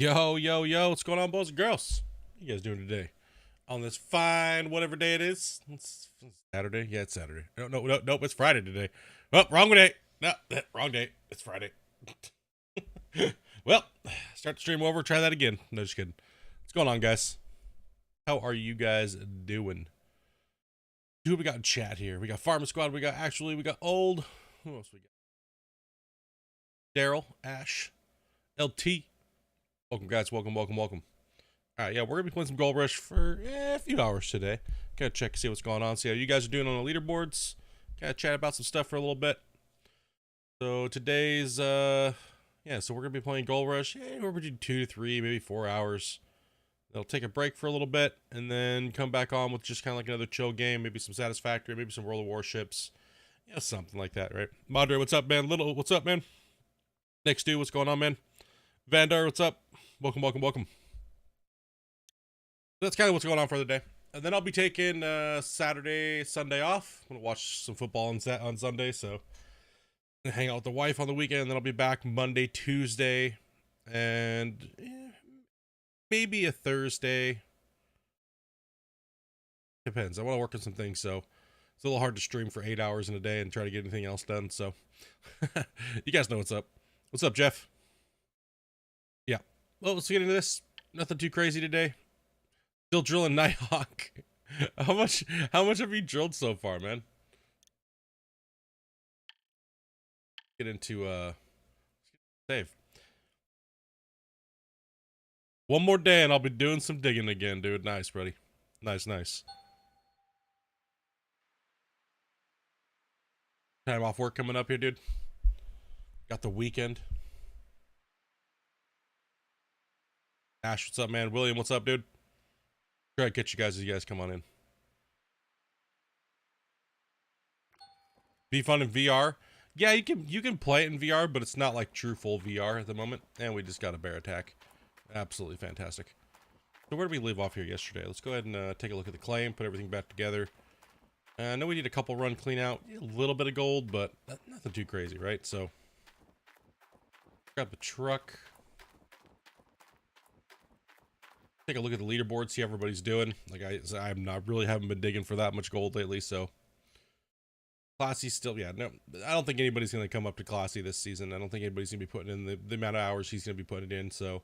Yo, yo, yo, what's going on, boys and girls? How you guys doing today? On this fine, whatever day it is. It's Saturday? Yeah, it's Saturday. Nope, it's Friday today. Oh, wrong day. No, wrong day. It's Friday. Well, start the stream over, try that again. No, just kidding. What's going on, guys? How are you guys doing? Who we got in chat here? We got Farm Squad, we got Old. Who else we got? Daryl, Ash, LT. Welcome, guys. Welcome. All right, yeah, we're going to be playing some Gold Rush for a few hours today. Gotta check, see what's going on, see how you guys are doing on the leaderboards. Gotta chat about some stuff for a little bit. So today's, so we're going to be playing Gold Rush anywhere between 2 to 3, maybe 4 hours. They'll take a break for a little bit, and then come back on with just kind of like another chill game, maybe some Satisfactory, maybe some World of Warships. Yeah, something like that, right? Madre, what's up, man? Little, what's up, man? Next dude, what's going on, man? Vandar, what's up? Welcome. That's kind of what's going on for the day. And then I'll be taking Saturday, Sunday off. I'm going to watch some football on Sunday, so hang out with the wife on the weekend. And then I'll be back Monday, Tuesday, and maybe a Thursday. Depends. I want to work on some things, so it's a little hard to stream for 8 hours in a day and try to get anything else done. So you guys know what's up. What's up, Jeff? Yeah. Well, let's get into this. Nothing too crazy today. Still drilling Nighthawk. How much have you drilled so far, man? Get into save. One more day and I'll be doing some digging again, dude. Nice, buddy. Nice. Time off work coming up here, dude. Got the weekend. Ash, what's up, man? William, what's up, dude? Try to catch you guys as you guys come on in. Be fun in VR. Yeah, you can play it in VR, but it's not like true full VR at the moment. And we just got a bear attack. Absolutely fantastic. So where did we leave off here yesterday? Let's go ahead and take a look at the claim, put everything back together. I know we need a couple run clean out, a little bit of gold, but nothing too crazy, right? So grab the truck. Take a look at the leaderboard, see how everybody's doing. Like I'm not really haven't been digging for that much gold lately, so Classy still, yeah, no, I don't think anybody's going to come up to Classy this season. I don't think anybody's going to be putting in the amount of hours he's going to be putting it in, so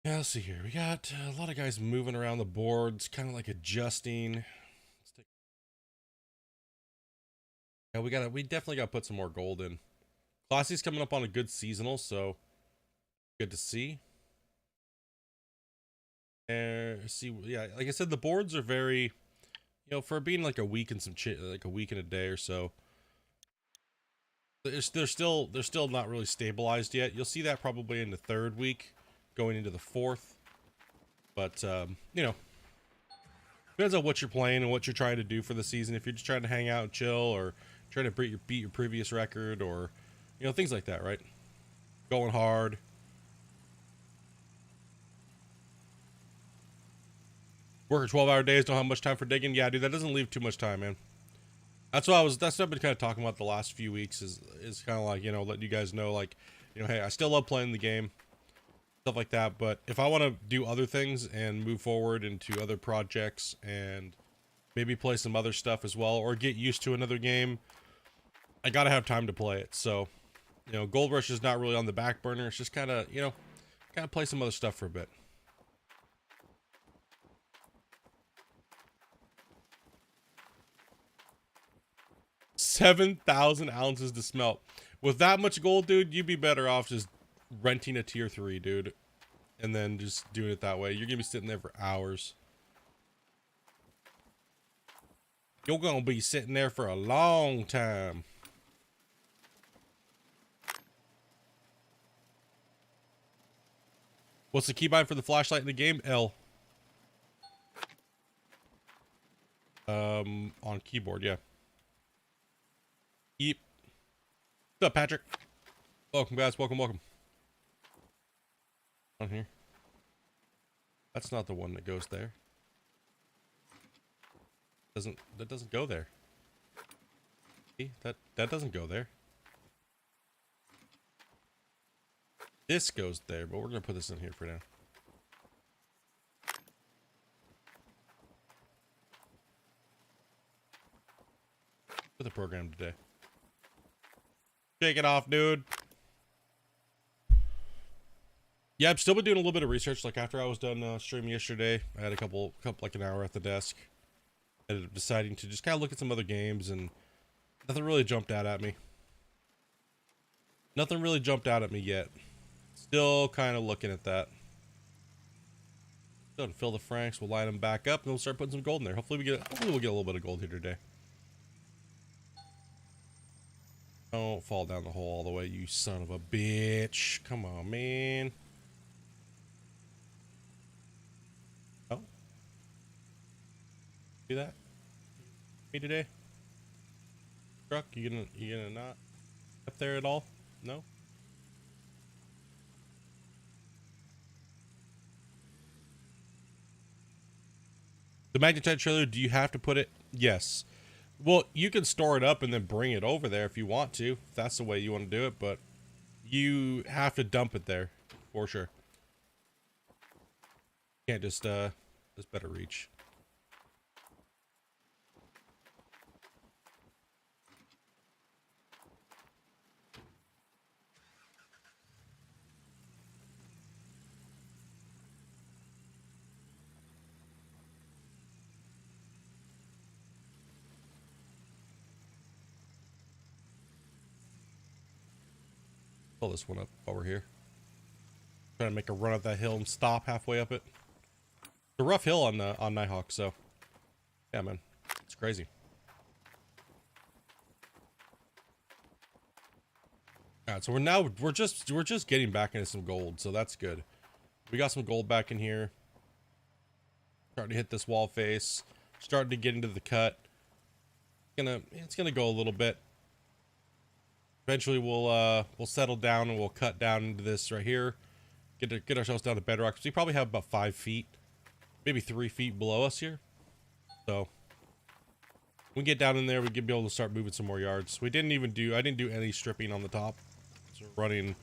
yeah, let's see here. We got a lot of guys moving around the boards, kind of like adjusting. Let's take, yeah, we definitely got to put some more gold in. Classy's coming up on a good seasonal, so good to see. See, yeah, like I said, the boards are very, for being like a week and like a week and a day or so, they're still not really stabilized yet. You'll see that probably in the third week, going into the fourth. But depends on what you're playing and what you're trying to do for the season. If you're just trying to hang out and chill, or trying to beat your previous record, or things like that, right? Going hard. Working 12-hour days, don't have much time for digging. Yeah, dude, that doesn't leave too much time, man. That's what I've been kind of talking about the last few weeks, is kind of like, letting you guys know, like, hey, I still love playing the game, stuff like that, but if I want to do other things and move forward into other projects and maybe play some other stuff as well, or get used to another game, I gotta have time to play it. So, Gold Rush is not really on the back burner. It's just kind of, play some other stuff for a bit. 7,000 ounces to smelt. With that much gold, dude, you'd be better off just renting a tier 3, dude, and then just doing it that way. You're gonna be sitting there for hours. You're gonna be sitting there for a long time. What's the keybind for the flashlight in the game? L. On keyboard, yeah. Yep. What's up, Patrick? Welcome, guys. Welcome. On here. That's not the one that goes there. That doesn't go there. See? That doesn't go there. This goes there, but we're gonna put this in here for now. For the program today. Shake it off, dude. Yeah, I've still been doing a little bit of research. Like after I was done streaming yesterday, I had a couple like an hour at the desk. Ended up deciding to just kind of look at some other games, and nothing really jumped out at me. Nothing really jumped out at me yet. Still kind of looking at that. Go ahead and fill the franks. We'll line them back up, and we'll start putting some gold in there. Hopefully we'll get a little bit of gold here today. Don't fall down the hole all the way, you son of a bitch. Come on, man. Oh. See that? Me today? Truck, you gonna not up there at all? No? The magnetite trailer, do you have to put it? Yes. Well, you can store it up and then bring it over there if you want to. If that's the way you want to do it, but you have to dump it there for sure. Can't just better reach. Pull this one up while we're here. Trying to make a run up that hill and stop halfway up it. It's a rough hill on Nighthawk, so yeah, man, it's crazy. All right, so we're just getting back into some gold, so that's good. We got some gold back in here. Starting to hit this wall face. Starting to get into the cut. It's gonna go a little bit. Eventually we'll settle down and we'll cut down into this right here. Get ourselves down to bedrock. So we probably have about 5 feet, maybe 3 feet below us here. So when we get down in there, we can be able to start moving some more yards. I didn't do any stripping on the top. So we're running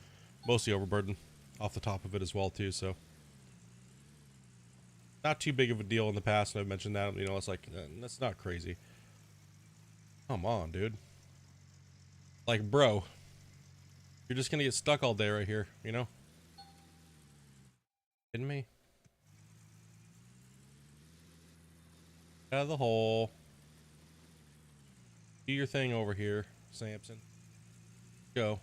mostly overburden off the top of it as well too. So not too big of a deal in the past. And I've mentioned that, you know, it's like, that's not crazy. Come on, dude. Like, bro, you're just gonna get stuck all day right here, you know? Kidding me? Out of the hole. Do your thing over here, Samson. Go.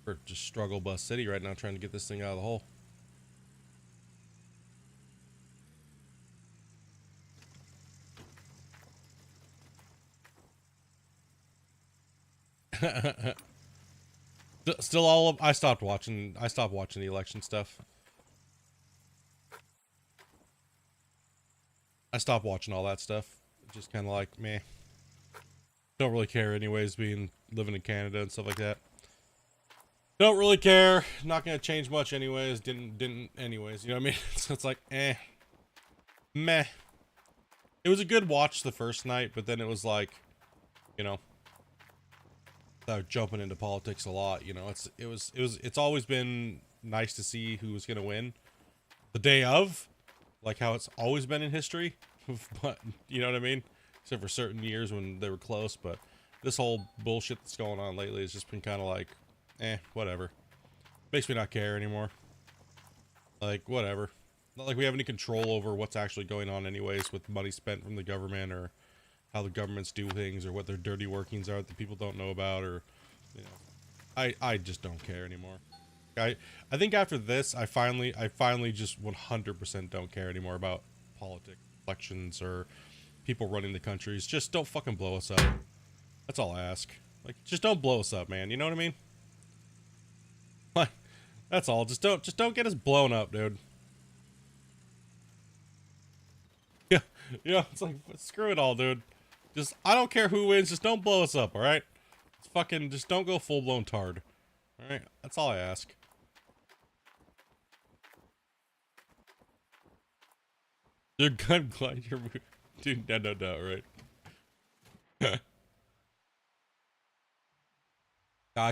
We're just struggle bus city right now trying to get this thing out of the hole. Still I stopped watching the election stuff. I stopped watching all that stuff. Just kind of like, meh. Don't really care anyways, living in Canada and stuff like that. Don't really care. Not gonna change much anyways. Didn't anyways, you know what I mean? So it's like, meh. It was a good watch the first night, but then it was like, you know, jumping into politics a lot, you know. It's always been nice to see who was gonna win the day of, like how it's always been in history. But you know what I mean, except for certain years when they were close. But this whole bullshit that's going on lately has just been kind of like, whatever. Makes me not care anymore. Like, whatever. Not like we have any control over what's actually going on anyways, with money spent from the government, or how the governments do things, or what their dirty workings are that people don't know about, or, you know, I just don't care anymore. I think after this, I finally just 100% don't care anymore about politics, elections, or people running the countries. Just don't fucking blow us up. That's all I ask. Like, just don't blow us up, man. You know what I mean? Like, that's all. Just don't get us blown up, dude. Yeah, yeah. It's like, screw it all, dude. Just, I don't care who wins. Just don't blow us up, all right? It's fucking, just don't go full blown tard. All right, that's all I ask. Your gun glide your dude. No, right.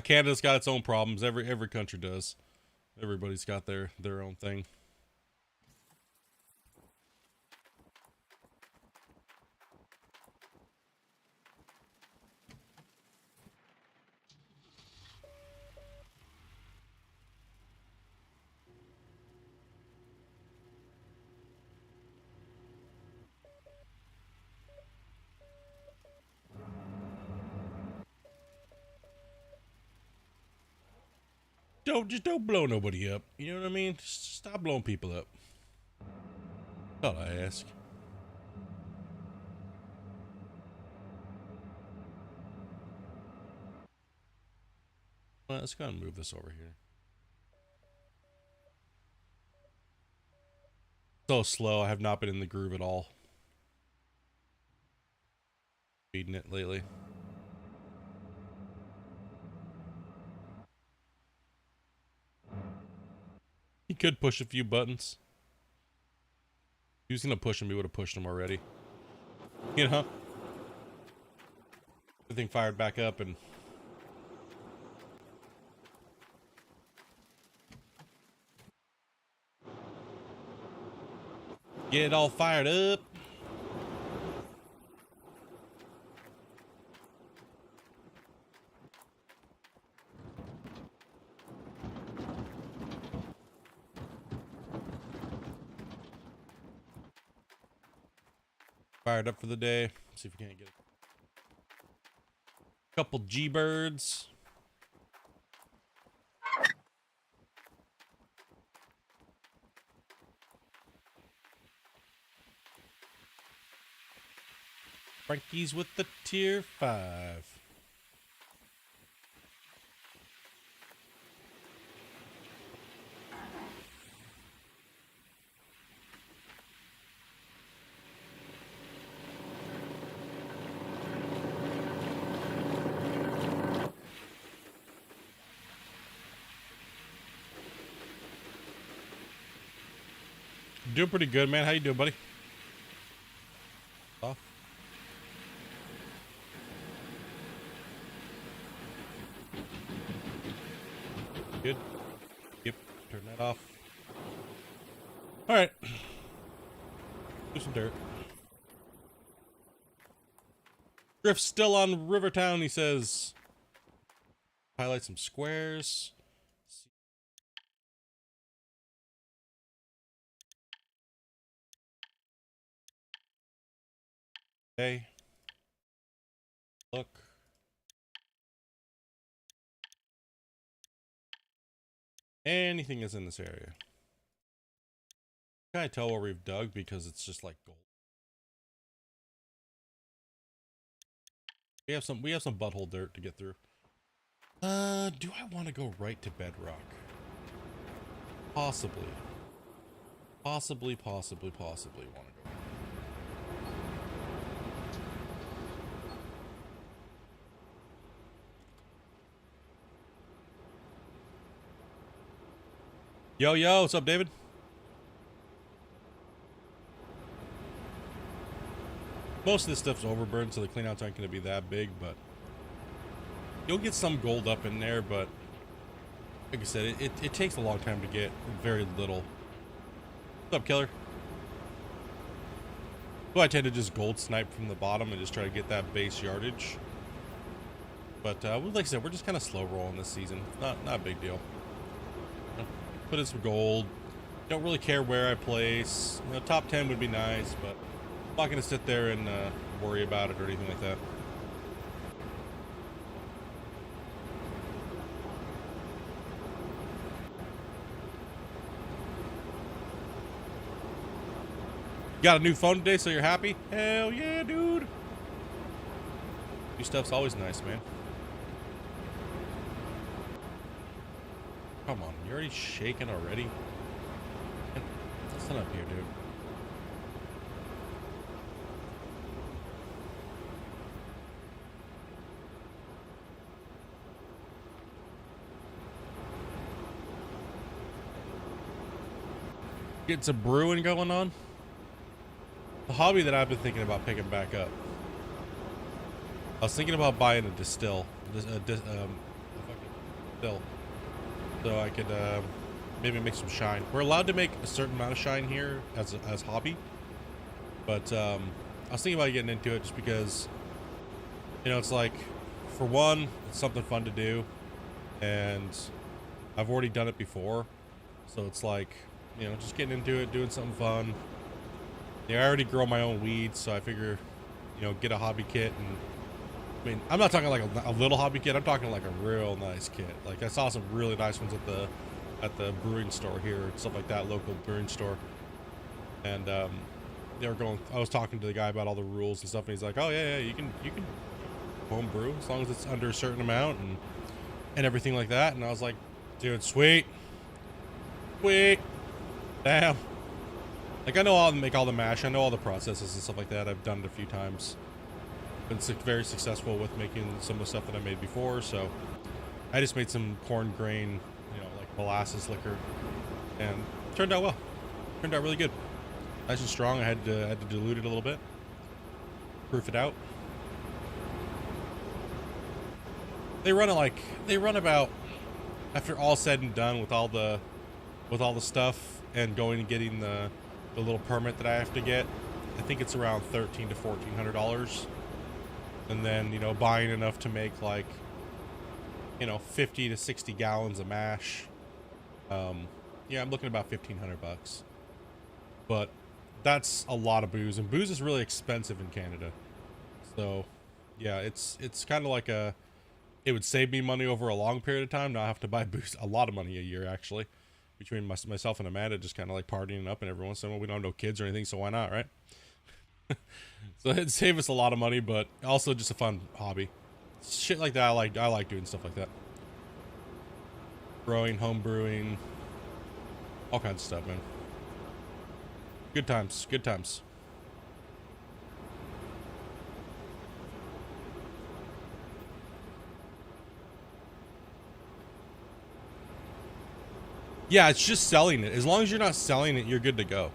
Canada's got its own problems. Every country does. Everybody's got their own thing. Don't blow nobody up. You know what I mean? Just stop blowing people up. Thought I ask. Well, let's go and move this over here. So slow. I have not been in the groove at all. Feeding it lately. He could push a few buttons. He was gonna push him, he would have pushed him already. You know? The thing fired back up and... Get it all fired up. Fired up for the day. See if we can't get a couple G-birds. Frankie's with the tier 5. Doing pretty good, man. How you doing, buddy? Off. Good. Yep. Turn that off. All right. Do some dirt. Griff's still on Rivertown, he says. Highlight some squares. Okay. Look. Anything is in this area. Can I tell where we've dug because it's just like gold. We have some butthole dirt to get through. Do I want to go right to bedrock? Possibly. Possibly want to go. Yo, what's up, David? Most of this stuff's overburdened, so the cleanouts aren't going to be that big, but you'll get some gold up in there, but like I said, it takes a long time to get very little. What's up, killer? Well, I tend to just gold snipe from the bottom and just try to get that base yardage. But like I said, we're just kind of slow rolling this season. Not a big deal. Put in some gold. Don't really care where I place. You know, top 10 would be nice, but I'm not going to sit there and worry about it or anything like that. Got a new phone today, so you're happy? Hell yeah, dude. New stuff's always nice, man. Come on, you're already shaking already? Listen up here, dude. Get some brewing going on. The hobby that I've been thinking about picking back up. I was thinking about buying a fucking still, so I could maybe make some shine. We're allowed to make a certain amount of shine here as hobby, but I was thinking about getting into it just because, you know, it's like, for one, it's something fun to do, and I've already done it before, so it's like, you know, just getting into it, doing something fun. Yeah, I already grow my own weeds, so I figure, you know, get a hobby kit. And I mean, I'm not talking like a little hobby kit. I'm talking like a real nice kit. Like, I saw some really nice ones at the brewing store here and stuff like that, local brewing store. And they were going. I was talking to the guy about all the rules and stuff, and he's like, "Oh yeah, you can home brew as long as it's under a certain amount and everything like that." And I was like, "Dude, sweet, damn." Like, I know how to make all the mash. I know all the processes and stuff like that. I've done it a few times. Been very successful with making some of the stuff that I made before. So I just made some corn grain, you know, like molasses liquor, and it turned out well. Turned out really good. Nice and strong. I had to dilute it a little bit, proof it out. They run about, after all said and done with all the stuff and going and getting the little permit that I have to get, I think it's around $1,300 to $1,400. And then, you know, buying enough to make, like, you know, 50 to 60 gallons of mash. Yeah, I'm looking at about $1,500. But that's a lot of booze, and booze is really expensive in Canada. So yeah, it's kind of like it would save me money over a long period of time, not have to buy booze, a lot of money a year actually. Between myself and Amanda, just kind of like partying up, and every once in a while, we don't have no kids or anything, so why not, right? So it'd save us a lot of money, but also just a fun hobby. Shit like that, I like doing stuff like that. Growing, home brewing, all kinds of stuff, man. Good times, good times. Yeah, it's just selling it. As long as you're not selling it, you're good to go.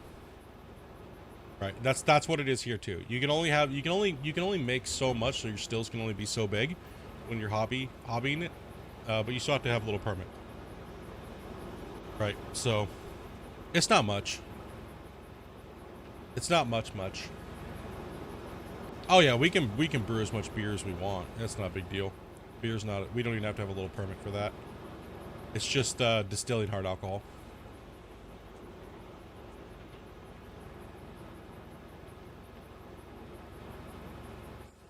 Right. That's what it is here too. You can only make so much, so your stills can only be so big when you're hobbying it. But you still have to have a little permit. Right. So it's not much. It's not much. Oh yeah, we can brew as much beer as we want. That's not a big deal. Beer's not. We don't even have to have a little permit for that. It's just distilling hard alcohol.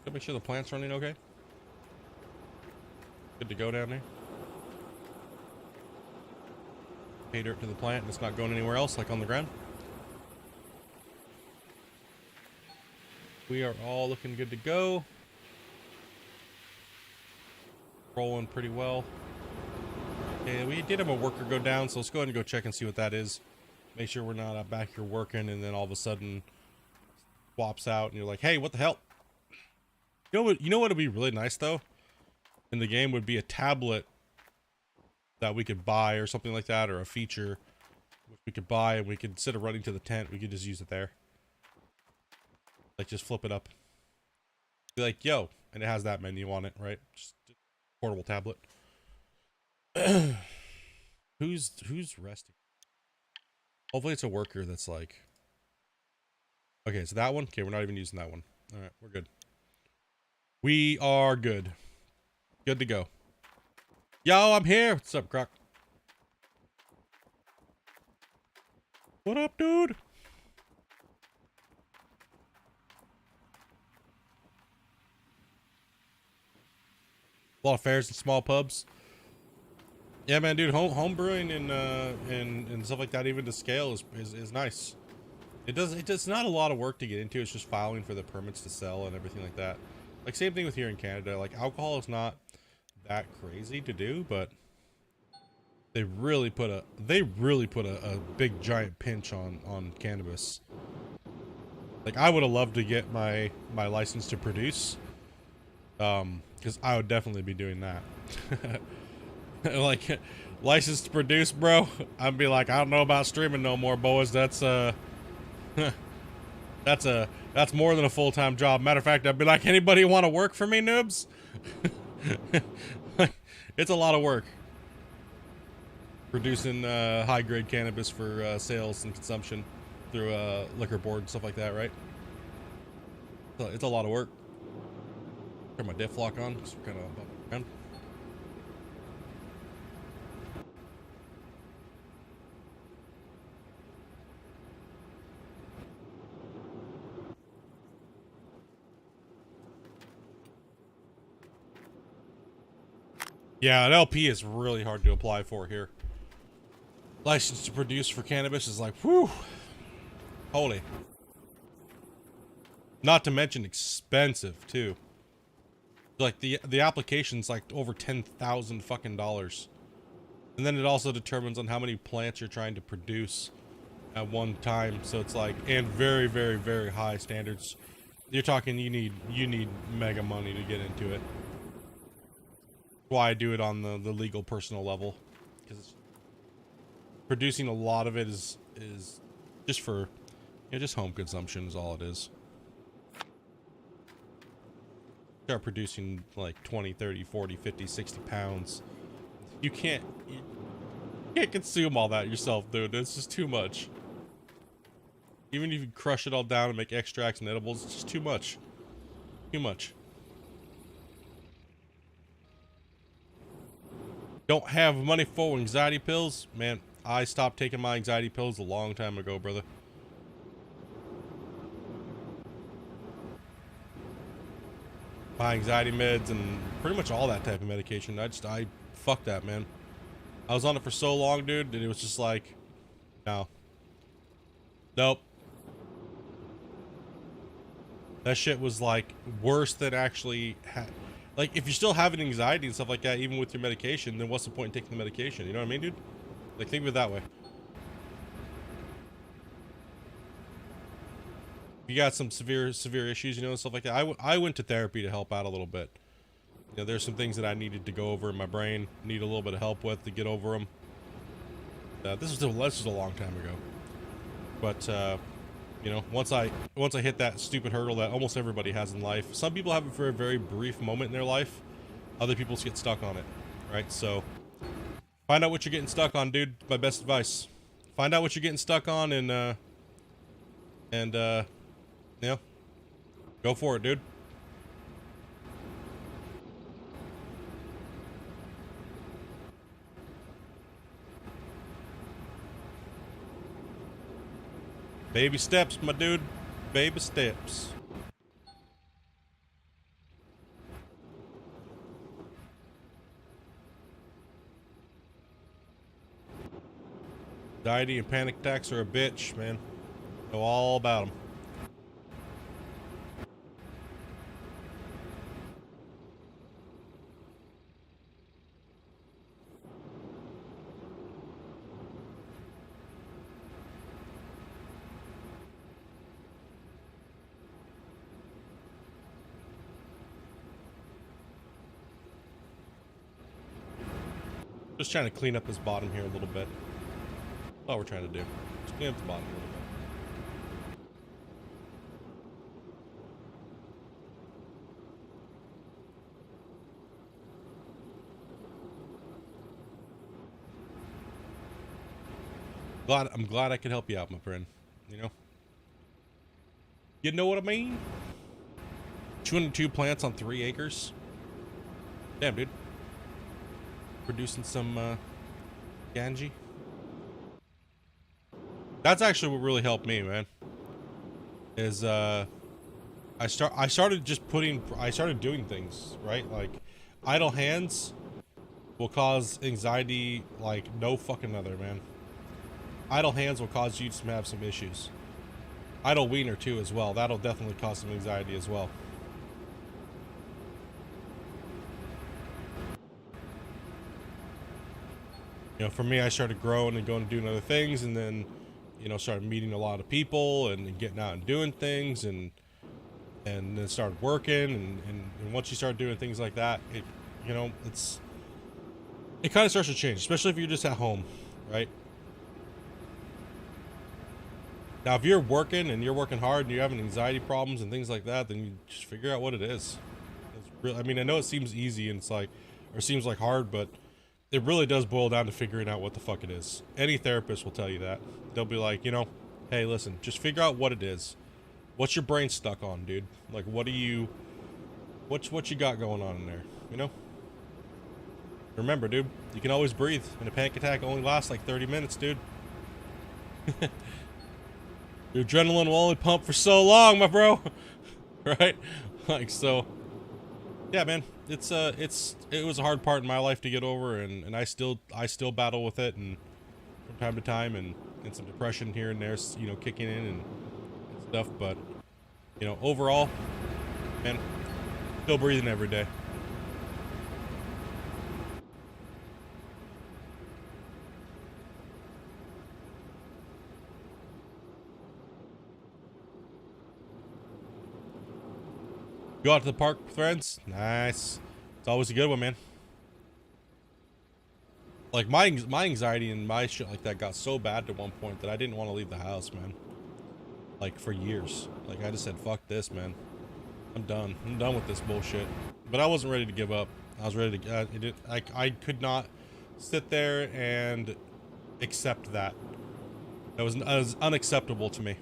Gotta make sure the plant's running okay. Good to go down there. Pay dirt to the plant, and it's not going anywhere else, like on the ground. We are all looking good to go. Rolling pretty well. Okay, we did have a worker go down, so let's go ahead and go check and see what that is. Make sure we're not back here working, and then all of a sudden swaps out, and you're like, "Hey, what the hell?" You know what would be really nice though? In the game would be a tablet that we could buy or something like that, or a feature which we could buy, and we could, instead of running to the tent, we could just use it there. Like, just flip it up. Be like, "Yo," and it has that menu on it, right? Just portable tablet. Who's resting? Hopefully it's a worker that's like, okay, so that one, okay, we're not even using that one. All right, we're good. We are good. Good to go. Yo, I'm here. What's up, Croc? What up, dude? A lot of fairs and small pubs. Yeah, man, dude, home brewing and stuff like that, even to scale, is nice. It's not a lot of work to get into. It's just filing for the permits to sell and everything like that. Like, same thing with here in Canada. Like, alcohol is not that crazy to do, but they really put a big giant pinch on cannabis. Like, I would have loved to get my license to produce, because I would definitely be doing that. Like, license to produce, bro. I'd be like, I don't know about streaming no more, boys. That's that's more than a full-time job. Matter of fact, I'd be like, anybody want to work for me, noobs? Like, it's a lot of work. producing high grade cannabis for sales and consumption through liquor board and stuff like that, right? So it's a lot of work. Turn my diff lock on because we're kind of bumping around. Yeah, an LP is really hard to apply for here. License to produce for cannabis is like, whew, holy. Not to mention expensive too. Like the application's like over $10,000 fucking dollars, and then it also determines on how many plants you're trying to produce at one time. So it's like, and very, very, very high standards. You're talking you need mega money to get into it. Why I do it on the legal personal level, because producing a lot of it is just for, you know, just home consumption is all it is. Start producing like 20, 30, 40, 50, 60 pounds. You can't consume all that yourself, dude. It's just too much. Even if you crush it all down and make extracts and edibles, it's just too much. Too much. Don't have money for anxiety pills? Man, I stopped taking my anxiety pills a long time ago, brother. My anxiety meds and pretty much all that type of medication. I fuck that, man. I was on it for so long, dude, and it was just like, no. Nope. That shit was like worse than actually like, if you're still having anxiety and stuff like that, even with your medication, then what's the point in taking the medication? You know what I mean, dude? Like, think of it that way. You got some severe issues, you know, and stuff like that. I went to therapy to help out a little bit. You know, there's some things that I needed to go over in my brain, need a little bit of help with to get over them. This was a long time ago, but you know, once I hit that stupid hurdle that almost everybody has in life. Some people have it for a very brief moment in their life. Other people just get stuck on it, right? So find out what you're getting stuck on, dude. My best advice. Find out what you're getting stuck on and you know, go for it, dude. Baby steps, my dude. Baby steps. Anxiety and panic attacks are a bitch, man. Know all about them. Just trying to clean up this bottom here a little bit. That's all we're trying to do. Just clean up the bottom a little bit. I'm glad I could help you out, my friend. You know? You know what I mean? 202 plants on 3 acres. Damn, dude. Producing some ganji. That's actually what really helped me, man. Is I started doing things, right? Like, idle hands will cause anxiety like no fucking other, man. Idle hands will cause you to have some issues. Idle wiener too as well. That'll definitely cause some anxiety as well. You know, for me, I started growing and going and doing other things, and then, you know, started meeting a lot of people and getting out and doing things, and then started working, and once you start doing things like that, it, you know, it kind of starts to change, especially if you're just at home, right? Now, if you're working and you're working hard and you're having anxiety problems and things like that, then you just figure out what it is. It's real. I mean, I know it seems easy and it's like, or seems like hard, but it really does boil down to figuring out what the fuck it is. Any therapist will tell you that. They'll be like, you know, hey, listen, just figure out what it is. What's your brain stuck on, dude? Like, what you got going on in there, you know? Remember, dude, you can always breathe, and a panic attack only lasts like 30 minutes, dude. Your adrenaline will only pump for so long, my bro. Right? Like, so, yeah, man, it was a hard part in my life to get over, and I still battle with it, and from time to time, and some depression here and there, you know, kicking in and stuff, but, you know, overall, man, still breathing every day. Go out to the park with friends? Nice. It's always a good one, man. Like, my anxiety and my shit like that got so bad at one point that I didn't want to leave the house, man. Like, for years. Like, I just said, fuck this, man. I'm done. I'm done with this bullshit. But I wasn't ready to give up. I was ready to, I could not sit there and accept that. That was unacceptable to me.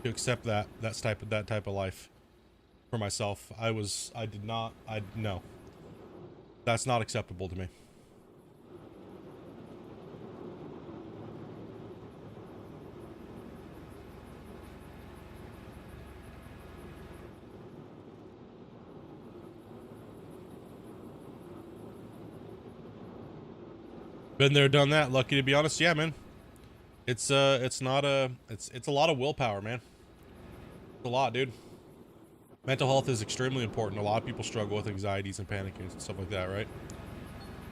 To accept that type of life for myself. No. That's not acceptable to me. Been there, done that. Lucky to be honest. Yeah, man. It's a lot of willpower, man. It's a lot, dude. Mental health is extremely important. A lot of people struggle with anxieties and panic and stuff like that, right?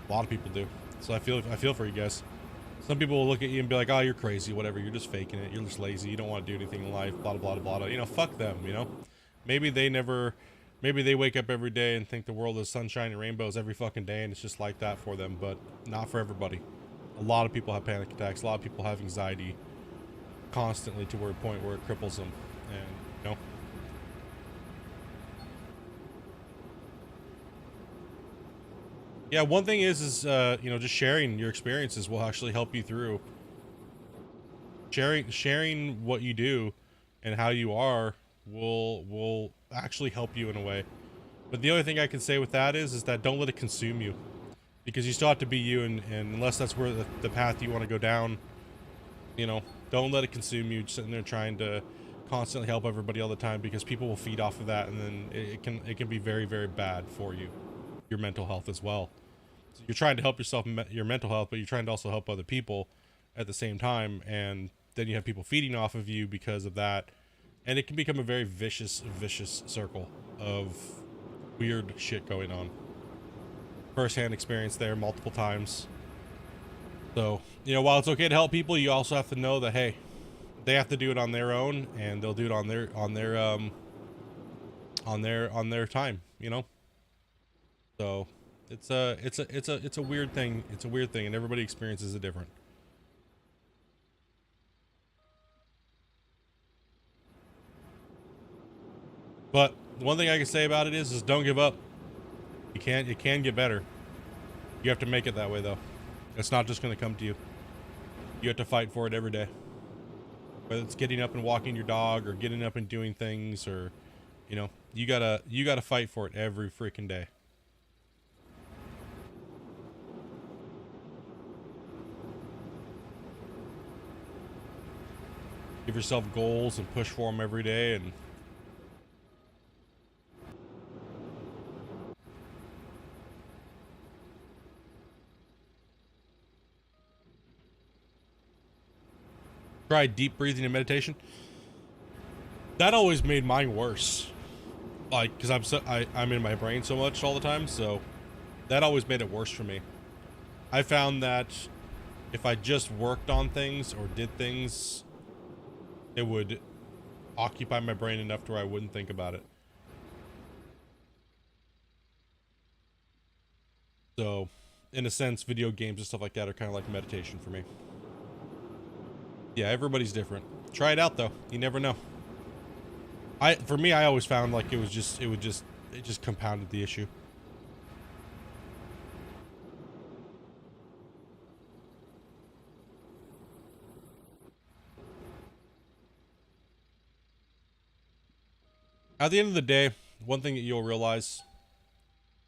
A lot of people do. So I feel for you guys. Some people will look at you and be like, "Oh, you're crazy, whatever. You're just faking it. You're just lazy. You don't want to do anything in life, blah, blah, blah, blah." You know, fuck them, you know? Maybe they wake up every day and think the world is sunshine and rainbows every fucking day, and it's just like that for them, but not for everybody. A lot of people have panic attacks. A lot of people have anxiety constantly to a point where it cripples them. And, you know, yeah, one thing is you know, just sharing your experiences will actually help you through. Sharing what you do and how you are will actually help you in a way. But the only thing I can say with that is that don't let it consume you, because you still have to be you, and unless that's where the path you want to go down, you know, don't let it consume you, sitting there trying to constantly help everybody all the time, because people will feed off of that, and then it can be very, very bad for you, your mental health as well. So you're trying to help yourself, your mental health, but you're trying to also help other people at the same time, and then you have people feeding off of you because of that, and it can become a very vicious circle of weird shit going on. First-hand experience there multiple times. So, you know, while it's okay to help people, you also have to know that, hey, they have to do it on their own, and they'll do it on their time, you know? So it's a weird thing. It's a weird thing, and everybody experiences it different. But one thing I can say about it is don't give up. It can get better. You have to make it that way, though. It's not just going to come to you. You have to fight for it every day. Whether it's getting up and walking your dog, or getting up and doing things, or, you know, you gotta fight for it every freaking day. Give yourself goals and push for them every day, and try deep breathing and meditation. That always made mine worse. Like, because I'm in my brain so much all the time, so that always made it worse for me. I found that if I just worked on things or did things, it would occupy my brain enough to where I wouldn't think about it. So, in a sense, video games and stuff like that are kind of like meditation for me. Yeah, everybody's different. Try it out though. You never know. For me, I always found like it just compounded the issue. At the end of the day, one thing that you'll realize is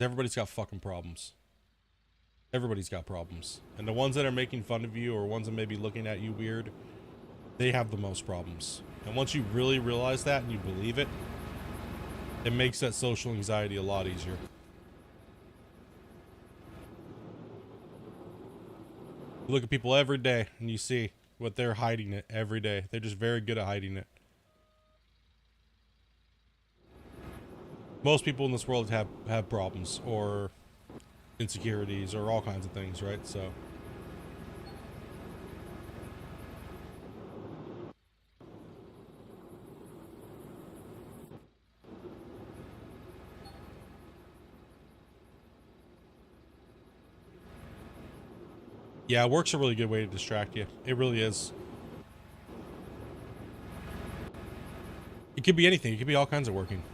everybody's got fucking problems. Everybody's got problems. And the ones that are making fun of you or ones that may be looking at you weird, they have the most problems. And once you really realize that and you believe it, it makes that social anxiety a lot easier. You look at people every day and you see what they're hiding it every day. They're just very good at hiding it. Most people in this world have problems or insecurities or all kinds of things, right? So yeah, work's a really good way to distract you. It really is. It could be anything. It could be all kinds of working.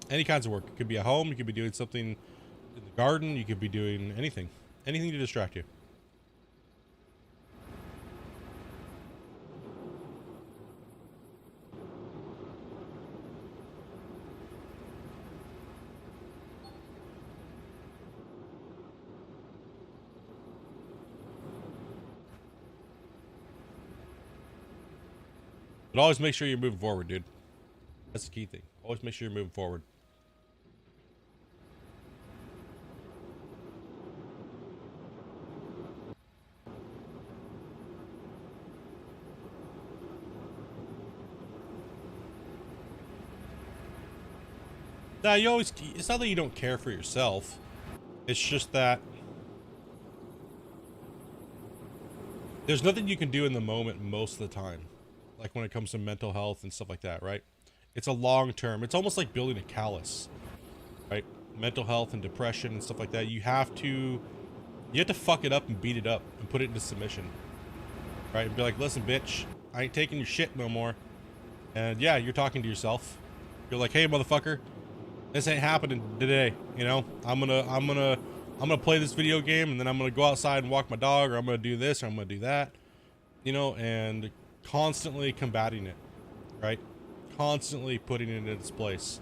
Any kinds of work. It could be at home. You could be doing something in the garden. You could be doing anything. Anything to distract you. But always make sure you're moving forward, dude. That's the key thing. Always make sure you're moving forward. Nah, you always, it's not that you don't care for yourself. It's just that there's nothing you can do in the moment most of the time. Like when it comes to mental health and stuff like that, right? It's a long term. It's almost like building a callus, right? Mental health and depression and stuff like that. You have to fuck it up and beat it up and put it into submission, right? And be like, listen, bitch, I ain't taking your shit no more. And yeah, you're talking to yourself. You're like, hey, motherfucker, this ain't happening today. You know, I'm gonna play this video game and then I'm gonna go outside and walk my dog, or I'm gonna do this, or I'm gonna do that. You know, and constantly combating it, right? Constantly putting it in its place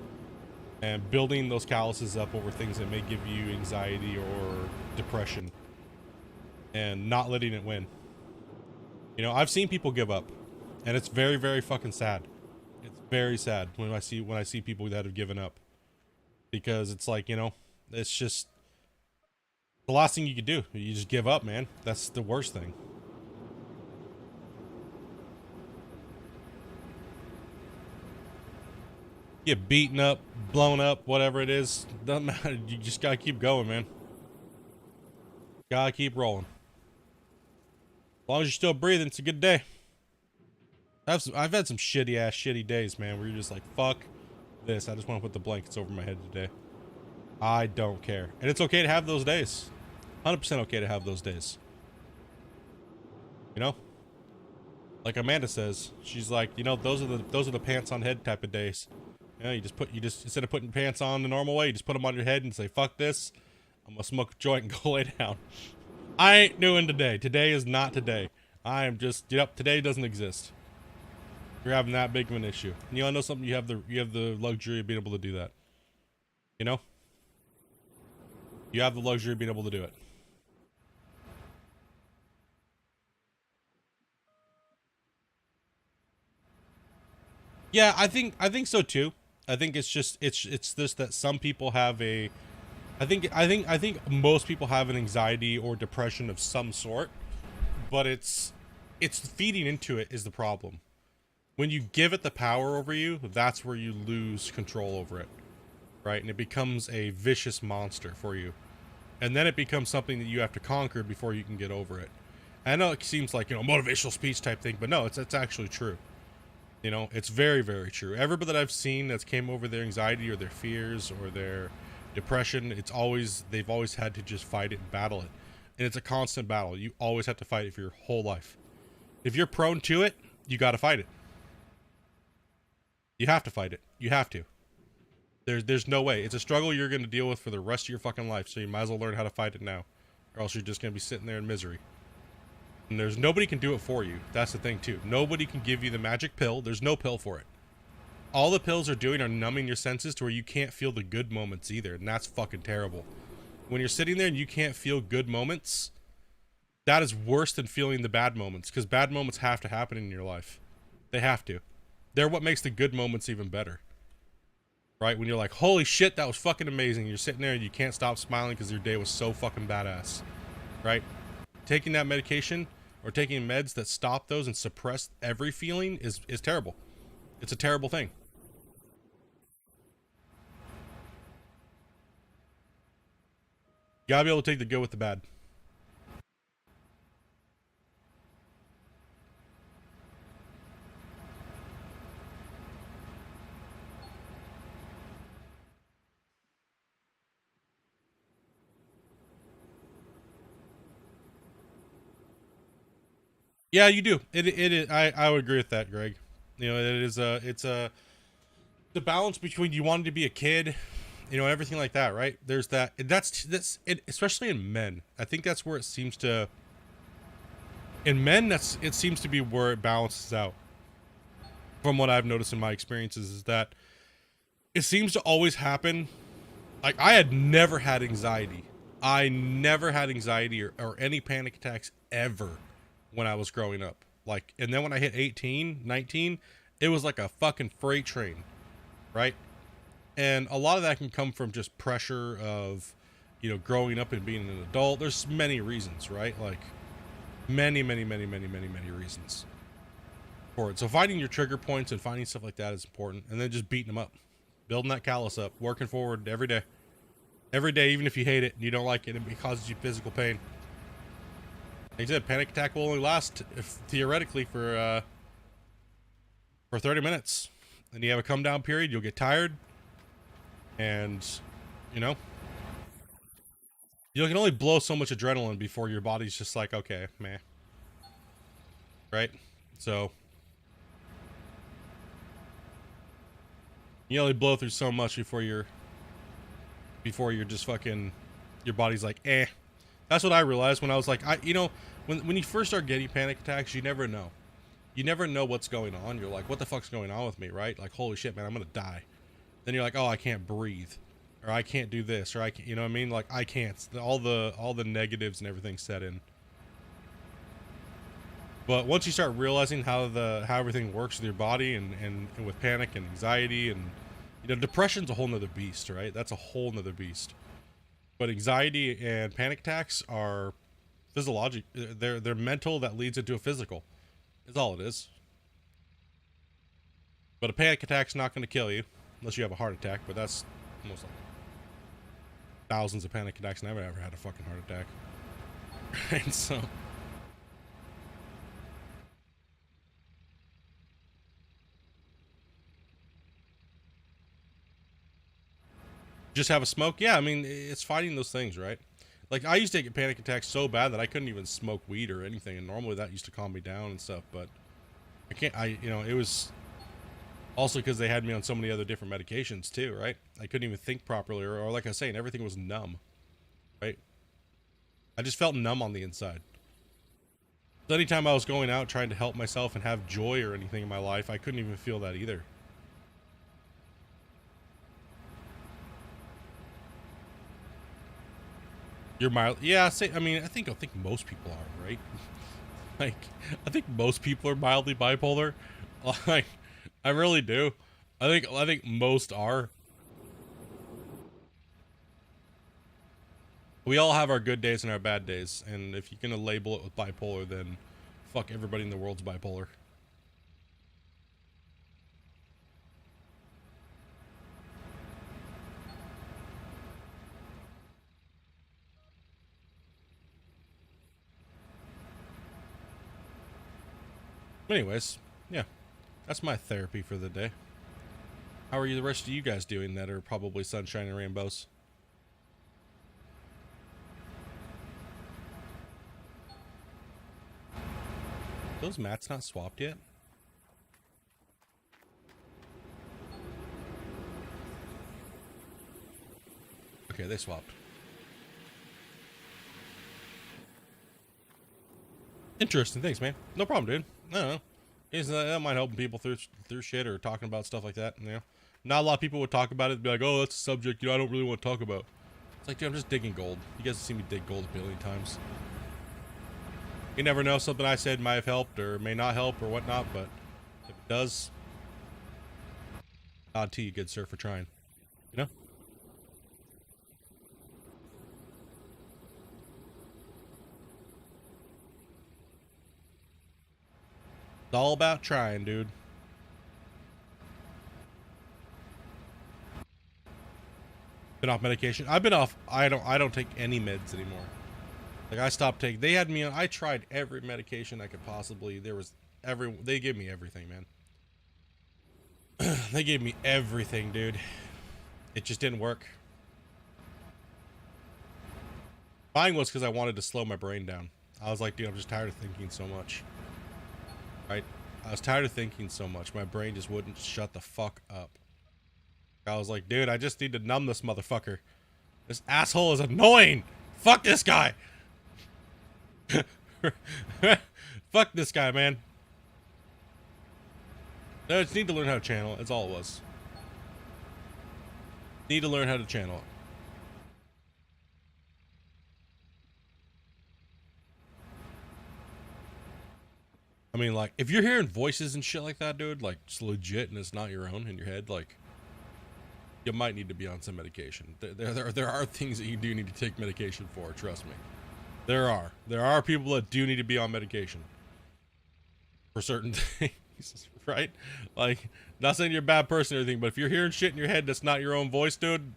and building those calluses up over things that may give you anxiety or depression and not letting it win. You know, I've seen people give up and it's very, very fucking sad. It's very sad when I see people that have given up, because it's like, you know, it's just the last thing you could do. You just give up, man. That's the worst thing. Get beaten up, blown up, whatever it is, doesn't matter. You just gotta keep going, man. Gotta keep rolling. As long as you're still breathing, it's a good day. I've had some shitty days, man, where you're just like, fuck this. I just want to put the blankets over my head today. I don't care. And it's okay to have those days. 100% okay to have those days. You know? Like Amanda says, she's like, you know, those are the pants on head type of days. You know, you just instead of putting pants on the normal way, you just put them on your head and say, fuck this. I'm gonna smoke a joint and go lay down. I ain't doing today. Today is not today. I am just, yep, today doesn't exist. You're having that big of an issue. And you wanna know something? You have the luxury of being able to do that. You know? You have the luxury of being able to do it. Yeah, I think so too. I think it's just it's this that some people have a I think most people have an anxiety or depression of some sort, but it's feeding into it is the problem. When you give it the power over you, that's where you lose control over it, right? And it becomes a vicious monster for you. And then it becomes something that you have to conquer before you can get over it. I know it seems like, you know, motivational speech type thing, but no, it's actually true. You know, it's very, very true. Everybody that I've seen that's came over their anxiety or their fears or their depression, they've always had to just fight it and battle it. And it's a constant battle. You always have to fight it for your whole life. If you're prone to it, you got to fight it. You have to fight it. You have to. There's no way. It's a struggle you're going to deal with for the rest of your fucking life, so you might as well learn how to fight it now. Or else you're just going to be sitting there in misery. And there's nobody can do it for you. That's the thing too. Nobody can give you the magic pill. There's no pill for it. All the pills are doing are numbing your senses to where you can't feel the good moments either, and that's fucking terrible. When you're sitting there and you can't feel good moments, that is worse than feeling the bad moments, because bad moments have to happen in your life. They have to. They're what makes the good moments even better. Right? When you're like, holy shit, that was fucking amazing. You're sitting there and you can't stop smiling because your day was so fucking badass. Right? Taking that medication or taking meds that stop those and suppress every feeling is terrible. It's a terrible thing. You gotta be able to take the good with the bad. Yeah, you do. I would agree with that, Greg. You know, it's a the balance between you wanting to be a kid, you know, everything like that, right? There's that. That's it, especially in men. I think that's where it seems to. In men, it seems to be where it balances out. From what I've noticed in my experiences, is that it seems to always happen. Like, I had never had anxiety. I never had anxiety or any panic attacks ever when I was growing up. Like, and then when I hit 18, 19, it was like a fucking freight train, right? And a lot of that can come from just pressure of, you know, growing up and being an adult. There's many reasons, right? Like, many reasons for it. So finding your trigger points and finding stuff like that is important, and then just beating them up, building that callus up, working forward every day, even if you hate it and you don't like it and it causes you physical pain. Like I said, panic attack will only last, theoretically, for 30 minutes. Then you have a come down period. You'll get tired, and you know, you can only blow so much adrenaline before your body's just like, okay, meh. Right? So you only blow through so much before you're just fucking, your body's like, eh. That's what I realized when I was like, you know, when you first start getting panic attacks, you never know. You never know what's going on. You're like, what the fuck's going on with me, right? Like, holy shit, man, I'm gonna die. Then you're like, oh, I can't breathe, or I can't do this, or I can't, you know what I mean? Like, I can't. All the negatives and everything set in. But once you start realizing how everything works with your body and with panic and anxiety, and you know, depression's a whole nother beast, right? That's a whole nother beast. But anxiety and panic attacks are physiologic. They're mental that leads into a physical. Is all it is. But a panic attack's not going to kill you unless you have a heart attack. But that's most like thousands of panic attacks, and I've never had a fucking heart attack. Right? So. Just have a smoke? Yeah, I mean, it's fighting those things, right? Like, I used to get panic attacks so bad that I couldn't even smoke weed or anything, and normally that used to calm me down and stuff, but you know, it was also because they had me on so many other different medications too, right? I couldn't even think properly, or like I was saying, everything was numb, right? I just felt numb on the inside. So anytime I was going out trying to help myself and have joy or anything in my life, I couldn't even feel that either. You're mild, yeah. I mean, I think most people are, right? Like, I think most people are mildly bipolar. Like, I really do. I think most are. We all have our good days and our bad days, and if you're gonna label it with bipolar, then fuck, everybody in the world's bipolar. Anyways, yeah, that's my therapy for the day. How are you, the rest of you guys doing that are probably sunshine and rainbows? Those mats not swapped yet? Okay, they swapped. Interesting. Thanks, man. No problem, dude. I don't know. That might help people through shit or talking about stuff like that. You know, not a lot of people would talk about it. And be like, oh, that's a subject I don't really want to talk about. It's like, dude, I'm just digging gold. You guys have seen me dig gold a billion times. You never know. Something I said might have helped or may not help or whatnot. But if it does, nod to you, good sir, for trying. You know. It's all about trying, dude. Been off medication. I've been off. I don't take any meds anymore. Like I stopped taking. They had me on. I tried every medication I could possibly. They gave me everything, man. They gave me everything, dude. It just didn't work. Mine was because I wanted to slow my brain down. I was like, dude, I'm just tired of thinking so much. Right? I was tired of thinking so much. My brain just wouldn't shut the fuck up. I was like, dude, I just need to numb this motherfucker. This asshole is annoying. Fuck this guy. Fuck this guy, man. I just need to learn how to channel it. That's all it was. Need to learn how to channel it. I mean, like, if you're hearing voices and shit like that, dude, like, it's legit and it's not your own in your head, like, you might need to be on some medication. There are things that you do need to take medication for, trust me. There are people that do need to be on medication for certain things, right? Like, not saying you're a bad person or anything, but if you're hearing shit in your head that's not your own voice, dude,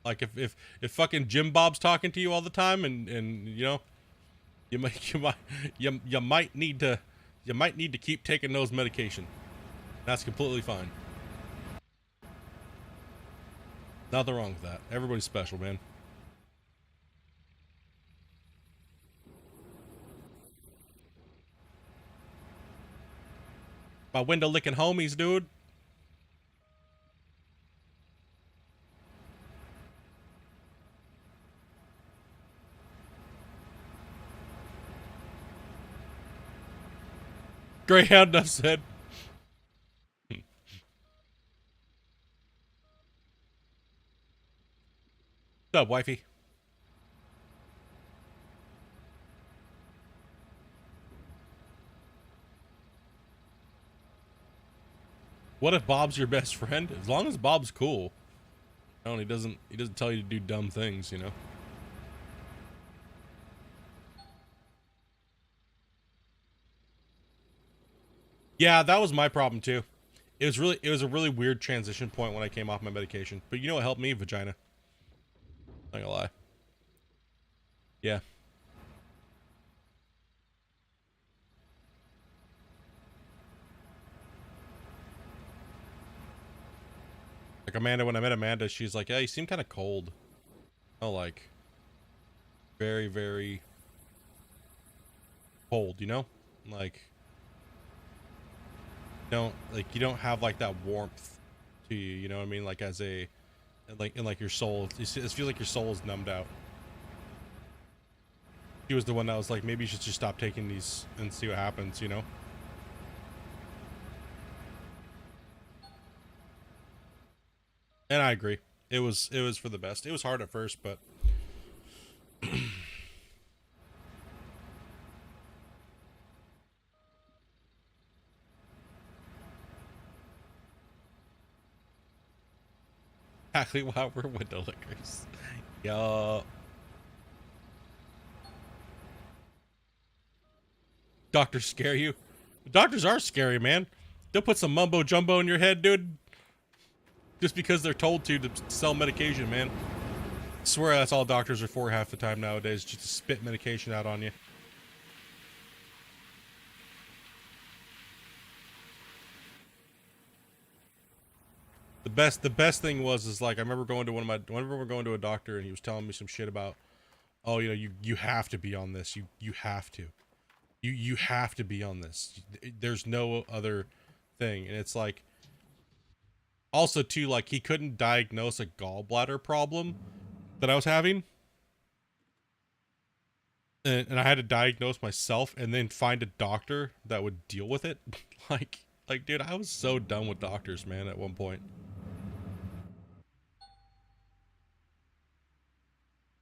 like if fucking Jim Bob's talking to you all the time and you know, you might need to keep taking those medication. That's completely fine. Nothing wrong with that. Everybody's special, man. My window licking homies, dude. Greyhound, enough said. What's up, wifey? What if Bob's your best friend? As long as Bob's cool. No, he doesn't tell you to do dumb things, you know. Yeah, that was my problem too. It was a really weird transition point when I came off my medication. But you know what helped me? Vagina. Not gonna lie. Yeah. Like Amanda, when I met Amanda, she's like, yeah, you seem kind of cold. Oh, like, very, very cold, you know? Like, you don't have like that warmth to you, you know what I mean? Like as a, like your soul, it feels like your soul is numbed out. She was the one that was like, maybe you should just stop taking these and see what happens, you know? And I agree. It was for the best. It was hard at first, but exactly why we're window lickers. Yo. Doctors scare you? Doctors are scary, man. They'll put some mumbo jumbo in your head, dude. Just because they're told to sell medication, man. I swear that's all doctors are for half the time nowadays, just to spit medication out on you. The best thing is like I remember going to whenever we're going to a doctor and he was telling me some shit about, oh, you know, you have to be on this. You have to. You have to be on this. There's no other thing. And it's like, also too, like he couldn't diagnose a gallbladder problem that I was having. and I had to diagnose myself and then find a doctor that would deal with it. like, dude, I was so done with doctors, man, at one point.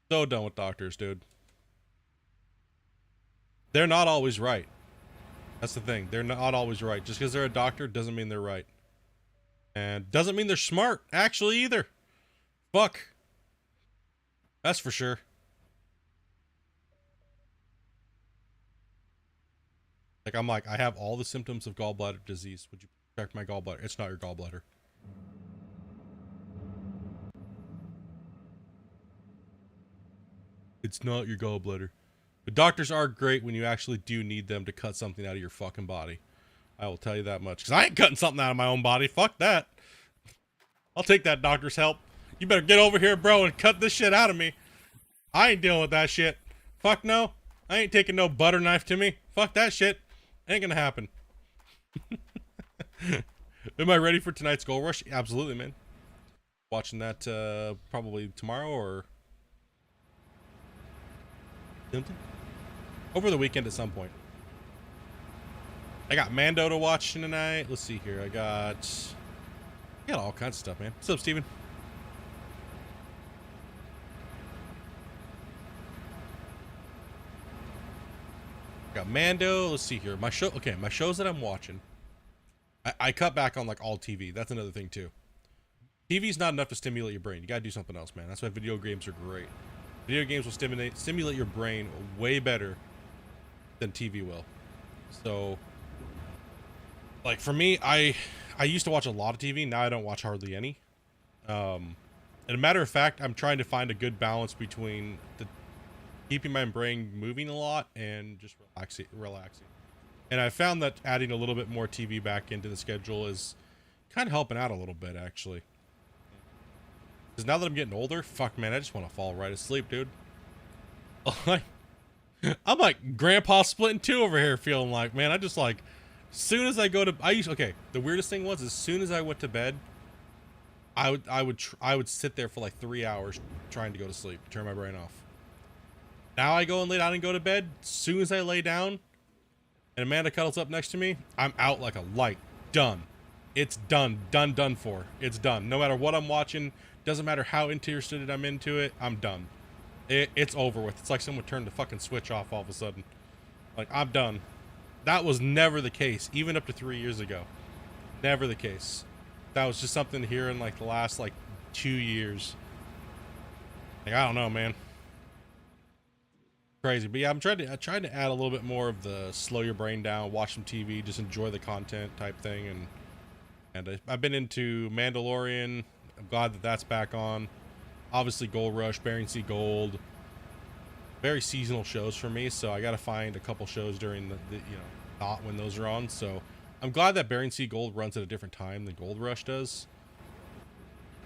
So done with doctors, dude. They're not always right. That's the thing. They're not always right. Just because they're a doctor doesn't mean they're right. And doesn't mean they're smart, actually, either. Fuck. That's for sure. Like, I'm like, I have all the symptoms of gallbladder disease. Would you check my gallbladder? It's not your gallbladder. It's not your gallbladder. But doctors are great when you actually do need them to cut something out of your fucking body. I will tell you that much. Because I ain't cutting something out of my own body. Fuck that. I'll take that doctor's help. You better get over here, bro, and cut this shit out of me. I ain't dealing with that shit. Fuck no. I ain't taking no butter knife to me. Fuck that shit. Ain't gonna happen. Am I ready for tonight's Gold Rush? Absolutely, man. Watching that probably tomorrow or something. Over the weekend at some point. I got Mando to watch tonight. Let's see here. I got all kinds of stuff, man. What's up, Steven? Got Mando. Let's see here. My shows that I'm watching. I cut back on like all TV. That's another thing too. TV's not enough to stimulate your brain. You gotta do something else, man. That's why video games are great. Video games will stimulate your brain way better than TV will. So, like for me, I used to watch a lot of TV. Now I don't watch hardly any. And a matter of fact, I'm trying to find a good balance between keeping my brain moving a lot and just relaxing. And I found that adding a little bit more TV back into the schedule is kind of helping out a little bit, actually. Because now that I'm getting older, fuck, man, I just want to fall right asleep, dude. I'm like Grandpa Split in two over here, feeling like, man, I just like, as soon as I go to, okay, the weirdest thing was, as soon as I went to bed, I would sit there for like 3 hours trying to go to sleep, turn my brain off. Now I go and lay down and go to bed. As soon as I lay down and Amanda cuddles up next to me, I'm out like a light. Done. It's done. Done for. It's done. No matter what I'm watching, doesn't matter how interested I'm into it, I'm done. It's over with. It's like someone turned the fucking switch off all of a sudden. Like, I'm done. That was never the case, even up to 3 years ago. Never the case. That was just something here in like the last like 2 years. Like, I don't know, man. Crazy. But yeah, I tried to add a little bit more of the slow your brain down, watch some TV, just enjoy the content type thing. And I've been into Mandalorian. I'm glad that that's back on. Obviously Gold Rush, Bering Sea Gold. Very seasonal shows for me, so I got to find a couple shows during the not when those are on. So I'm glad that Bering Sea Gold runs at a different time than Gold Rush does.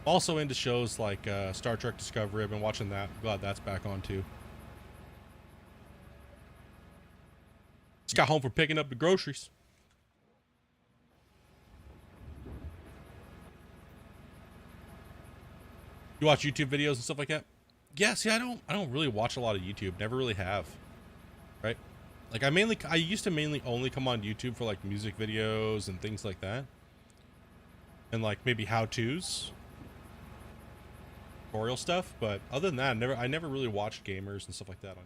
Also into shows like Star Trek Discovery. I've been watching that. I'm glad that's back on too. Just got home from picking up the groceries. You watch YouTube videos and stuff like that? Yeah, see, I don't really watch a lot of YouTube. Never really have. Right? Like I used to mainly only come on YouTube for like music videos and things like that. And like maybe how-tos. Tutorial stuff, but other than that, I never really watched gamers and stuff like that on YouTube.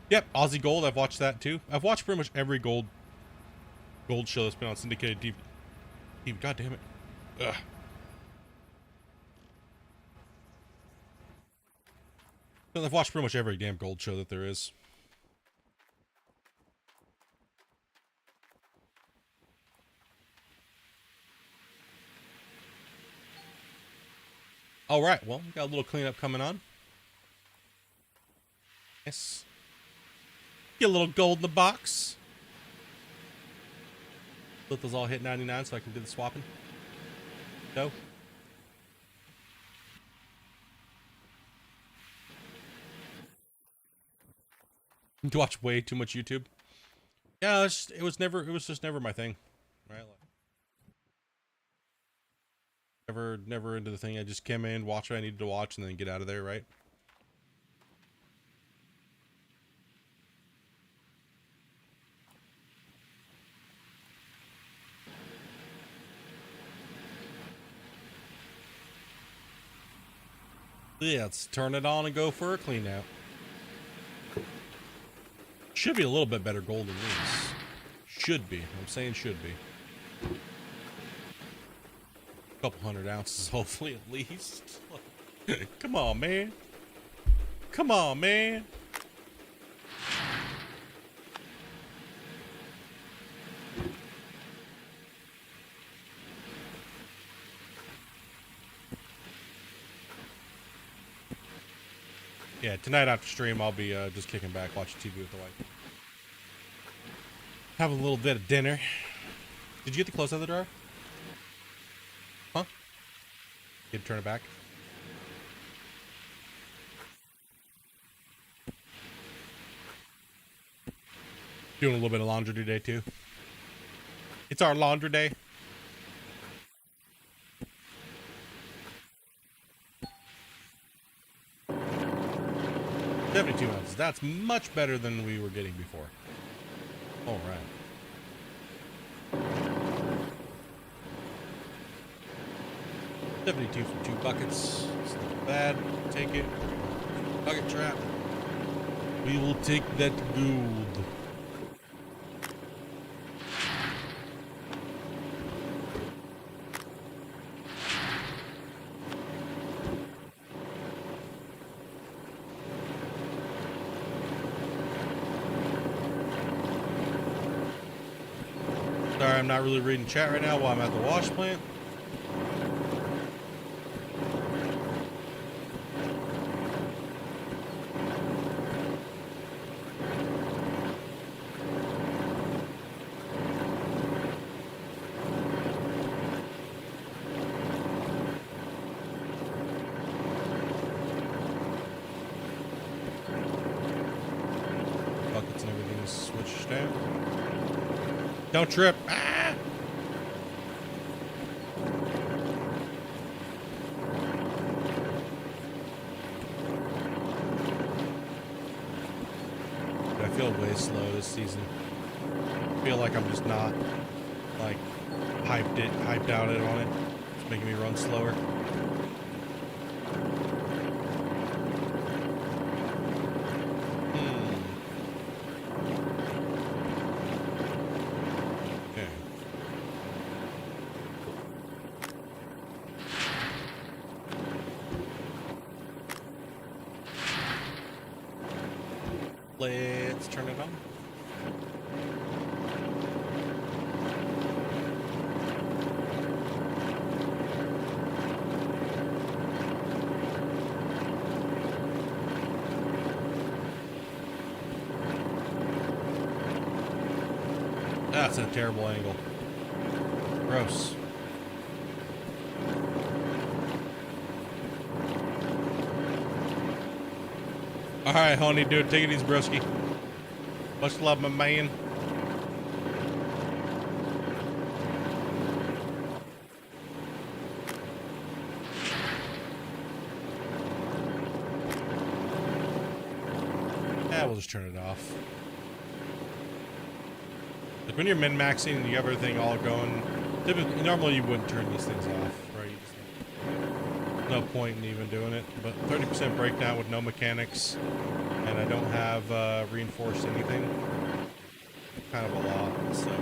Yep, Aussie Gold, I've watched that too. I've watched pretty much every gold show that's been on syndicated TV. God damn it. Ugh. I've watched pretty much every damn gold show that there is. All right, well, we got a little cleanup coming on. Yes. Get a little gold in the box. Let those all hit 99 so I can do the swapping. No. To watch way too much YouTube. Yeah, it was just never my thing. Right? Never into the thing. I just came in, watch what I needed to watch, and then get out of there, right? Yeah, let's turn it on and go for a clean out. Should be a little bit better gold than these. Should be. I'm saying should be. A couple 100 ounces, hopefully, at least. Come on, man. Come on, man. Yeah, tonight after stream, I'll be just kicking back, watching TV with the wife. Having a little bit of dinner. Did you get the clothes out of the drawer? Huh? You had to turn it back? Doing a little bit of laundry today, too. It's our laundry day. $72 ounces. That's much better than we were getting before. All right. 72 for 2 buckets. It's not bad. Take it. Bucket trap. We will take that gold. Sorry, I'm not really reading chat right now while I'm at the wash plant. Buckets and everything is switched out. Don't trip. Ah! I feel way slow this season. I feel like I'm just not like hyped out on it. It's making me run slower. Let's turn it on. That's a terrible angle. Gross. Alright, honey, dude, take it easy, broski. Much love, my man. Yeah, we'll just turn it off. Like when you're min-maxing and you have everything all going, typically, normally you wouldn't turn these things off, right? No point in even doing it. But 30% breakdown with no mechanics, and I don't have reinforced anything. Kind of a lot, so.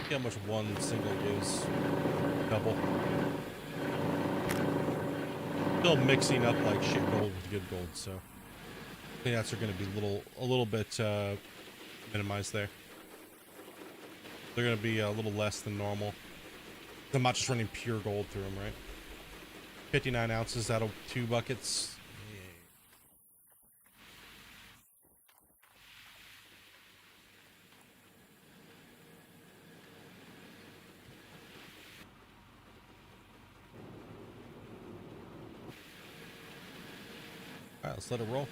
See how much one single gives. Double. Still mixing up like shit gold with good gold, so I think that's going to be a little bit minimized there. They're going to be a little less than normal. I'm not just running pure gold through them, right? 59 ounces out of 2 buckets. Alright, let's let it roll.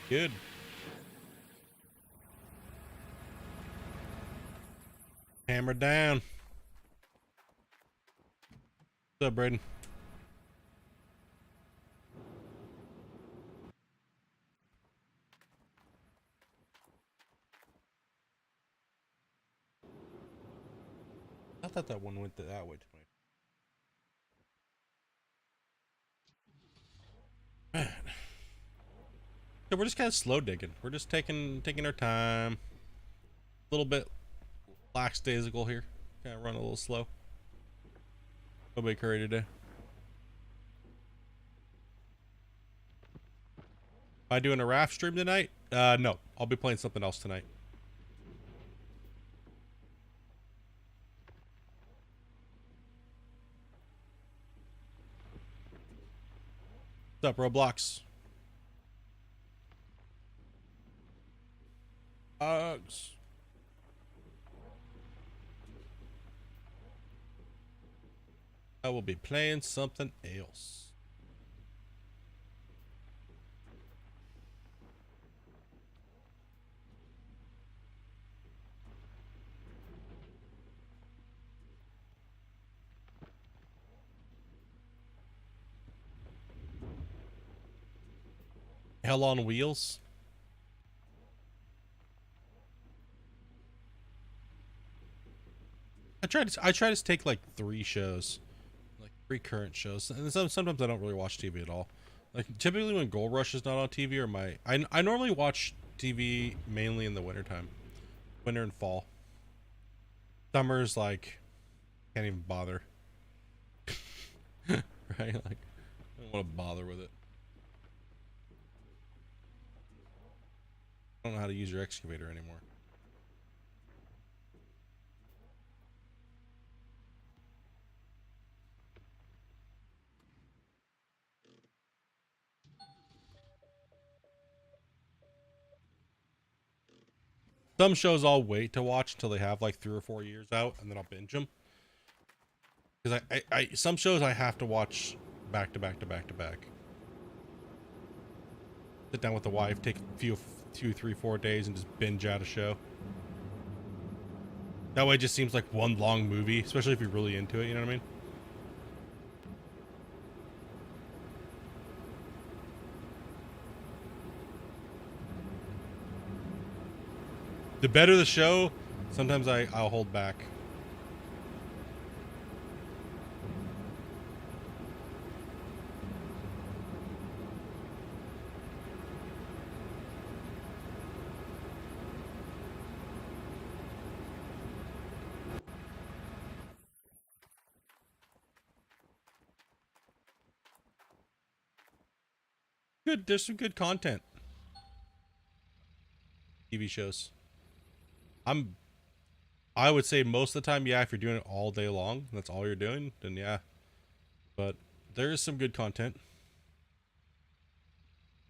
Good. Hammer down. What's up, Braden? I thought that one went that way tonight. Man. So we're just kind of slow digging. We're just taking our time. A little bit lackadaisical here. Kind of run a little slow. No big hurry today. Am I doing a raft stream tonight? No. I'll be playing something else tonight. What's up, Roblox? Bugs. I will be playing something else. Hell on Wheels. I try to take like 3 shows, like 3 current shows, and sometimes I don't really watch TV at all. Like typically when Gold Rush is not on TV, or I normally watch TV mainly in the wintertime, winter and fall. Summer's like can't even bother. Right? Like I don't want to bother with it. I don't know how to use your excavator anymore. Some shows I'll wait to watch until they have like 3 or 4 years out, and then I'll binge them. Because I some shows I have to watch back to back to back to back. Sit down with the wife, take a few 2, 3, 4 days, and just binge out a show. That way it just seems like one long movie, especially if you're really into it, you know what I mean? The better the show, sometimes I'll hold back. Good, there's some good content. TV shows. I would say most of the time, yeah, if you're doing it all day long, that's all you're doing, then yeah. But there is some good content.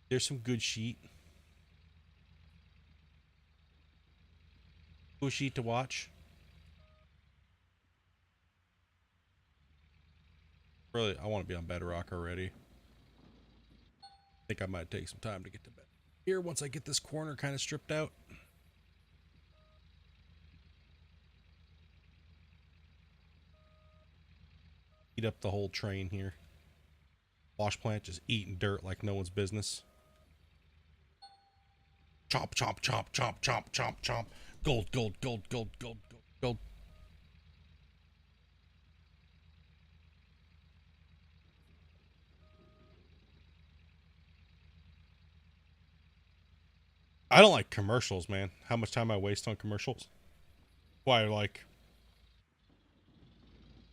There's some good sheet. Good sheet to watch. Really, I want to be on Bedrock already. I think I might take some time to get to bed here once I get this corner kind of stripped out. Eat up the whole train here. Wash plant just eating dirt like no one's business. Chomp, chomp, chomp, chomp, chomp, chomp, chomp. Gold, gold, gold, gold, gold, gold, gold. I don't like commercials, man. How much time I waste on commercials. Why, like,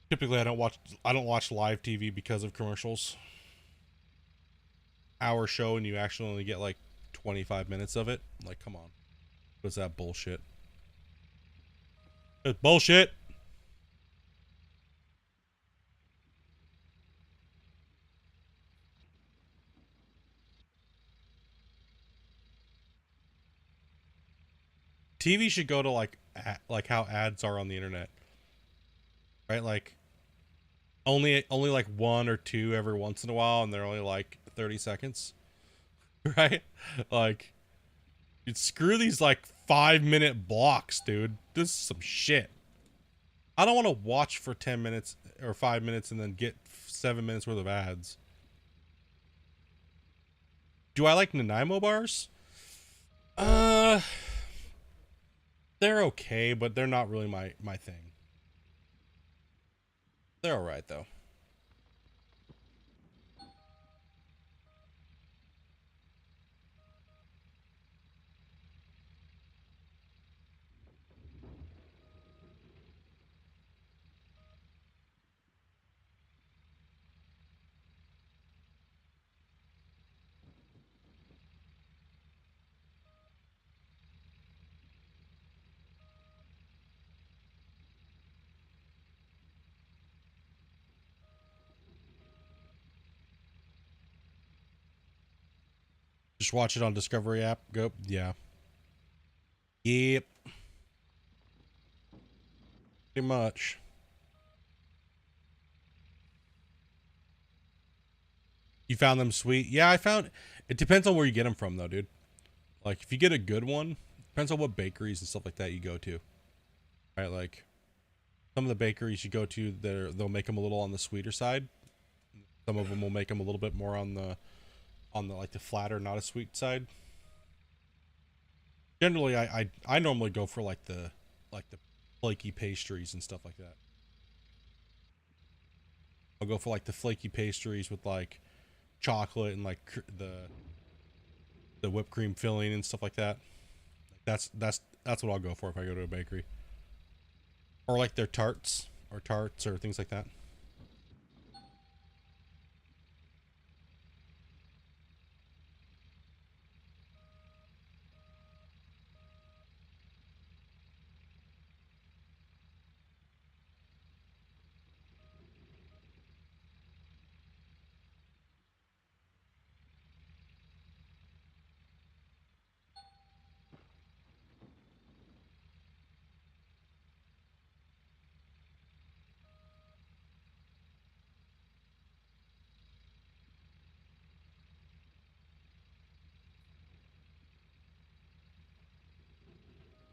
typically I don't watch live TV because of commercials. Hour show and you actually only get like 25 minutes of it. Like, come on. What's that bullshit? It's bullshit. TV should go to like how ads are on the internet. Right? Like only like 1 or 2 every once in a while, and they're only like 30 seconds. Right? Like, dude, screw these like 5-minute blocks, dude. This is some shit. I don't want to watch for 10 minutes or 5 minutes and then get 7 minutes worth of ads. Do I like Nanaimo bars? Uh, they're okay, but they're not really my thing. They're all right though. Just watch it on Discovery app. Go. Yeah. Yep. Pretty much. You found them sweet? Yeah, I found. It depends on where you get them from, though, dude. Like, if you get a good one, depends on what bakeries and stuff like that you go to. Right? Like, some of the bakeries you go to, they'll make them a little on the sweeter side. Some of them will make them a little bit more on the like the flatter, not a sweet side. Generally, I normally go for like the flaky pastries and stuff like that. I'll go for like the flaky pastries with like chocolate and like the whipped cream filling and stuff like that. That's what I'll go for if I go to a bakery. Or like their tarts or things like that.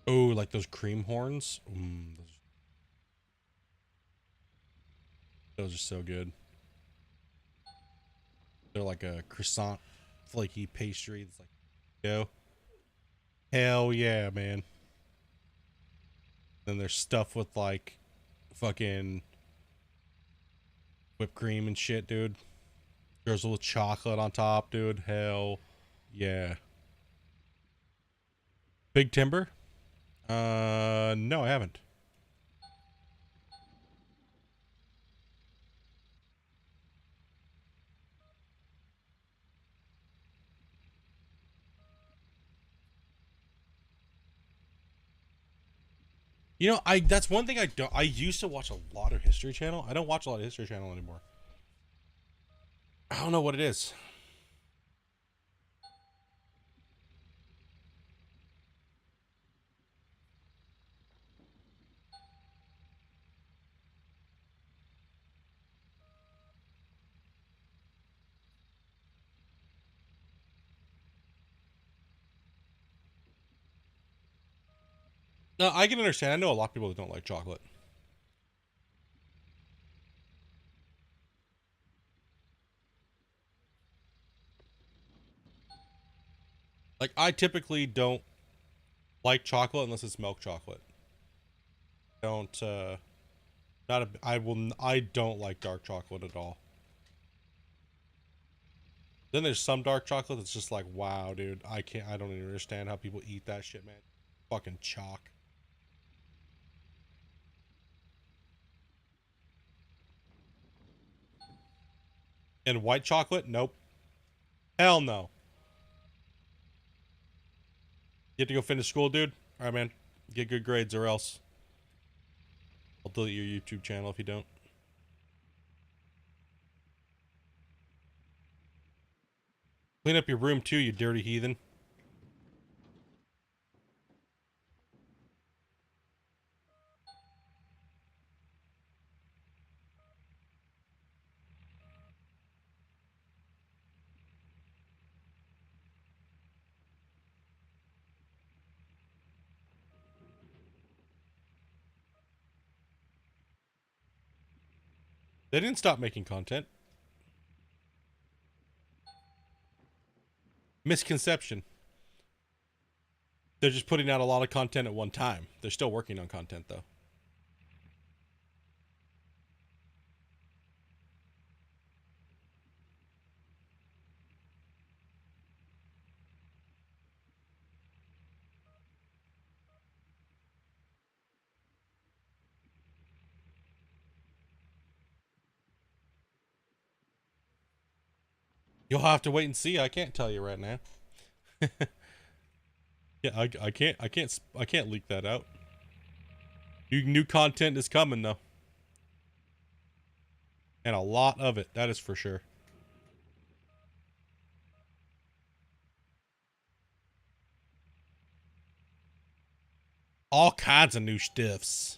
Oh, like those cream horns. Those are so good. They're like a croissant, flaky pastry. It's like, yo, hell yeah, man. Then there's stuff with like fucking whipped cream and shit, dude. There's a little chocolate on top, dude. Hell yeah. Big Timber? No, I haven't. You know, I that's one thing I don't. I used to watch a lot of History Channel. I don't watch a lot of History Channel anymore. I don't know what it is. No, I can understand. I know a lot of people that don't like chocolate. Like I typically don't like chocolate unless it's milk chocolate. Don't not a I will I don't like dark chocolate at all. Then there's some dark chocolate that's just like, wow, dude, I don't even understand how people eat that shit, man. Fucking chalk. And white chocolate? Nope. Hell no. You have to go finish school, dude? Alright, man. Get good grades or else I'll delete your YouTube channel if you don't. Clean up your room too, you dirty heathen. They didn't stop making content. Misconception. They're just putting out a lot of content at one time. They're still working on content, though. You'll have to wait and see. I can't tell you right now. Yeah, I can't leak that out. New content is coming though, and a lot of it. That is for sure. All kinds of new stiffs.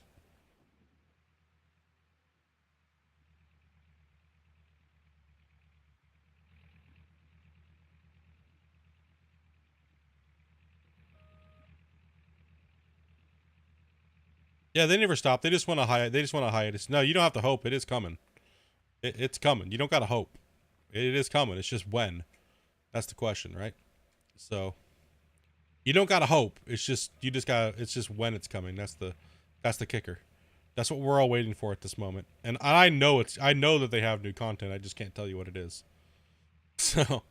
Yeah, they never stop. They just want to They just want a hiatus. No, you don't have to hope. It is coming. It's coming. You don't gotta hope. It is coming. It's just when. That's the question, right? So you don't gotta hope. It's just you just gotta. It's just when it's coming. That's the kicker. That's what we're all waiting for at this moment. And I know I know that they have new content. I just can't tell you what it is. So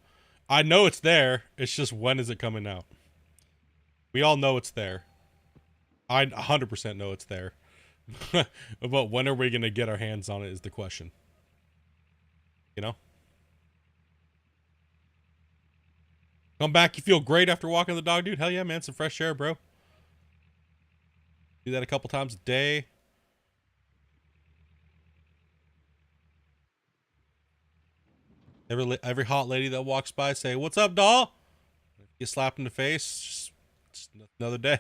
I know it's there. It's just when is it coming out? We all know it's there. I 100% know it's there. But when are we going to get our hands on it is the question. You know? Come back, you feel great after walking the dog, dude? Hell yeah, man. Some fresh air, bro. Do that a couple times a day. Every hot lady that walks by say, "What's up, doll?" Get slapped in the face. Just another day.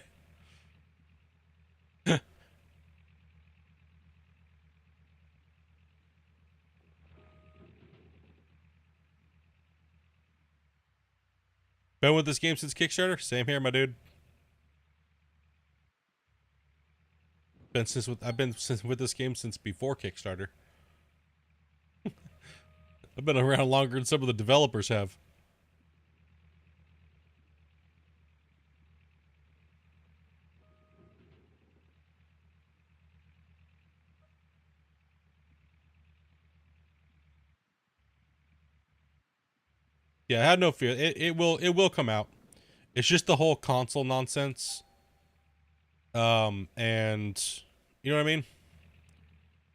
Been with this game since Kickstarter? Same here, my dude. I've been with this game since before Kickstarter. I've been around longer than some of the developers have. Yeah, I had no fear. It will come out. It's just the whole console nonsense. And you know what I mean?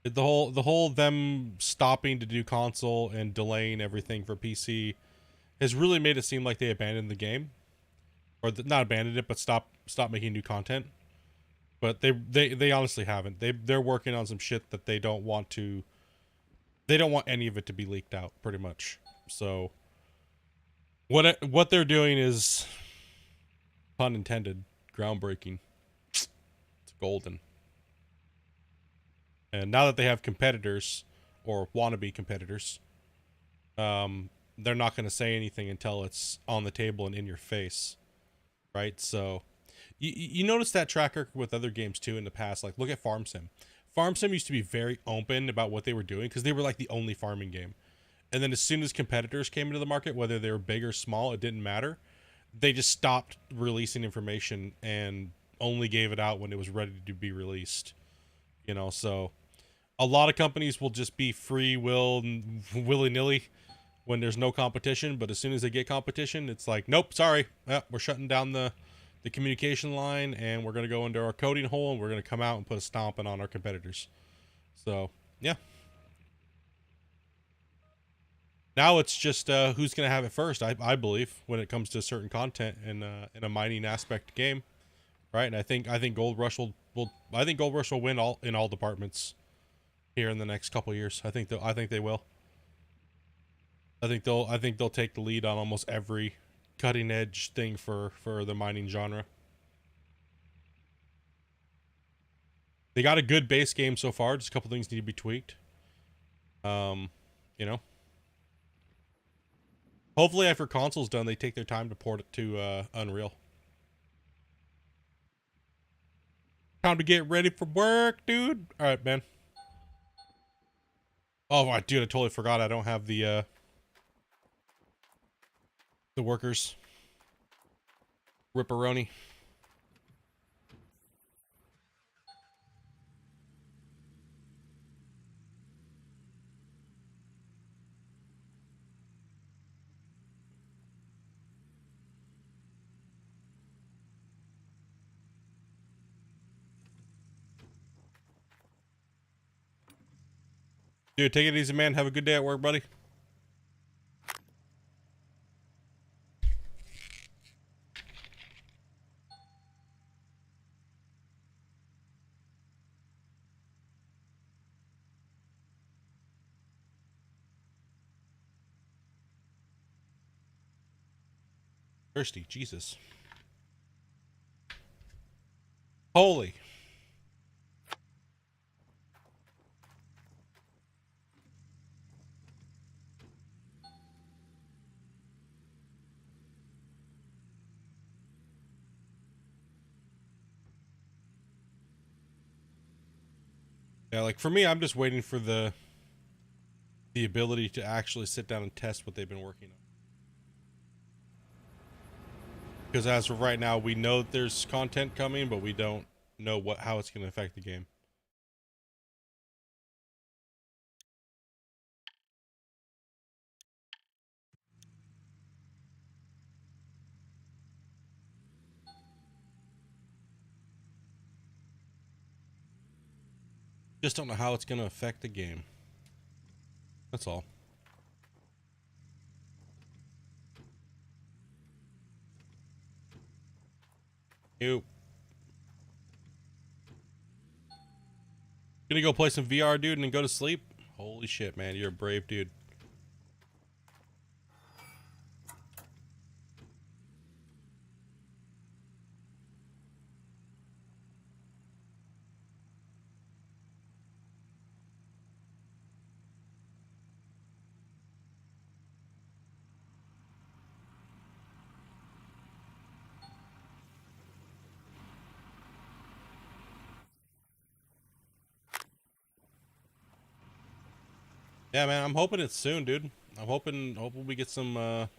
The whole them stopping to do console and delaying everything for PC has really made it seem like they abandoned the game, or not abandoned it, but stop making new content. But they honestly haven't. They're working on some shit that they don't want to. They don't want any of it to be leaked out, pretty much. So what they're doing is, pun intended, groundbreaking. It's golden. And now that they have competitors, or wannabe competitors, they're not going to say anything until it's on the table and in your face, right? So you notice that track record with other games too in the past. Like, look at Farm Sim. Farm Sim used to be very open about what they were doing because they were like the only farming game. And then as soon as competitors came into the market, whether they were big or small, it didn't matter. They just stopped releasing information and only gave it out when it was ready to be released. You know, so a lot of companies will just be free will and willy-nilly when there's no competition, but as soon as they get competition, it's like, nope, sorry, we're shutting down the communication line, and we're going to go into our coding hole, and we're going to come out and put a stomping on our competitors. So yeah, now it's just who's going to have it first. I believe when it comes to certain content in a mining aspect game, right? And I think Gold Rush will I think Gold Rush will win in all departments here in the next couple years. I think they will. I think they'll take the lead on almost every cutting edge thing for the mining genre. They got a good base game so far. Just a couple things need to be tweaked. You know. Hopefully after console's done, they take their time to port it to Unreal. Time to get ready for work, dude. All right, man. Oh my dude, I totally forgot I don't have the workers. Ripperoni. Dude, take it easy, man. Have a good day at work, buddy. Thirsty, Jesus. Holy. Yeah, like for me, I'm just waiting for the ability to actually sit down and test what they've been working on. Because as of right now, we know that there's content coming, but we don't know how it's going to affect the game. Just don't know how it's going to affect the game. That's all. You gonna go play some VR, dude, and then go to sleep? Holy shit, man, you're a brave dude. Yeah, man, I'm hoping it's soon, dude. I'm hoping we get some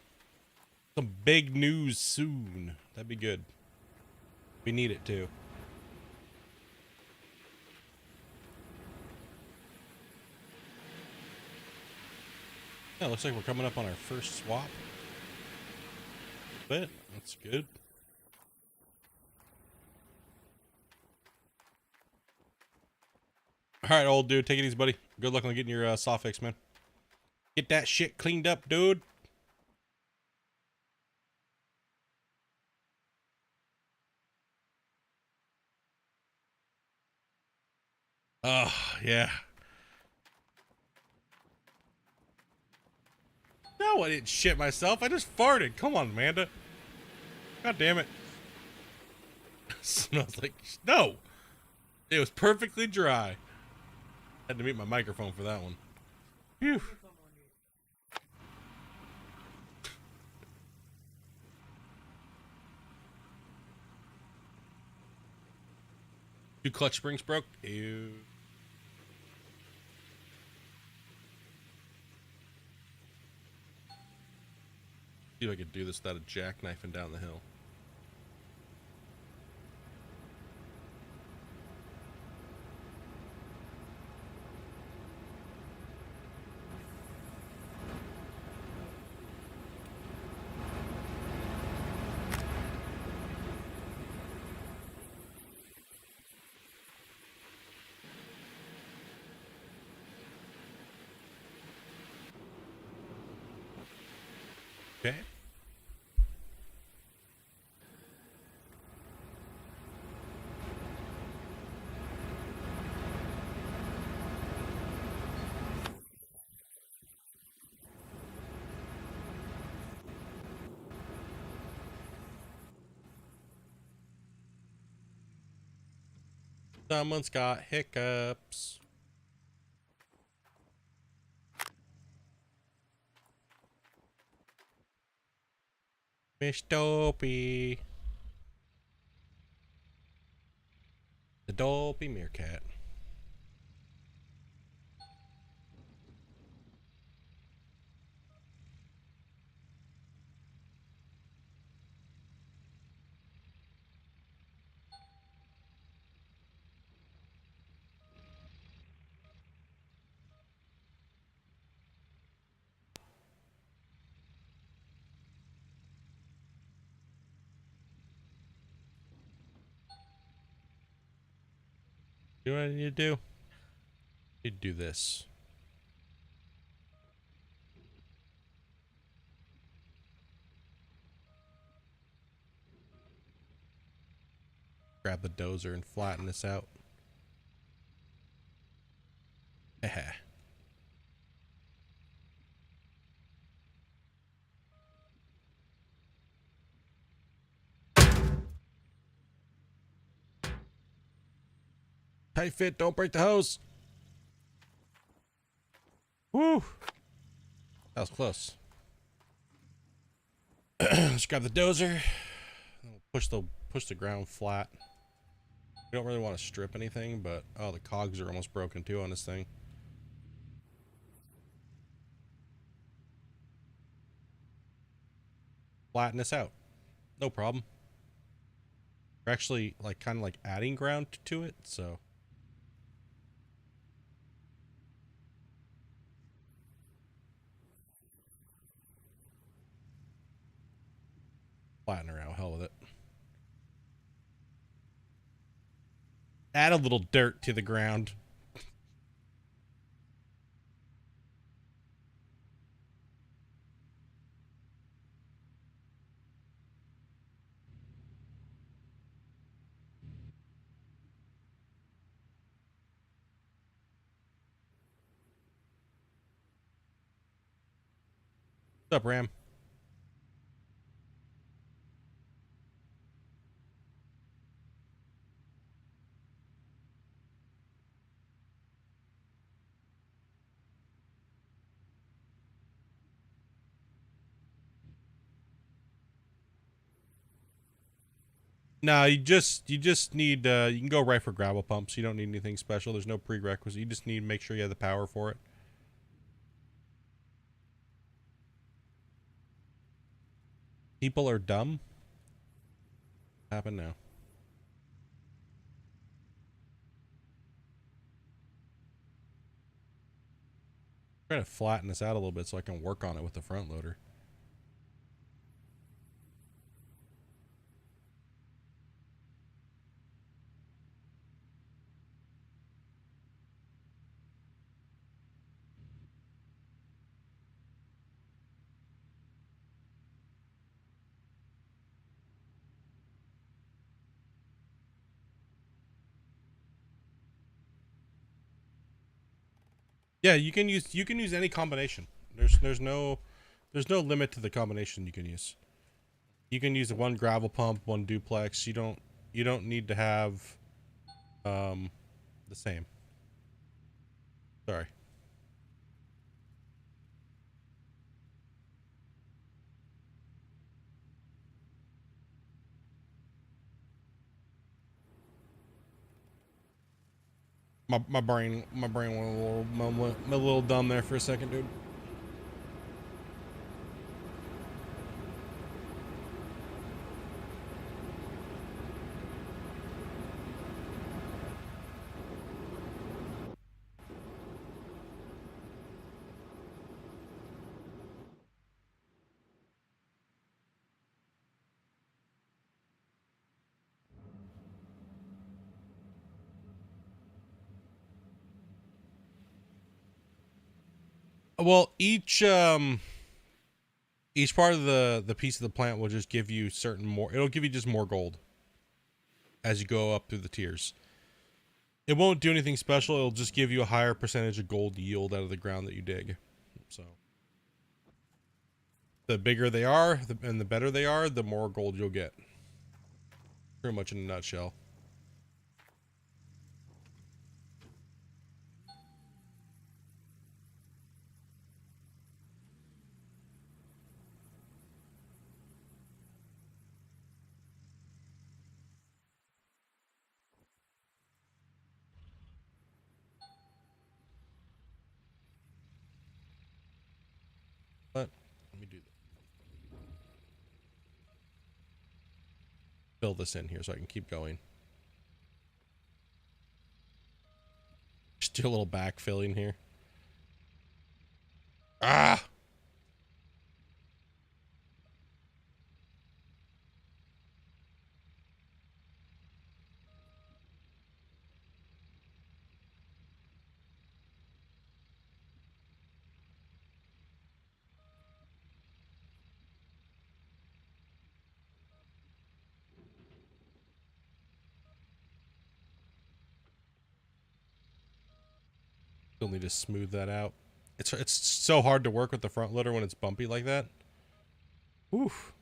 big news soon. That'd be good. We need it too. Yeah, looks like we're coming up on our first swap. But that's good. All right, old dude, take it easy, buddy. Good luck on getting your saw fixed, man. Get that shit cleaned up, dude. Oh, yeah. No, I didn't shit myself. I just farted. Come on, Amanda. God damn it. Smells like... No. It was perfectly dry. Had to mute my microphone for that one. Phew. Two clutch springs broke. Ew. See if I could do this without a jackknifing down the hill. Okay. Someone's got hiccups. Miss Dopey. The Dopey meerkat. Do what I need to do? I need to do this. Grab the dozer and flatten this out. Heh. Tight fit, don't break the hose. Woo! That was close. Just grab the dozer. Push the ground flat. We don't really want to strip anything, but oh, the cogs are almost broken too on this thing. Flatten this out. No problem. We're actually like kind of like adding ground to it, so flatten her out. Hell with it. Add a little dirt to the ground. What's up, Ram? No, you just need you can go right for gravel pumps. You don't need anything special. There's no prerequisite. You just need to make sure you have the power for it. People are dumb. Happen now. Try to flatten this out a little bit so I can work on it with the front loader. Yeah, you can use any combination. There's no limit to the combination you can use. You can use one gravel pump, one duplex. You don't need to have the same. Sorry. My brain went a little dumb there for a second, dude. Well, each part of the piece of the plant will just give you certain more. It'll give you just more gold as you go up through the tiers. It won't do anything special. It'll just give you a higher percentage of gold yield out of the ground that you dig. So the bigger they are and the better they are, the more gold you'll get. Pretty much in a nutshell. But let me do this. Fill this in here so I can keep going. Just do a little backfilling here. Ah! Still need to smooth that out. It's so hard to work with the front loader when it's bumpy like that. Oof.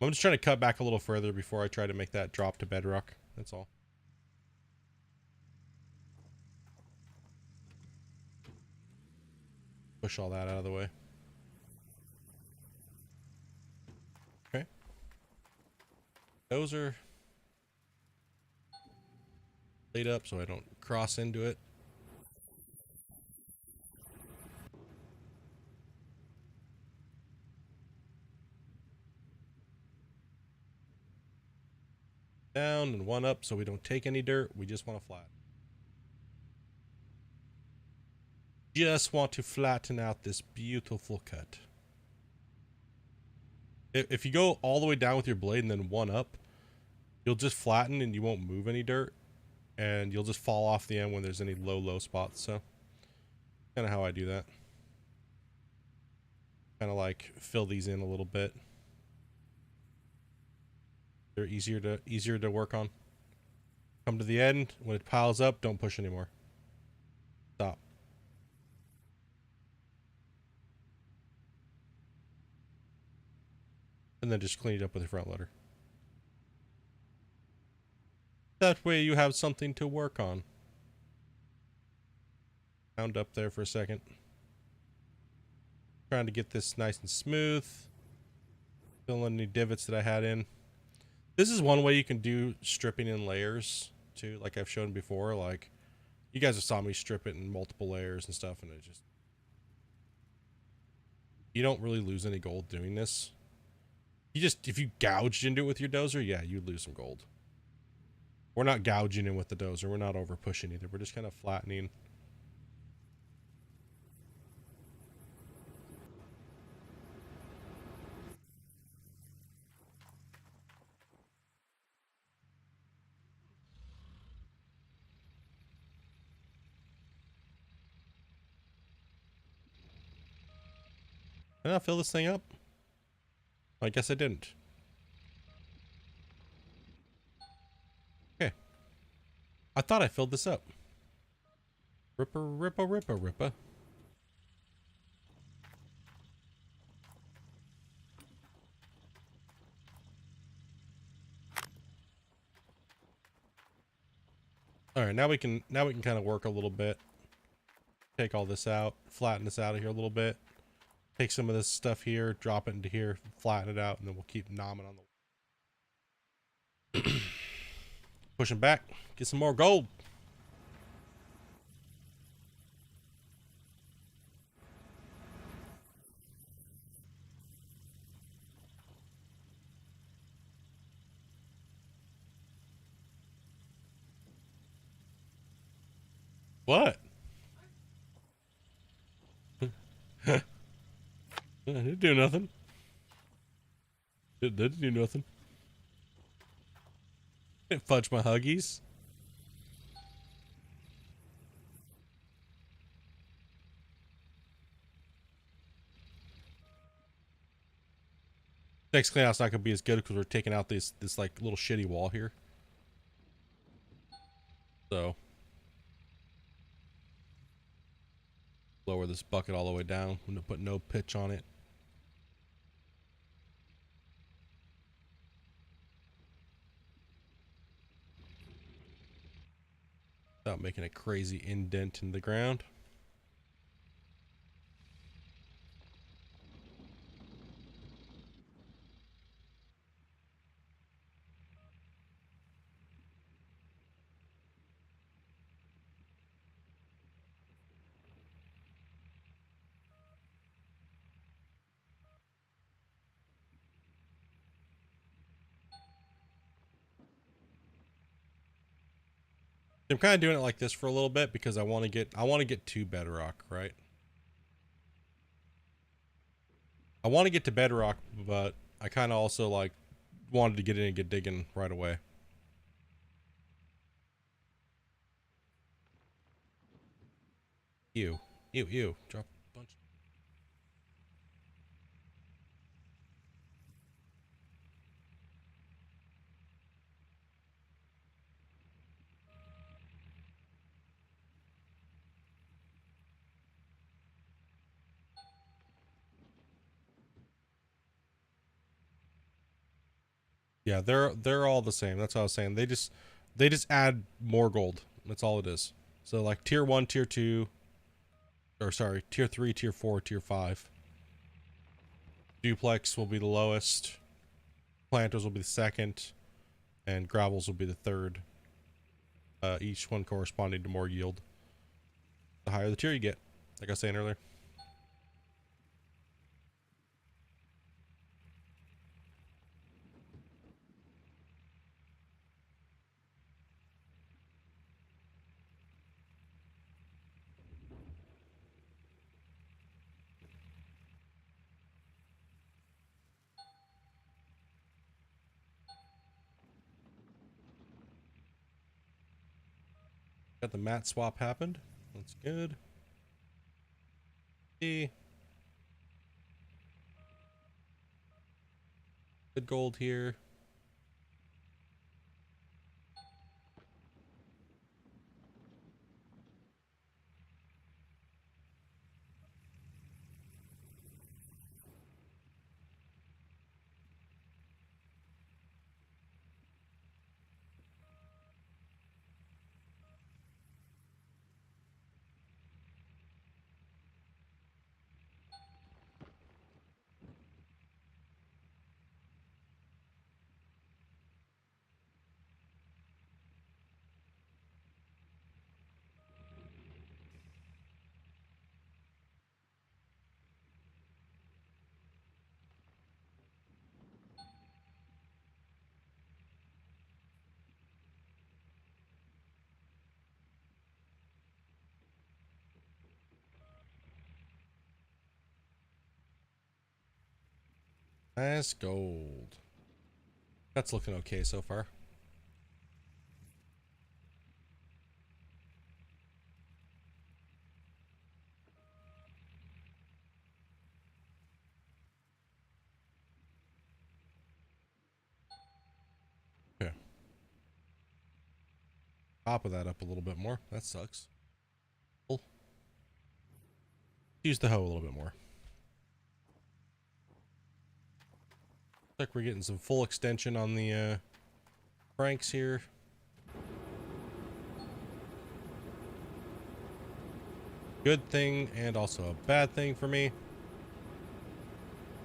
I'm just trying to cut back a little further before I try to make that drop to bedrock. That's all. Push all that out of the way. Okay. Those are laid up so I don't cross into it. Down and one up so we don't take any dirt. We just want to flat. Just want to flatten out this beautiful cut. If you go all the way down with your blade and then one up, you'll just flatten and you won't move any dirt. And you'll just fall off the end when there's any low spots. So, kind of how I do that. Kind of like fill these in a little bit. They're easier to work on. Come to the end. When it piles up, don't push anymore. Stop. And then just clean it up with your front loader. That way you have something to work on. Round up there for a second. Trying to get this nice and smooth. Fill in any divots that I had in. This is one way you can do stripping in layers too, like I've shown before. Like, you guys have saw me strip it in multiple layers and stuff, and it just... You don't really lose any gold doing this. You just, if you gouged into it with your dozer, yeah, you'd lose some gold. We're not gouging in with the dozer. We're not over pushing either. We're just kind of flattening. Did I fill this thing up? I guess I didn't. Okay. I thought I filled this up. Ripper, ripper, ripper, ripper. All right, now we can kind of work a little bit. Take all this out, flatten this out of here a little bit. Take some of this stuff here, drop it into here, flatten it out, and then we'll keep nomming on the... Pushing back, get some more gold. What? I didn't do nothing. It didn't do nothing. Didn't fudge my huggies. Next cleanout's not gonna be as good because we're taking out this like little shitty wall here. So lower this bucket all the way down. I'm gonna put no pitch on it. Without making a crazy indent in the ground. I'm kind of doing it like this for a little bit because I want to get to bedrock, right? I want to get to bedrock, but I kind of also like wanted to get in and get digging right away. Ew. Drop a bunch. Yeah, they're all the same. That's what I was saying. They just add more gold. That's all it is. So like tier 1, tier 2, or sorry, tier 3, tier 4, tier 5. Duplex will be the lowest. Planters will be the second, and gravels will be the third. Each one corresponding to more yield. The higher the tier you get, like I was saying earlier. Got the mat swap happened. That's good. Good gold here. Nice gold. That's looking okay so far. Okay. Top of that up a little bit more. That sucks. Cool. Use the hoe a little bit more. Looks like we're getting some full extension on the cranks here. Good thing and also a bad thing for me.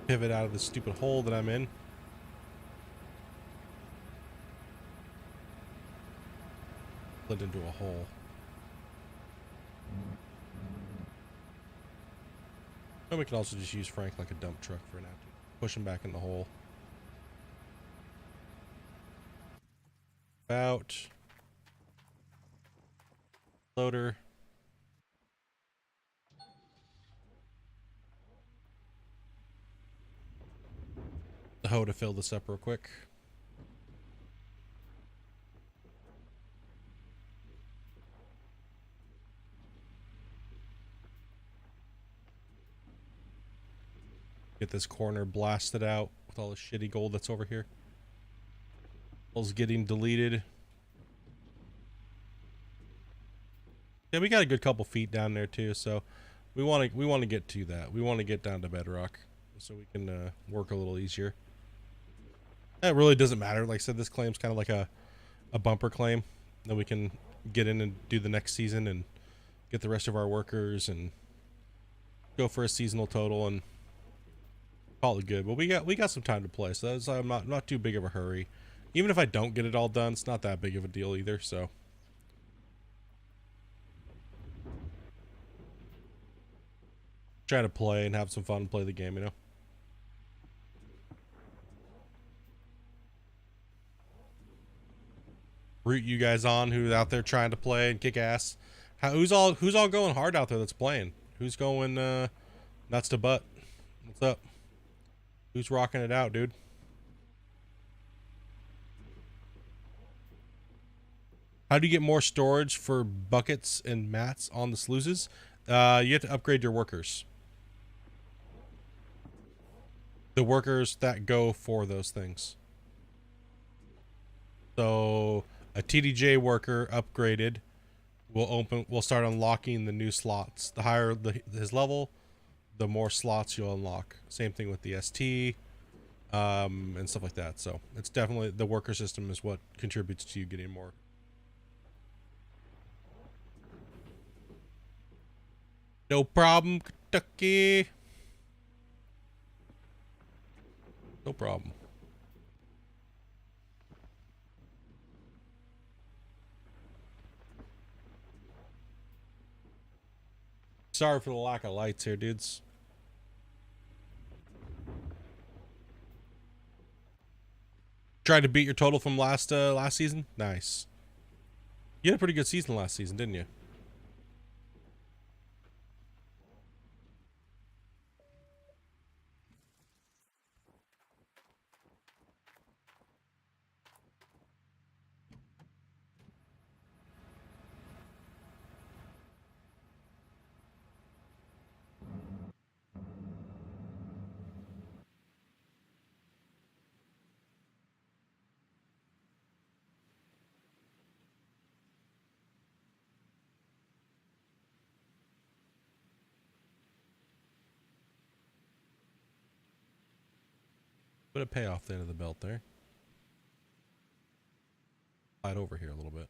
Pivot out of the stupid hole that I'm in. Slid into a hole. And we can also just use Frank like a dump truck for now. Push him back in the hole. About. Loader. The hoe to fill this up real quick. Get this corner blasted out with all the shitty gold that's over here. All's getting deleted. Yeah, we got a good couple feet down there too, so we want to get to that. We want to get down to bedrock so we can work a little easier. It really doesn't matter. Like I said, this claim's kind of like a bumper claim that we can get in and do the next season and get the rest of our workers and go for a seasonal total and call it good. But we got some time to play, so that's, I'm not too big of a hurry. Even if I don't get it all done, it's not that big of a deal either. So try to play and have some fun, play the game, you know. Root you guys on who's out there trying to play and kick ass. Who's all going hard out there that's playing? Who's going nuts to butt? What's up? Who's rocking it out, dude? How do you get more storage for buckets and mats on the sluices? You have to upgrade your workers. The workers that go for those things. So a TDJ worker upgraded will start unlocking the new slots. The higher his level, the more slots you'll unlock. Same thing with the ST. and stuff like that. So it's definitely the worker system is what contributes to you getting more. No problem, Kentucky. No problem. Sorry for the lack of lights here, dudes. Tried to beat your total from last season? Nice. You had a pretty good season last season, didn't you? Bit of payoff the end of the belt there. Slide over here a little bit.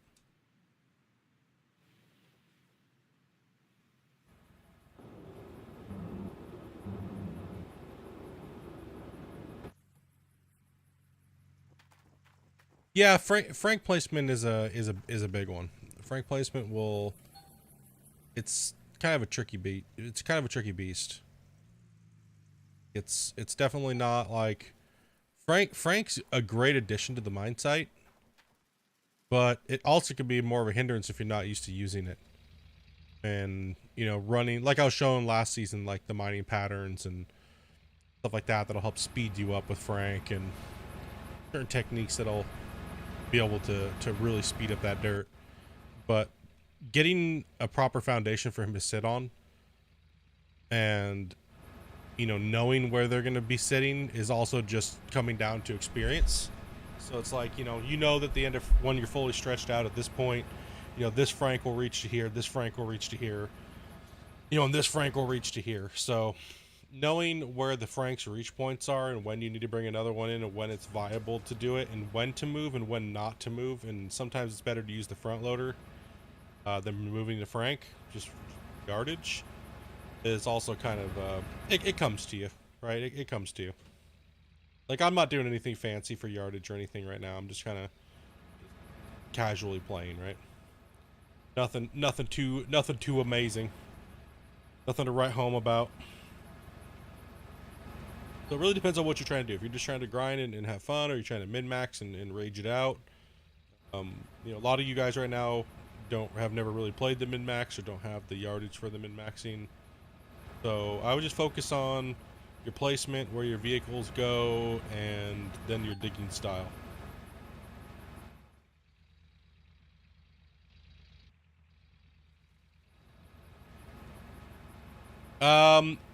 Yeah, Frank placement is a big one. Frank placement will. It's kind of a tricky beat. It's kind of a tricky beast. It's definitely not like Frank's a great addition to the mine site, but it also could be more of a hindrance if you're not used to using it. And you know, running like I was showing last season, like the mining patterns and stuff like that, that'll help speed you up with Frank, and certain techniques that'll be able to really speed up that dirt. But getting a proper foundation for him to sit on, and you know, knowing where they're going to be sitting is also just coming down to experience. So it's like, you know that the end of when you're fully stretched out at this point, you know, this Frank will reach to here, this Frank will reach to here, you know, and this Frank will reach to here. So knowing where the Frank's reach points are and when you need to bring another one in and when it's viable to do it and when to move and when not to move. And sometimes it's better to use the front loader than moving the Frank, just yardage. Is also kind of it comes to you, right? It comes to you. Like, I'm not doing anything fancy for yardage or anything right now. I'm just kind of casually playing, right? Nothing too amazing. Nothing to write home about. So it really depends on what you're trying to do. If you're just trying to grind and have fun, or you're trying to min-max and rage it out. You know, a lot of you guys right now have never really played the min-max or don't have the yardage for the min-maxing. So I would just focus on your placement, where your vehicles go, and then your digging style.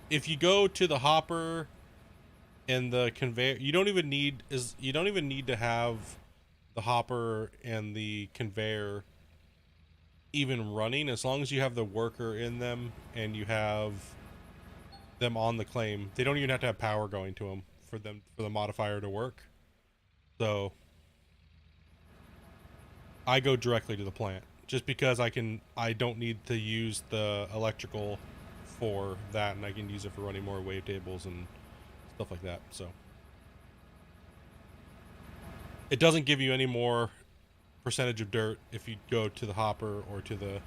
If you go to the hopper and the conveyor, you don't even need to have the hopper and the conveyor even running, as long as you have the worker in them and you have them on the claim. They don't even have to have power going to them for the modifier to work. So I go directly to the plant just because I don't need to use the electrical for that, and I can use it for running more wavetables and stuff like that. So it doesn't give you any more percentage of dirt if you go to the hopper or to the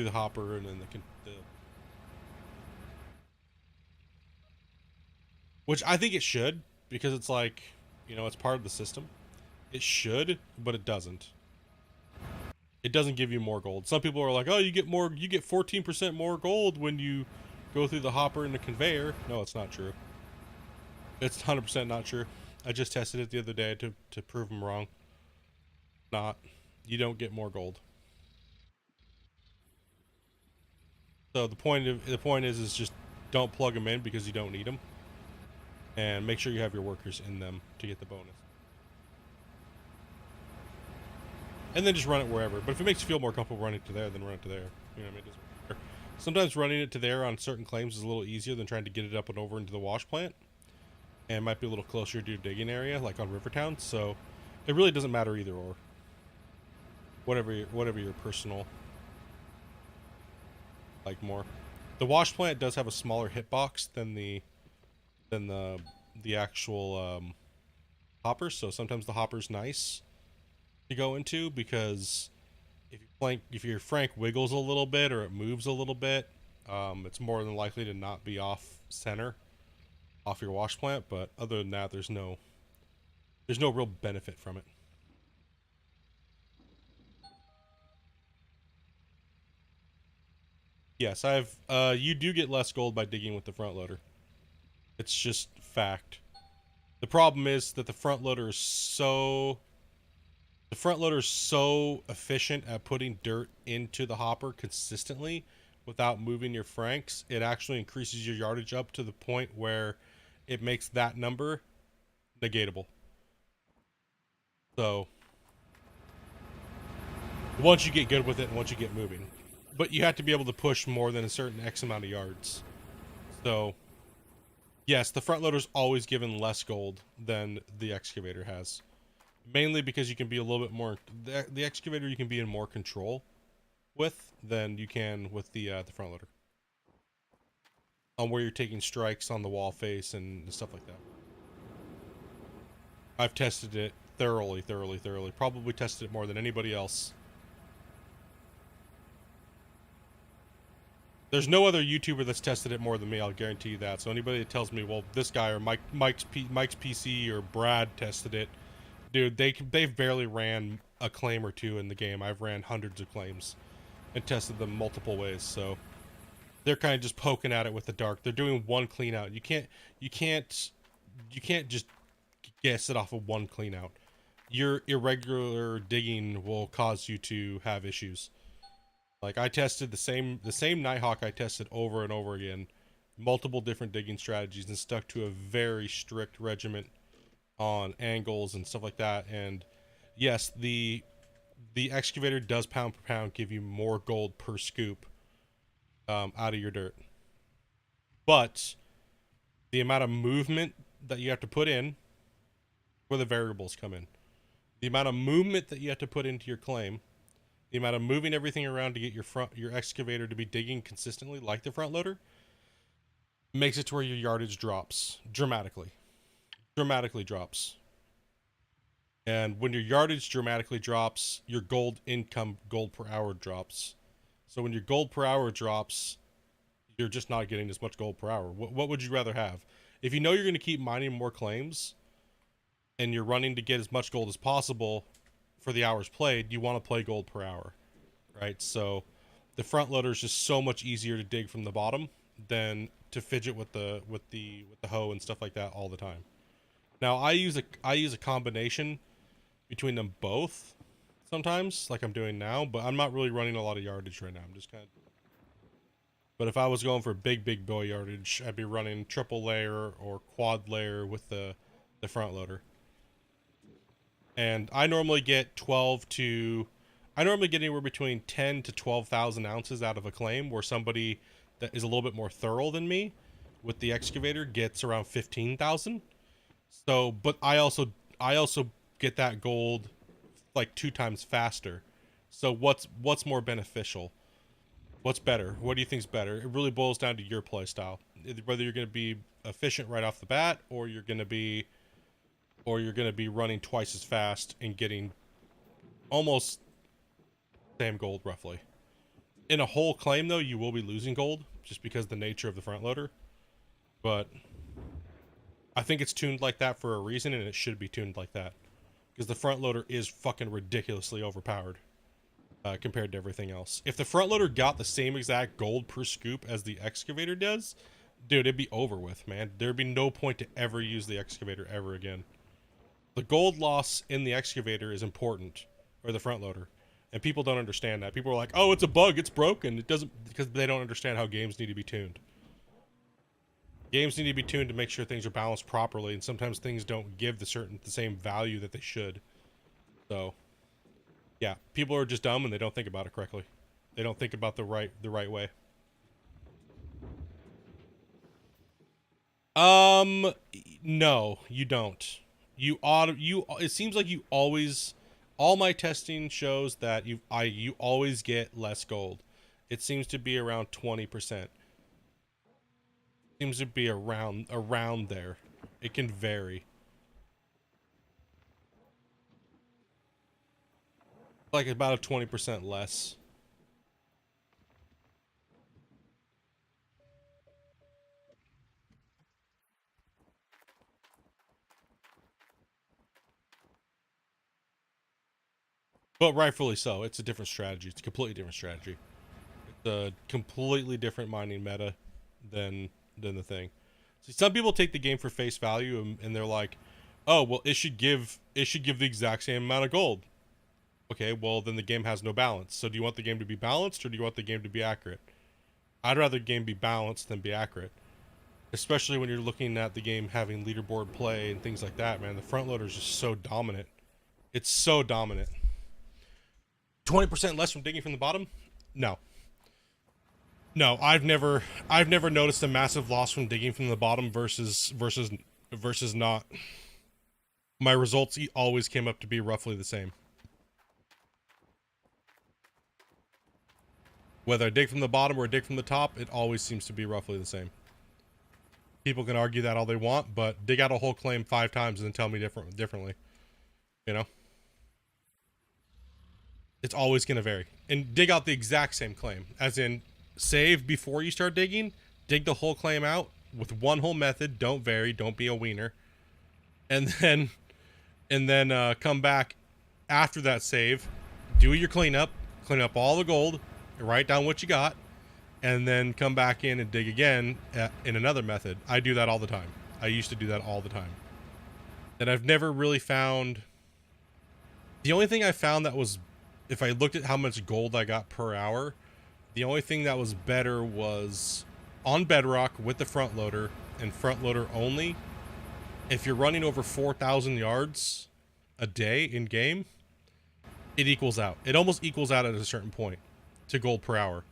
hopper and then the which I think it should, because it's like, you know, it's part of the system. It should, but it doesn't. It doesn't give you more gold. Some people are like, oh, you get 14% more gold when you go through the hopper and the conveyor. No, it's not true. It's 100% not true. I just tested it the other day to prove them wrong. Not. You don't get more gold. So the point is just don't plug them in because you don't need them. And make sure you have your workers in them to get the bonus. And then just run it wherever. But if it makes you feel more comfortable running it to there, then run it to there. You know what I mean? It doesn't matter. Sometimes running it to there on certain claims is a little easier than trying to get it up and over into the wash plant. and it might be a little closer to your digging area, like on Rivertown. So it really doesn't matter either or. Whatever your personal like more. The wash plant does have a smaller hitbox than the actual hopper, so sometimes the hopper's nice to go into because if your Frank wiggles a little bit or it moves a little bit, it's more than likely to not be off center, off your wash plant. But other than that, there's no real benefit from it. Yes, you do get less gold by digging with the front loader. It's just fact. The problem is that the front loader is so efficient at putting dirt into the hopper consistently without moving your Franks. It actually increases your yardage up to the point where it makes that number negatable. So once you get good with it and once you get moving, but you have to be able to push more than a certain X amount of yards. So yes, the front loader's always given less gold than the excavator has. Mainly because you can be a little bit more... The excavator you can be in more control with than you can with the front loader. On where you're taking strikes on the wall face and stuff like that. I've tested it thoroughly. Probably tested it more than anybody else. There's no other YouTuber that's tested it more than me, I'll guarantee you that. So anybody that tells me, well, this guy or Mike's PC or Brad tested it, dude, they've barely ran a claim or two in the game. I've ran hundreds of claims and tested them multiple ways. So they're kind of just poking at it with the dark. They're doing one clean out. You can't just guess it off of one clean out. Your irregular digging will cause you to have issues. Like I tested the same Nighthawk I tested over and over again, multiple different digging strategies, and stuck to a very strict regiment on angles and stuff like that. And yes, the excavator does pound per pound give you more gold per scoop out of your dirt, but the amount of movement that you have to put in, where the variables come in, the amount of movement that you have to put into your claim, the amount of moving everything around to get your excavator to be digging consistently like the front loader, makes it to where your yardage drops dramatically drops. And when your yardage dramatically drops, your gold per hour drops. So when your gold per hour drops, you're just not getting as much gold per hour. What would you rather have? If you know you're going to keep mining more claims and you're running to get as much gold as possible for the hours played, you want to play gold per hour, right? So the front loader is just so much easier to dig from the bottom than to fidget with the hoe and stuff like that all the time. Now I use a combination between them both sometimes, like I'm doing now, but I'm not really running a lot of yardage right now. I'm just kind of... But if I was going for big boy yardage, I'd be running triple layer or quad layer with the front loader. And I normally get anywhere between 10 to 12,000 ounces out of a claim, where somebody that is a little bit more thorough than me with the excavator gets around 15,000. So, but I also get that gold like 2 times faster. So what's more beneficial? What's better? What do you think's better? It really boils down to your play style. Whether you're going to be efficient right off the bat, or you're going to be running twice as fast and getting almost same gold roughly. In a whole claim though, you will be losing gold just because of the nature of the front loader. But I think it's tuned like that for a reason, and it should be tuned like that. Because the front loader is fucking ridiculously overpowered compared to everything else. If the front loader got the same exact gold per scoop as the excavator does, dude, it'd be over with, man. There'd be no point to ever use the excavator ever again. The gold loss in the excavator is important, or the front loader, and people don't understand that. People are like, "Oh, it's a bug, it's broken." It doesn't, because they don't understand how games need to be tuned. Games need to be tuned to make sure things are balanced properly, and sometimes things don't give the same value that they should. So, yeah, people are just dumb and they don't think about it correctly. They don't think about the right way. No, you don't. It seems like you always, all my testing shows that you always get less gold. It seems to be around 20%. Seems to be around there. It can vary. Like about a 20% less. But rightfully so. It's a different strategy. It's a completely different strategy. It's a completely different mining meta than the thing. See, some people take the game for face value and they're like, "Oh, well, it should give the exact same amount of gold." Okay, well then the game has no balance. So do you want the game to be balanced or do you want the game to be accurate? I'd rather the game be balanced than be accurate. Especially when you're looking at the game having leaderboard play and things like that, man. The front loader is just so dominant. It's so dominant. 20% less from digging from the bottom? No. No, I've never noticed a massive loss from digging from the bottom versus not. My results always came up to be roughly the same. Whether I dig from the bottom or I dig from the top, it always seems to be roughly the same. People can argue that all they want, but dig out a whole claim 5 times and then tell me differently. You know? It's always going to vary. And dig out the exact same claim. As in, save before you start digging, dig the whole claim out with one whole method, don't vary, don't be a wiener. And then come back after that save, do your clean up all the gold, write down what you got, and then come back in and dig again in another method. I do that all the time. I used to do that all the time. And I've never really found... The only thing I found that was, if I looked at how much gold I got per hour, the only thing that was better was on Bedrock with the front loader and front loader only. If you're running over 4,000 yards a day in game, it equals out. It almost equals out at a certain point to gold per hour.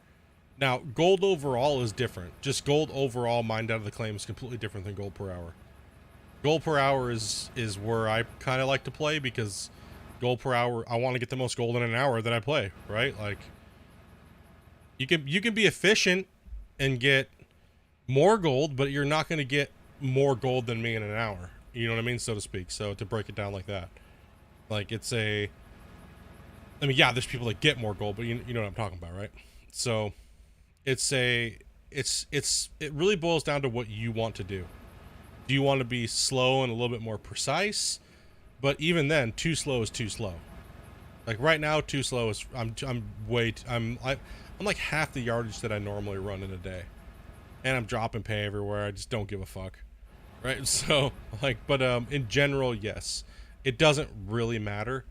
Now, gold overall is different. Just gold overall mined out of the claim is completely different than gold per hour. Gold per hour is where I kind of like to play, because gold per hour, I want to get the most gold in an hour that I play, right? Like, you can be efficient and get more gold, but you're not going to get more gold than me in an hour. You know what I mean, so to speak. So to break it down like that, like it's a. I mean, yeah, there's people that get more gold, but you know what I'm talking about, right? So it really boils down to what you want to do. Do you want to be slow and a little bit more precise? But even then, too slow is too slow. Like right now, too slow is I'm like half the yardage that I normally run in a day, and I'm dropping pay everywhere. I just don't give a fuck, right? So like, but in general, yes, it doesn't really matter.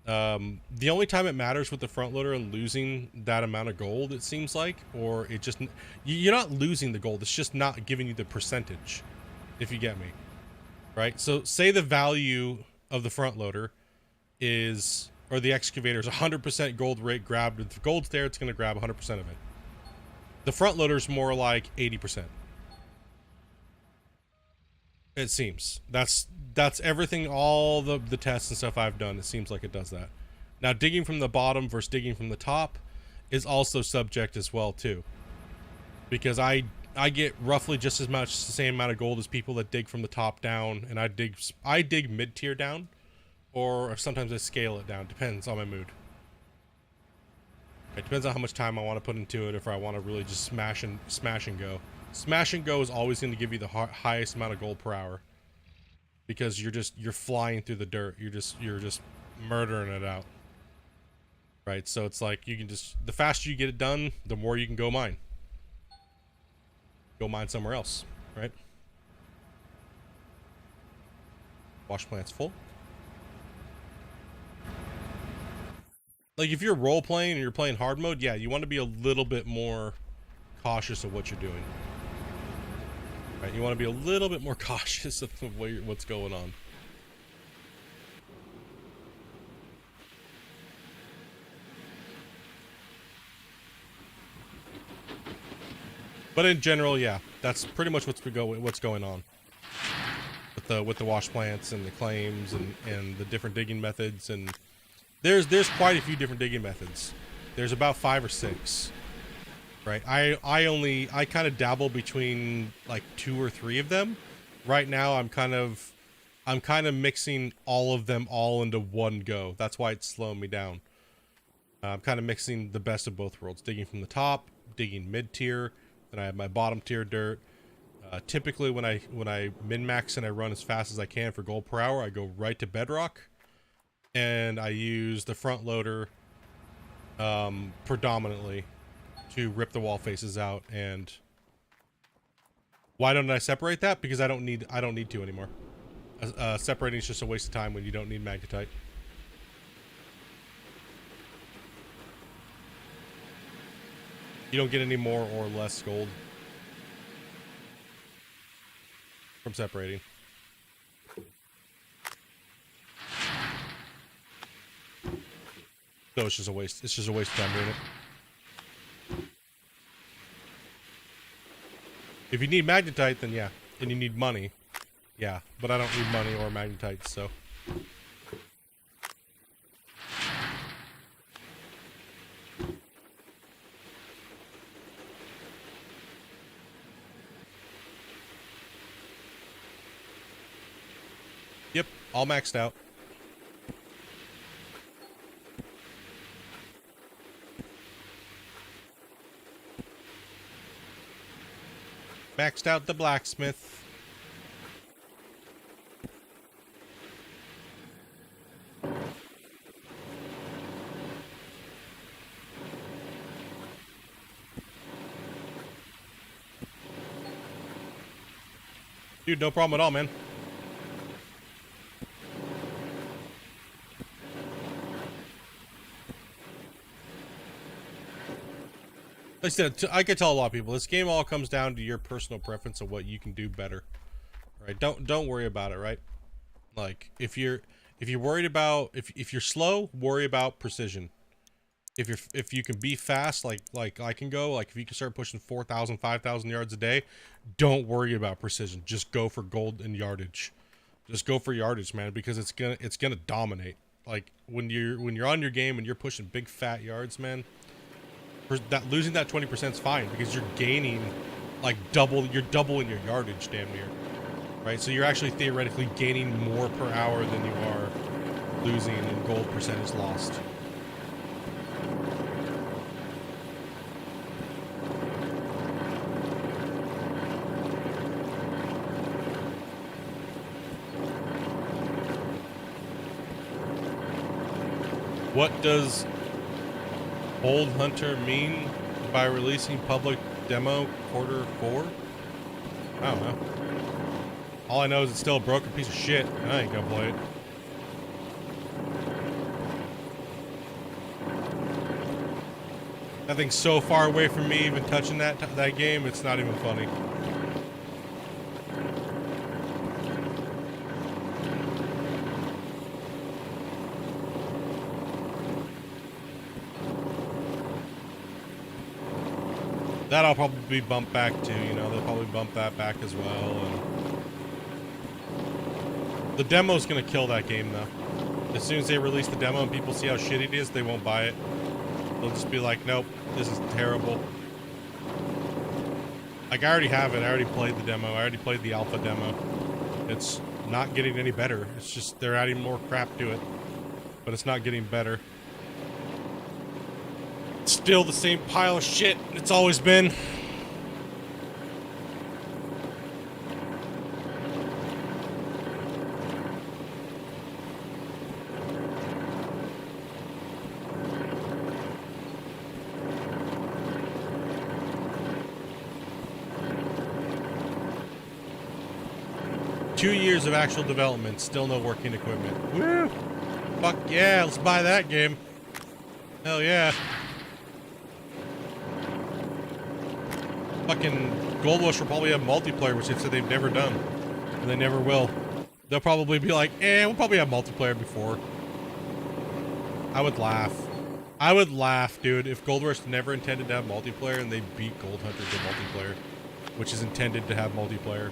The only time it matters with the front loader and losing that amount of gold, it seems like, or it just, you're not losing the gold, it's just not giving you the percentage, if you get me, right? So say the value of the front loader is, or the excavator is 100% gold rate grabbed. If the gold's there, it's going to grab 100% of it. The front loader is more like 80%. It seems. That's everything, all the tests and stuff I've done, it seems like it does that. Now, digging from the bottom versus digging from the top is also subject as well, too. Because I get roughly just as much, the same amount of gold as people that dig from the top down, and I dig mid-tier down, or sometimes I scale it down. Depends on my mood. It depends on how much time I want to put into it, if I want to really just smash and go. Smash and go is always going to give you the highest amount of gold per hour, because you're flying through the dirt. You're just murdering it out, right? So it's like you can just, the faster you get it done, the more you can go mine somewhere else, right? Wash plant's full. Like if you're role playing and you're playing hard mode, yeah, you want to be a little bit more cautious of what you're doing. Right, you want to be a little bit more cautious of what's going on. But in general, yeah, That's pretty much what's going on with the wash plants and the claims and the different digging methods. And there's quite a few different digging methods. There's about 5 or 6, right? I kind of dabble between like 2 or 3 of them. Right now I'm kind of mixing all of them all into one go. That's why it's slowing me down. I'm kind of mixing the best of both worlds, digging from the top, digging mid-tier, then I have my bottom tier dirt. Typically when I min-max and I run as fast as I can for gold per hour, I go right to bedrock, and I use the front loader predominantly to rip the wall faces out. And why don't I separate that? Because I don't need to anymore. Separating is just a waste of time when you don't need magnetite. You don't get any more or less gold from separating. So it's just a waste. It's just a waste of time doing it. If you need magnetite, then yeah, and you need money, yeah. But I don't need money or magnetite, so. Yep, all maxed out. Maxed out the blacksmith. Dude, no problem at all, man. Like I said, I could tell a lot of people, this game all comes down to your personal preference of what you can do better, right? Don't worry about it, right? Like if you're worried about if you're slow, worry about precision. If you can be fast, like I can go, like if you can start pushing 4,000, 5,000 yards a day, don't worry about precision. Just go for gold and yardage. Just go for yardage, man, because it's gonna dominate. Like when you're on your game and you're pushing big fat yards, man. That losing that 20% is fine because you're gaining like you're doubling your yardage damn near, right? So you're actually theoretically gaining more per hour than you are losing in gold percentage lost. What does Old Hunter mean by releasing public demo Q4? I don't know. All I know is it's still a broken piece of shit, and I ain't gonna play it. That thing's so far away from me even touching that game, it's not even funny. That I'll probably be bumped back to, you know, they'll probably bump that back as well. And the demo's gonna kill that game though. As soon as they release the demo and people see how shitty it is, they won't buy it. They'll just be like, nope, this is terrible. Like I already have it, I already played the demo, I already played the alpha demo. It's not getting any better. It's just they're adding more crap to it. But it's not getting better. Still the same pile of shit it's always been. Two years of actual development, still no working equipment. Woo! Fuck yeah, let's buy that game. Hell yeah. Fucking Gold Rush will probably have multiplayer, which they said they've never done. And they never will. They'll probably be like, we'll probably have multiplayer before. I would laugh. I would laugh, dude, if Gold Rush never intended to have multiplayer and they beat Gold Hunter to multiplayer. which is intended to have multiplayer.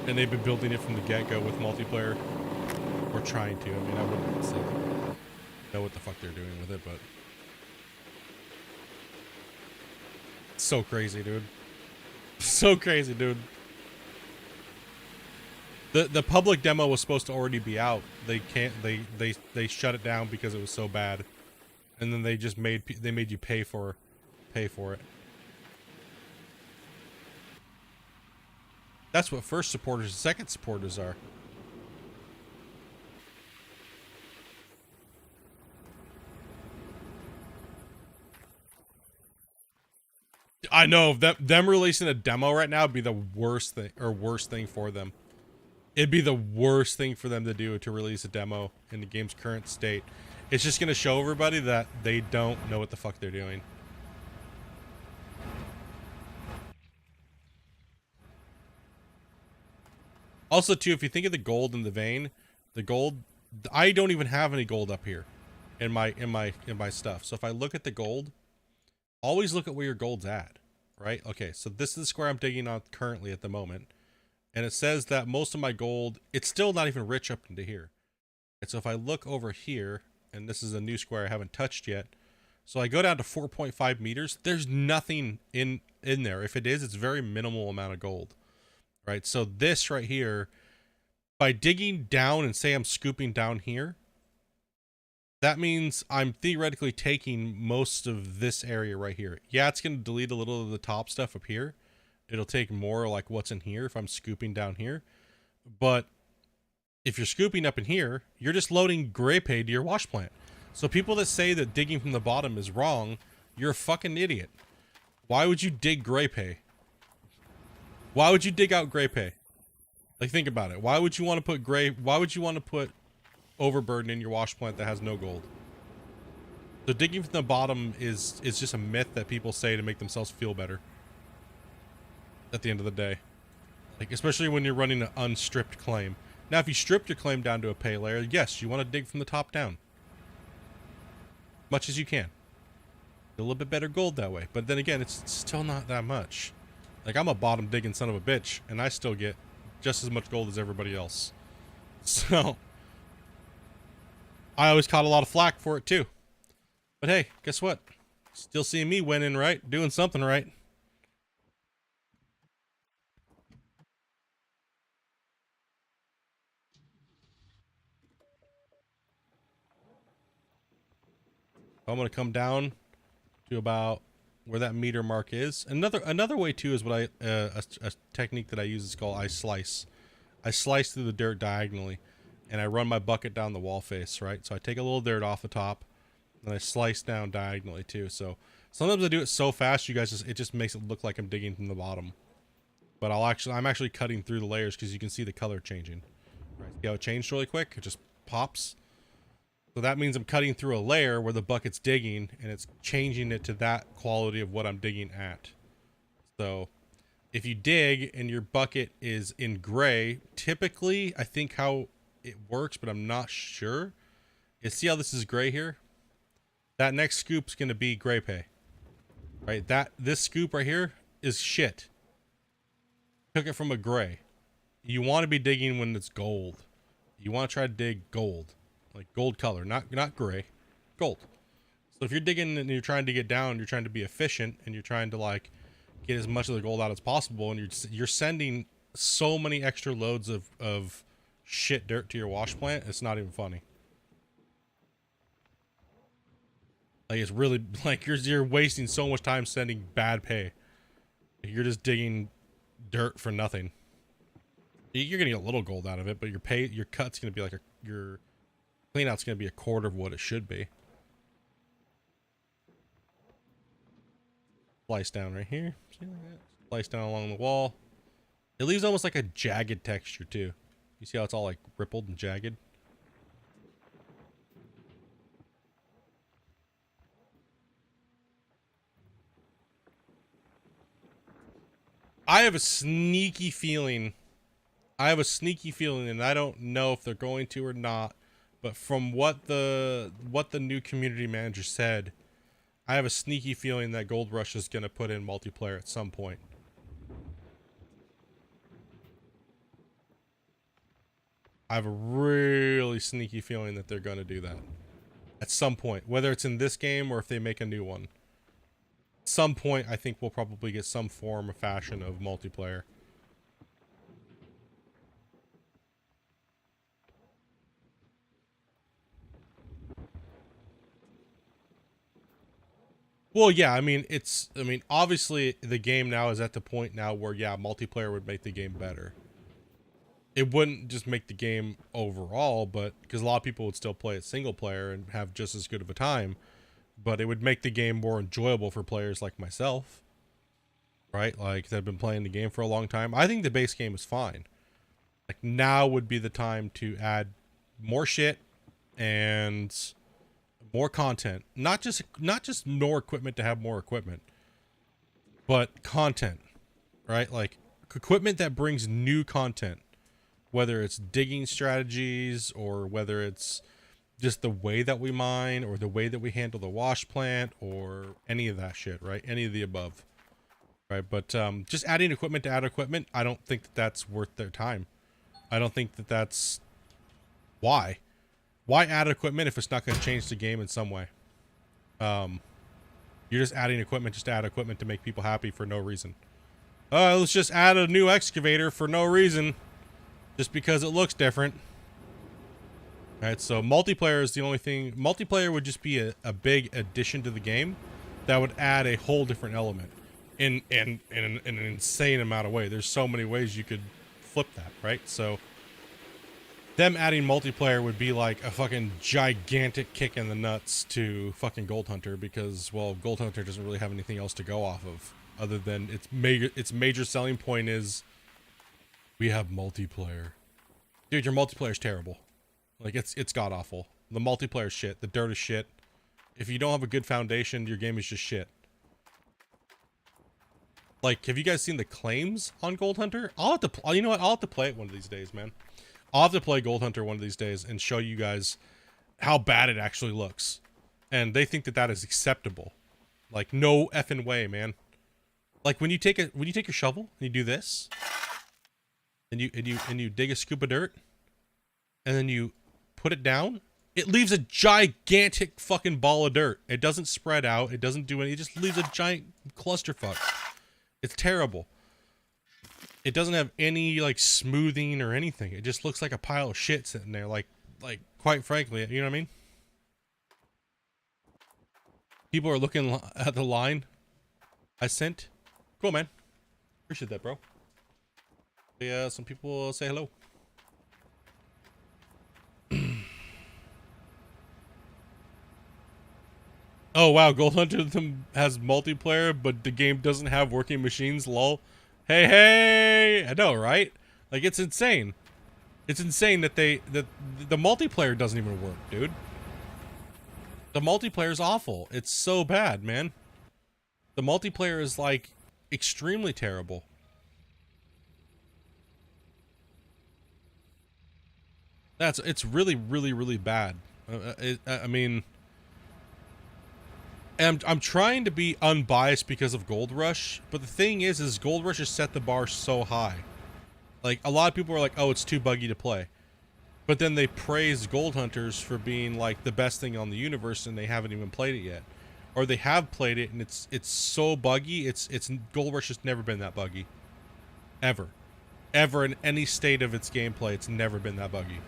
And they've been building it from the get-go with multiplayer. Or trying to. I mean, I wouldn't say know what the fuck they're doing with it, but it's so crazy, dude. So crazy, dude. The public demo was supposed to already be out. They shut it down because it was so bad, and then they just made you pay for it. That's what first supporters and second supporters are. I know them releasing a demo right now would be the worst thing for them. It'd be the worst thing for them to do, to release a demo in the game's current state. It's just going to show everybody that they don't know what the fuck they're doing. Also, too, if you think of the gold in the vein, the gold, I don't even have any gold up here in my stuff. So if I look at the gold, always look at where your gold's at, right? Okay, so this is the square I'm digging on currently at the moment. And it says that most of my gold, it's still not even rich up into here. And so if I look over here, and this is a new square I haven't touched yet. So I go down to 4.5 meters. There's nothing in there. If it is, it's very minimal amount of gold, right? So this right here, by digging down and say I'm scooping down here, that means I'm theoretically taking most of this area right here. Yeah, it's going to delete a little of the top stuff up here. It'll take more like what's in here if I'm scooping down here. But if you're scooping up in here, you're just loading gray pay to your wash plant. So people that say that digging from the bottom is wrong, you're a fucking idiot. Why would you dig gray pay? Why would you dig out gray pay? Like, think about it. Why would you want to put why would you want to put overburden in your wash plant that has no gold? So digging from the bottom is just a myth that people say to make themselves feel better. At the end of the day, like, especially when you're running an unstripped claim. Now, if you stripped your claim down to a pay layer, yes, you want to dig from the top down, much as you can. A little bit better gold that way, but then again, it's still not that much. Like, I'm a bottom digging son of a bitch, and I still get just as much gold as everybody else. So I always caught a lot of flack for it too. But hey, guess what? Still seeing me winning, right? Doing something right. I'm going to come down to about where that meter mark is. Another way too is what a technique that I use is called I slice. I slice through the dirt diagonally, and I run my bucket down the wall face, right? So I take a little dirt off the top, and I slice down diagonally too. So sometimes I do it so fast, it just makes it look like I'm digging from the bottom. But I'm actually cutting through the layers because you can see the color changing. Right? See how it changed really quick? It just pops. So that means I'm cutting through a layer where the bucket's digging, and it's changing it to that quality of what I'm digging at. So if you dig and your bucket is in gray, typically, I think how it works, but I'm not sure, is see how this is gray here? That next scoop's going to be gray pay. Right? This scoop right here is shit. Took it from a gray. You want to be digging when it's gold. You want to try to dig gold. Like gold color, not gray, gold. So if you're digging and you're trying to get down, you're trying to be efficient, and you're trying to like get as much of the gold out as possible, and you're sending so many extra loads of shit dirt to your wash plant, it's not even funny. Like, it's really like you're wasting so much time sending bad pay. You're just digging dirt for nothing. You're gonna get a little gold out of it, but your cut's gonna be like your clean out's going to be a quarter of what it should be. Slice down right here. See like that? Slice down along the wall. It leaves almost like a jagged texture too. You see how it's all like rippled and jagged? I have a sneaky feeling, and I don't know if they're going to or not, but from what the new community manager said, I have a sneaky feeling that Gold Rush is going to put in multiplayer at some point. I have a really sneaky feeling that they're going to do that at some point, whether it's in this game or if they make a new one. At some point, I think we'll probably get some form or fashion of multiplayer. Well, yeah, I mean, obviously the game now is at the point now where, yeah, multiplayer would make the game better. It wouldn't just make the game overall, but because a lot of people would still play it single player and have just as good of a time, but it would make the game more enjoyable for players like myself, right? Like, that have been playing the game for a long time. I think the base game is fine. Like, now would be the time to add more shit and more content. Not just more equipment to have more equipment, but content, right? Like, equipment that brings new content, whether it's digging strategies or whether it's just the way that we mine or the way that we handle the wash plant or any of that shit, right? Any of the above, right? But just adding equipment to add equipment, I don't think that that's worth their time. I don't think that that's why add equipment if it's not going to change the game in some way. You're just adding equipment just to add equipment to make people happy for no reason. Let's just add a new excavator for no reason, just because it looks different. All right, so multiplayer is the only thing. Multiplayer would just be a big addition to the game that would add a whole different element in an insane amount of ways. There's so many ways you could flip that, right? So them adding multiplayer would be like a fucking gigantic kick in the nuts to fucking Gold Hunter, because, well, Gold Hunter doesn't really have anything else to go off of other than its major selling point is we have multiplayer. Dude, your multiplayer is terrible. Like, it's god awful. The multiplayer shit, the dirt is shit. If you don't have a good foundation, your game is just shit. Like, have you guys seen the claims on Gold Hunter? I'll have to, you know what? I'll have to play it one of these days, man. I'll have to play Gold Hunter one of these days and show you guys how bad it actually looks. And they think that that is acceptable. Like, no effing way, man. Like, when you take your shovel and you do this, and you dig a scoop of dirt, and then you put it down, it leaves a gigantic fucking ball of dirt. It doesn't spread out. It doesn't do anything. It just leaves a giant clusterfuck. It's terrible. It doesn't have any, like, smoothing or anything. It just looks like a pile of shit sitting there. Like, quite frankly, you know what I mean? People are looking at the line I sent. Cool, man. Appreciate that, bro. Yeah, some people say hello. Oh wow, Gold Hunter has multiplayer, but the game doesn't have working machines. Lol. Hey, I know, right? Like, it's insane. It's insane that the multiplayer doesn't even work, dude. The multiplayer is awful. It's so bad, man. The multiplayer is, like, extremely terrible. It's really, really, really bad. I mean, and I'm trying to be unbiased because of Gold Rush, but the thing is Gold Rush has set the bar so high. Like, a lot of people are like, oh, it's too buggy to play. But then they praise Gold Hunters for being, like, the best thing on the universe, and they haven't even played it yet. Or they have played it, and it's so buggy, it's Gold Rush has never been that buggy. Ever. Ever in any state of its gameplay, it's never been that buggy.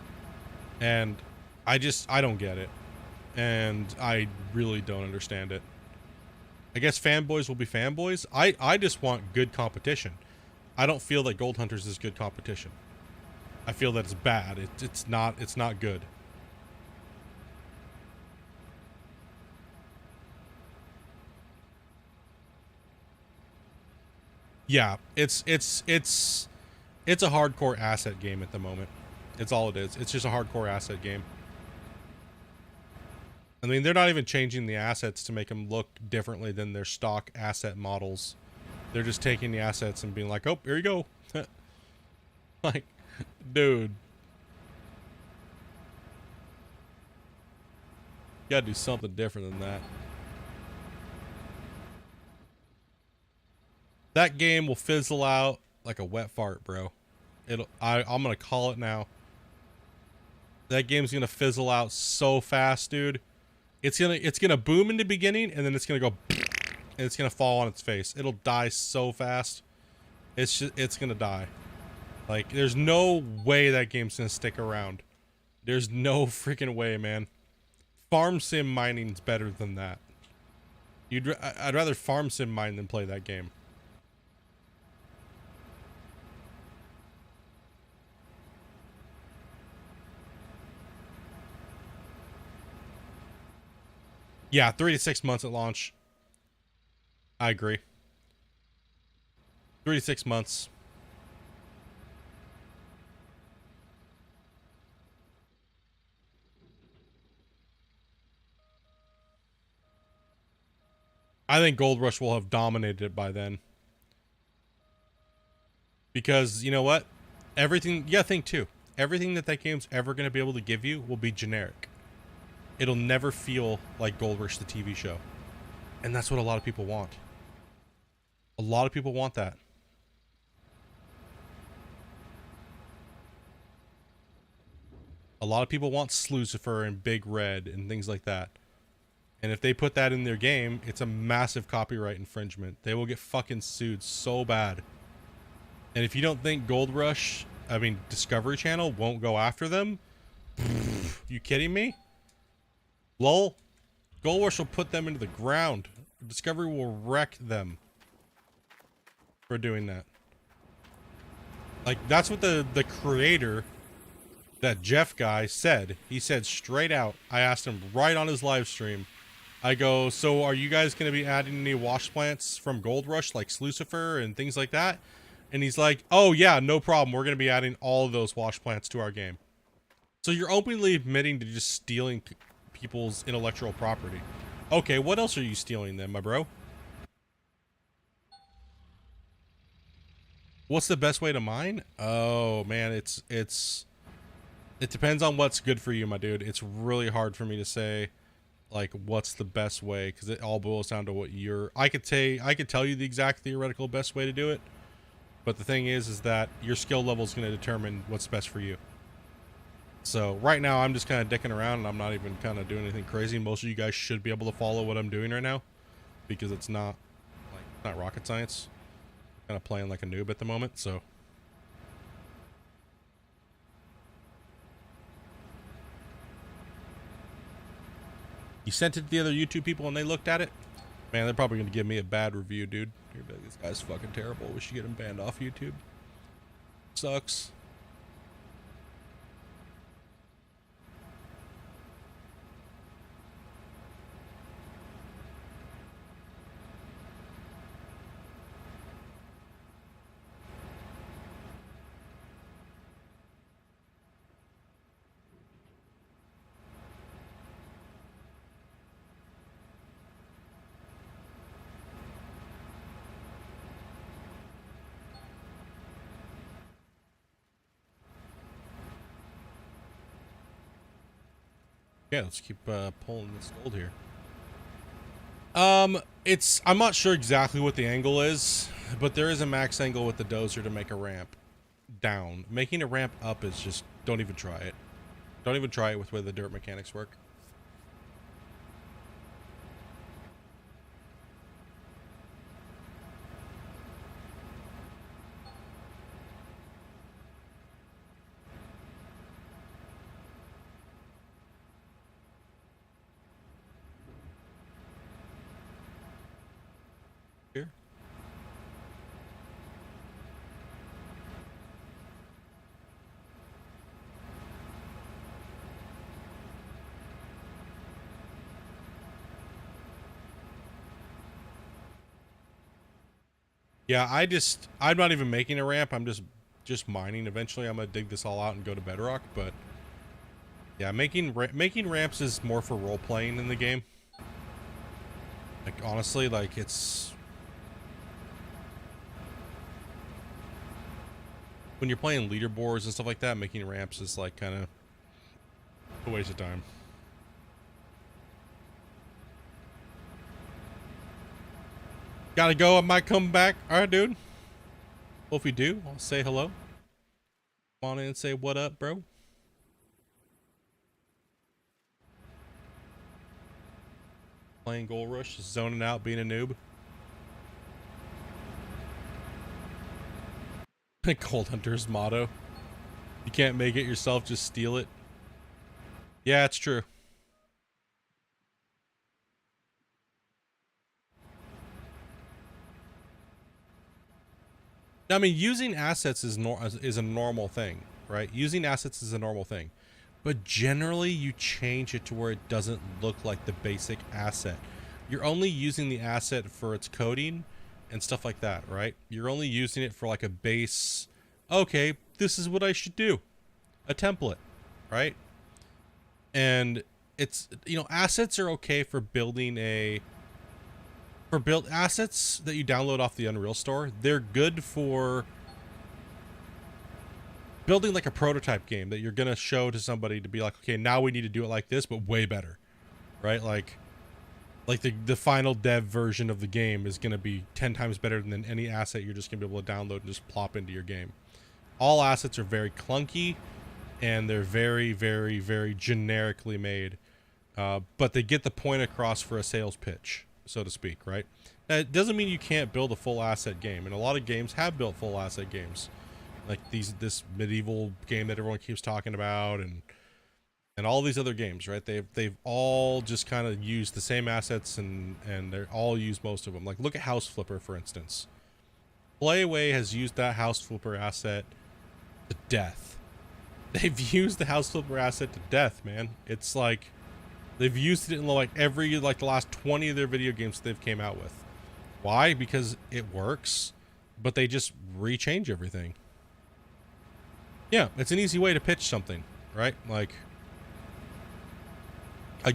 And I don't get it. And I really don't understand it. I guess fanboys will be fanboys. I just want good competition. I don't feel that Gold Hunters is good competition. I feel that it's bad. It's not good. Yeah, it's a hardcore asset game at the moment. It's all it is. It's just a hardcore asset game. I mean, they're not even changing the assets to make them look differently than their stock asset models. They're just taking the assets and being like, oh, here you go. Like, dude. You gotta do something different than that. That game will fizzle out like a wet fart, bro. I'm gonna call it now. That game's gonna fizzle out so fast, dude. It's gonna boom in the beginning, and then it's gonna go, and it's gonna fall on its face. It'll die so fast. It's gonna die. Like, there's no way that game's gonna stick around. There's no freaking way, man. Farm sim mining's better than that. I'd rather farm sim mine than play that game. Yeah, 3 to 6 months at launch. I agree. 3 to 6 months. I think Gold Rush will have dominated it by then. Because, you know what? Everything, you gotta think too. Everything that game's ever going to be able to give you will be generic. It'll never feel like Gold Rush the TV show. And that's what a lot of people want. A lot of people want that. A lot of people want Slucifer and Big Red and things like that. And if they put that in their game, it's a massive copyright infringement. They will get fucking sued so bad. And if you don't think Gold Rush, I mean Discovery Channel, won't go after them, you kidding me? Lol. Gold Rush will put them into the ground. Discovery will wreck them for doing that. Like, that's what the creator, that Jeff guy, said. He said straight out, I asked him right on his live stream, I go, so are you guys going to be adding any wash plants from Gold Rush, like Slucifer and things like that? And he's like, oh yeah, no problem. We're going to be adding all of those wash plants to our game. So you're openly admitting to just stealing people's intellectual property. Okay, what else are you stealing then, my bro? What's the best way to mine? Oh man, it depends on what's good for you, my dude. It's really hard for me to say like what's the best way, because it all boils down to what you're. I could tell you the exact theoretical best way to do it, but the thing is that your skill level is going to determine what's best for you. So right now I'm just kind of dicking around and I'm not even kind of doing anything crazy. Most of you guys should be able to follow what I'm doing right now, because it's not rocket science. I'm kind of playing like a noob at the moment, so. You sent it to the other YouTube people and they looked at it? Man, they're probably going to give me a bad review, dude. You're like, this guy's fucking terrible. We should get him banned off YouTube. Sucks. Yeah, let's keep pulling this gold here. I'm not sure exactly what the angle is, but there is a max angle with the dozer to make a ramp down. Making a ramp up is just, don't even try it. Don't even try it with the way the dirt mechanics work. Here. Yeah, I'm not even making a ramp. I'm just mining. Eventually, I'm gonna dig this all out and go to Bedrock. But yeah, making ramps is more for role playing in the game. Like honestly, like it's when you're playing leaderboards and stuff like that. Making ramps is like kind of a waste of time. Gotta go. I might come back. All right, dude. Well, if we do, I'll say hello. Come on in and say what up, bro. playing Gold Rush, just zoning out, being a noob. Gold Hunter's motto. You can't make it yourself, just steal it. Yeah, it's true. I mean, using assets is a normal thing, right? Using assets is a normal thing. But generally, you change it to where it doesn't look like the basic asset. You're only using the asset for its coding and stuff like that, right? You're only using it for like a base, okay, this is what I should do. A template, right? And it's, you know, assets are okay for building assets that you download off the Unreal Store. They're good for building like a prototype game that you're gonna show to somebody to be like, okay, now we need to do it like this, but way better, right? Like the final dev version of the game is gonna be 10 times better than any asset you're just gonna be able to download and just plop into your game. All assets are very clunky, and they're very, very, very generically made, but they get the point across for a sales pitch, so to speak, right? That doesn't mean you can't build a full asset game, and a lot of games have built full asset games, like this medieval game that everyone keeps talking about, and all these other games, right? They've all just kind of used the same assets, and they're all used most of them. Like, look at House Flipper, for instance. Playaway has used that House Flipper asset to death. They've used the House Flipper asset to death, man. It's like they've used it in like the last 20 of their video games they've came out with. Why? Because it works, but they just rechange everything. Yeah, it's an easy way to pitch something, right? Like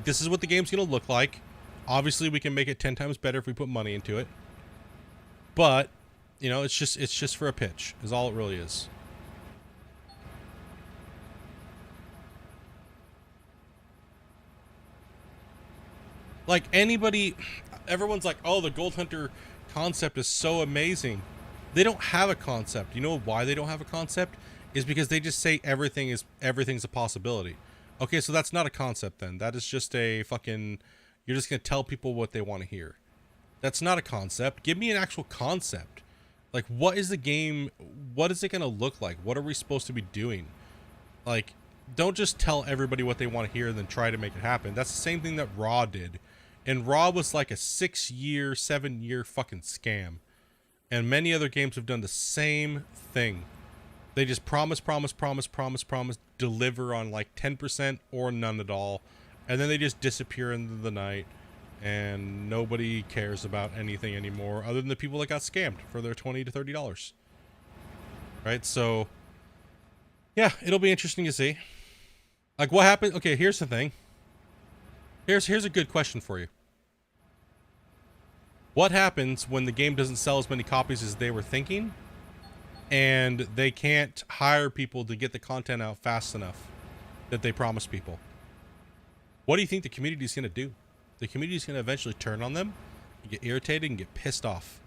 this is what the game's gonna look like. Obviously, we can make it 10 times better if we put money into it. But, you know, it's just for a pitch, is all it really is. Like anybody, everyone's like, oh, the Gold Hunter concept is so amazing. They don't have a concept. You know why they don't have a concept? Is because they just say everything's a possibility. Okay, so that's not a concept then. That is just a fucking, you're just going to tell people what they want to hear. That's not a concept. Give me an actual concept. Like, what is the game, what is it going to look like? What are we supposed to be doing? Like, don't just tell everybody what they want to hear and then try to make it happen. That's the same thing that Raw did. And Raw was like a 6-year, 7-year fucking scam. And many other games have done the same thing. They just promise, deliver on like 10% or none at all. And then they just disappear into the night. And nobody cares about anything anymore other than the people that got scammed for their $20 to $30. Right? So, yeah, it'll be interesting to see. Like, what happened? Okay, here's the thing. Here's a good question for you. What happens when the game doesn't sell as many copies as they were thinking, and they can't hire people to get the content out fast enough that they promised people? What do you think the community is going to do? The community is going to eventually turn on them, and get irritated, and get pissed off.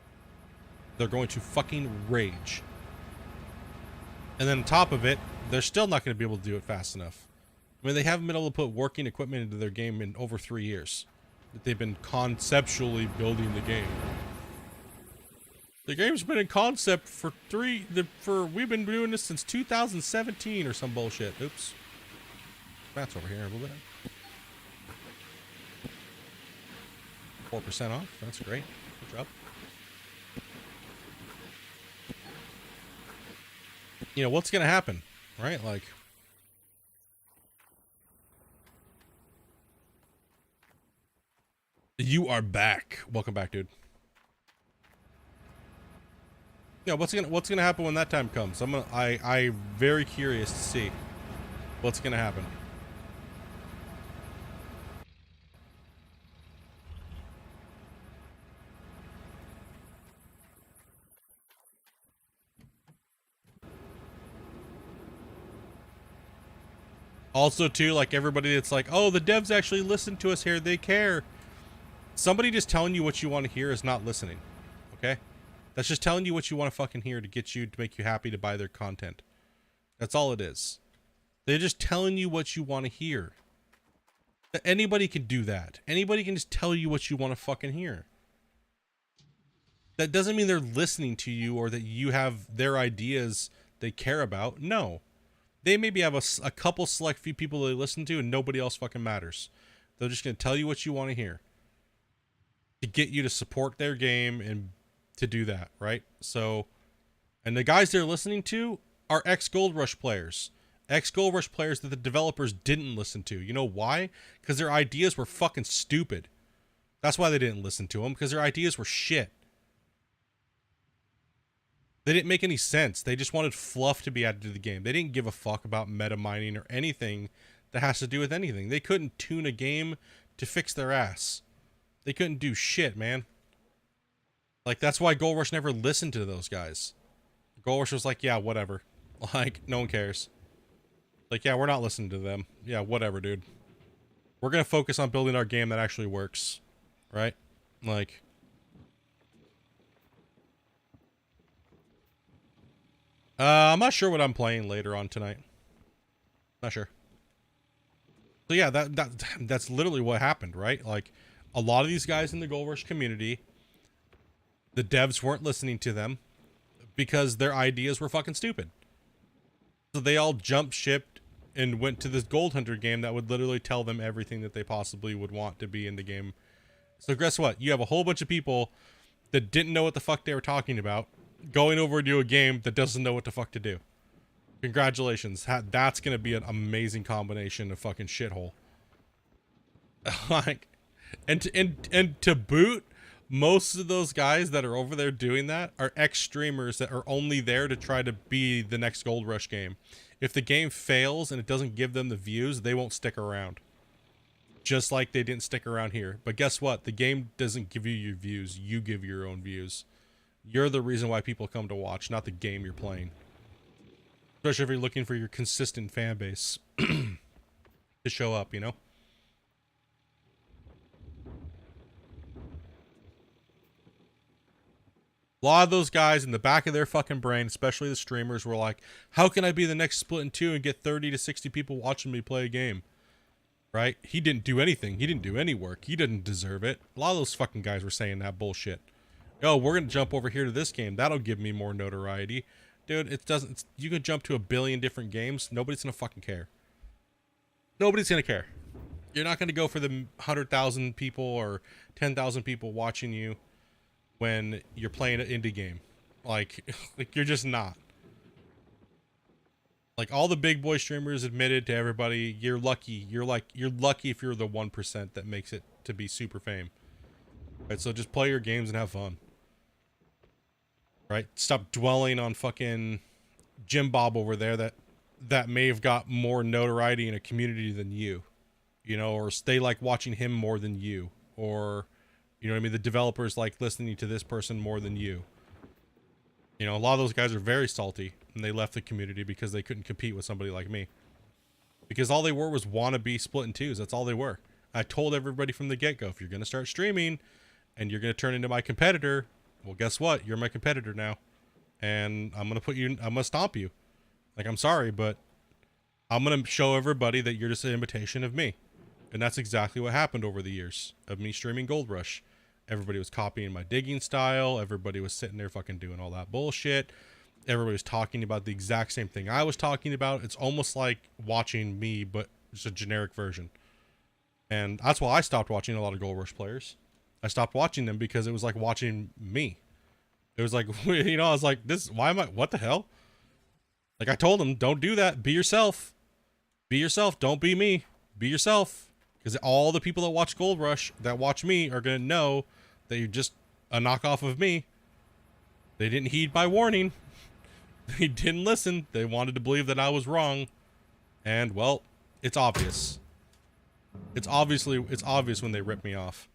They're going to fucking rage. And then on top of it, they're still not going to be able to do it fast enough. I mean, they haven't been able to put working equipment into their game in over 3 years. That they've been conceptually building the game. The game's been in concept for we've been doing this since 2017 or some bullshit. Oops. That's over here a little bit. 4% off. That's great. Good job. You know, what's going to happen, right? Like, you are back. Welcome back, dude. Yeah, what's gonna happen when that time comes? I'm very curious to see what's gonna happen. Also, too, like everybody that's like, oh, the devs actually listen to us here. They care. Somebody just telling you what you want to hear is not listening. Okay? That's just telling you what you want to fucking hear to get you, to make you happy to buy their content. That's all it is. They're just telling you what you want to hear. Anybody can do that. Anybody can just tell you what you want to fucking hear. That doesn't mean they're listening to you or that you have their ideas they care about. No. They maybe have a couple select few people they listen to and nobody else fucking matters. They're just going to tell you what you want to hear. To get you to support their game and to do that, right? So, and the guys they're listening to are ex-Gold Rush players. Ex-Gold Rush players that the developers didn't listen to. You know why? Because their ideas were fucking stupid. That's why they didn't listen to them, because their ideas were shit. They didn't make any sense. They just wanted fluff to be added to the game. They didn't give a fuck about meta mining or anything that has to do with anything. They couldn't tune a game to fix their ass. They couldn't do shit, man. Like, that's why Gold Rush never listened to those guys. Gold Rush was like, yeah, whatever. Like, no one cares. Like, yeah, we're not listening to them. Yeah, whatever, dude. We're gonna focus on building our game that actually works. Right? Like... I'm not sure what I'm playing later on tonight. Not sure. So yeah, that's literally what happened, right? Like, a lot of these guys in the Gold Rush community, the devs weren't listening to them because their ideas were fucking stupid. So they all jumped shipped and went to this Gold Hunter game that would literally tell them everything that they possibly would want to be in the game. So guess what? You have a whole bunch of people that didn't know what the fuck they were talking about going over to a game that doesn't know what the fuck to do. Congratulations. That's going to be an amazing combination of fucking shithole. Like, and to boot, most of those guys that are over there doing that are ex-streamers that are only there to try to be the next Gold Rush game. If the game fails and it doesn't give them the views, they won't stick around. Just like they didn't stick around here. But guess what? The game doesn't give you your views. You give your own views. You're the reason why people come to watch, not the game you're playing. Especially if you're looking for your consistent fan base to show up, you know? A lot of those guys in the back of their fucking brain, especially the streamers, were like, how can I be the next Splatoon 2 and get 30 to 60 people watching me play a game? Right? He didn't do anything. He didn't do any work. He didn't deserve it. A lot of those fucking guys were saying that bullshit. Oh, we're going to jump over here to this game. That'll give me more notoriety. Dude, it doesn't... you can jump to a billion different games. Nobody's going to fucking care. Nobody's going to care. You're not going to go for the 100,000 people or 10,000 people watching you when you're playing an indie game. Like you're just not. Like, all the big boy streamers admitted to everybody, you're lucky. You're lucky if you're the 1% that makes it to be super fame. Right, so just play your games and have fun. Right? Stop dwelling on fucking Jim Bob over there that may have got more notoriety in a community than you. You know, or they like watching him more than you. Or, you know what I mean? The developers like listening to this person more than you. You know, a lot of those guys are very salty, and they left the community because they couldn't compete with somebody like me. Because all they were was wannabe Splatoon 2s. That's all they were. I told everybody from the get-go, if you're going to start streaming and you're going to turn into my competitor, well, guess what? You're my competitor now. And I'm going to stomp you. Like, I'm sorry, but I'm going to show everybody that you're just an imitation of me. And that's exactly what happened over the years of me streaming Gold Rush. Everybody was copying my digging style. Everybody was sitting there fucking doing all that bullshit. Everybody was talking about the exact same thing I was talking about. It's almost like watching me, but it's a generic version. And that's why I stopped watching a lot of Gold Rush players. I stopped watching them because it was like watching me. It was like, you know, I was like, what the hell? Like, I told them, don't do that. Be yourself. Be yourself. Don't be me. Be yourself. Because all the people that watch Gold Rush, that watch me, are going to know that you're just a knockoff of me. They didn't heed my warning. They didn't listen. They wanted to believe that I was wrong. And, well, it's obvious. It's obvious when they rip me off.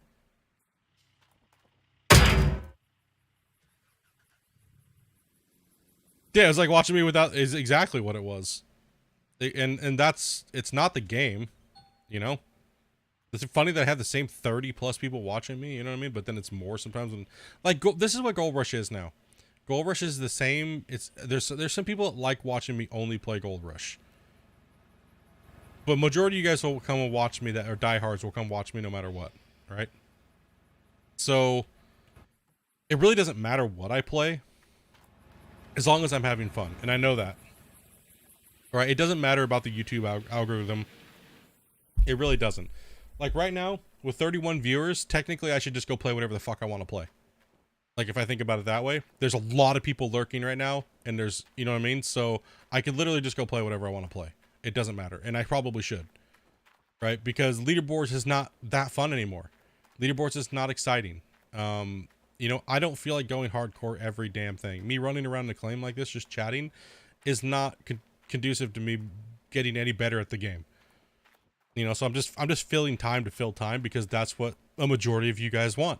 Yeah, it was like watching me without, is exactly what it was. And that's, it's not the game, you know? It's funny that I have the same 30 plus people watching me, you know what I mean? But then it's more sometimes when, like, this is what Gold Rush is now. Gold Rush is the same. There's some people that like watching me only play Gold Rush. But majority of you guys will come and watch me, that or diehards will come watch me no matter what, right? So it really doesn't matter what I play as long as I'm having fun, and I know that. Right? It doesn't matter about the YouTube algorithm. It really doesn't. Like right now, with 31 viewers, technically I should just go play whatever the fuck I want to play. Like if I think about it that way, there's a lot of people lurking right now, and there's, you know what I mean? So I could literally just go play whatever I want to play. It doesn't matter, and I probably should. Right? Because leaderboards is not that fun anymore. Leaderboards is not exciting. You know, I don't feel like going hardcore every damn thing. Me running around the claim like this, just chatting, is not conducive to me getting any better at the game. You know, so I'm just filling time to fill time because that's what a majority of you guys want,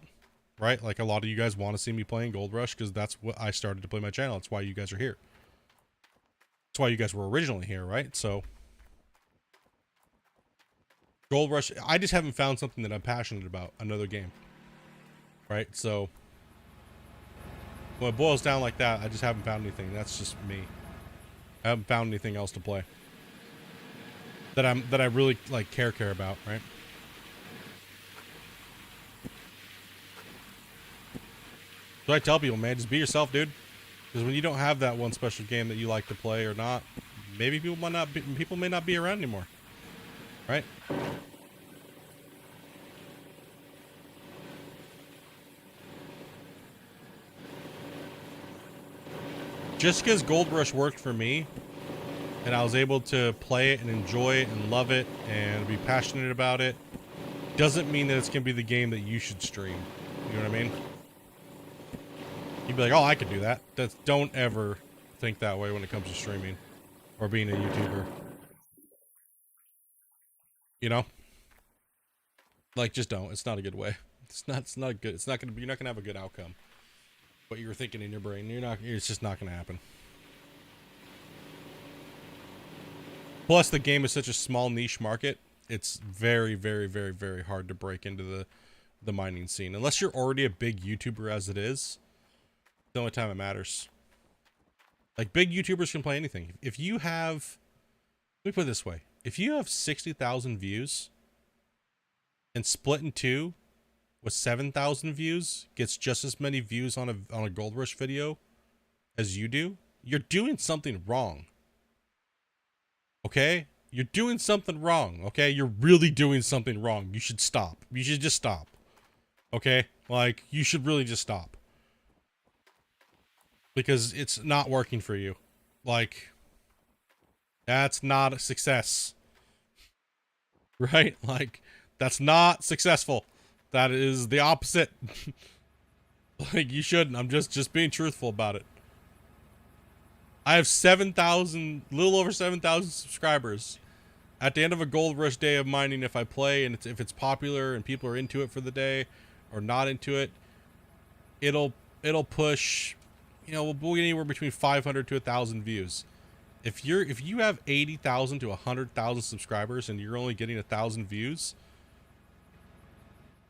right? Like a lot of you guys want to see me playing Gold Rush because that's what I started to play my channel. That's why you guys are here. That's why you guys were originally here, right? So Gold Rush, I just haven't found something that I'm passionate about, another game, right? So when it boils down like that, I just haven't found anything. That's just me. I haven't found anything else to play that I really like care about, right? So I tell people, man, just be yourself, dude. Because when you don't have that one special game that you like to play or not, maybe people may not be around anymore, right? Just because Gold Rush worked for me, and I was able to play it and enjoy it and love it and be passionate about it, doesn't mean that it's going to be the game that you should stream. You know what I mean? You'd be like, oh, I could do that. Don't ever think that way when it comes to streaming or being a YouTuber. You know? Like, just don't. It's not a good way. It's not good. It's not going to be, you're not going to have a good outcome. What you were thinking in your brain, it's just not going to happen. Plus, the game is such a small niche market. It's very, very, very, very hard to break into the mining scene. Unless you're already a big YouTuber as it is, the only time it matters. Like, big YouTubers can play anything. If you have... Let me put it this way. If you have 60,000 views and Split in Two with 7,000 views gets just as many views on a Gold Rush video as you do, you're doing something wrong. Okay? You're doing something wrong, okay? You're really doing something wrong. You should stop. You should just stop. Okay? Like, you should really just stop. Because it's not working for you. Like, that's not a success. Right? Like, that's not successful. That is the opposite. Like, you shouldn't. I'm just being truthful about it. I have 7,000, little over 7,000 subscribers. At the end of a Gold Rush day of mining, if I play and if it's popular and people are into it for the day or not into it, it'll push, you know, we'll get anywhere between 500 to 1,000 views. If you have 80,000 to 100,000 subscribers and you're only getting 1,000 views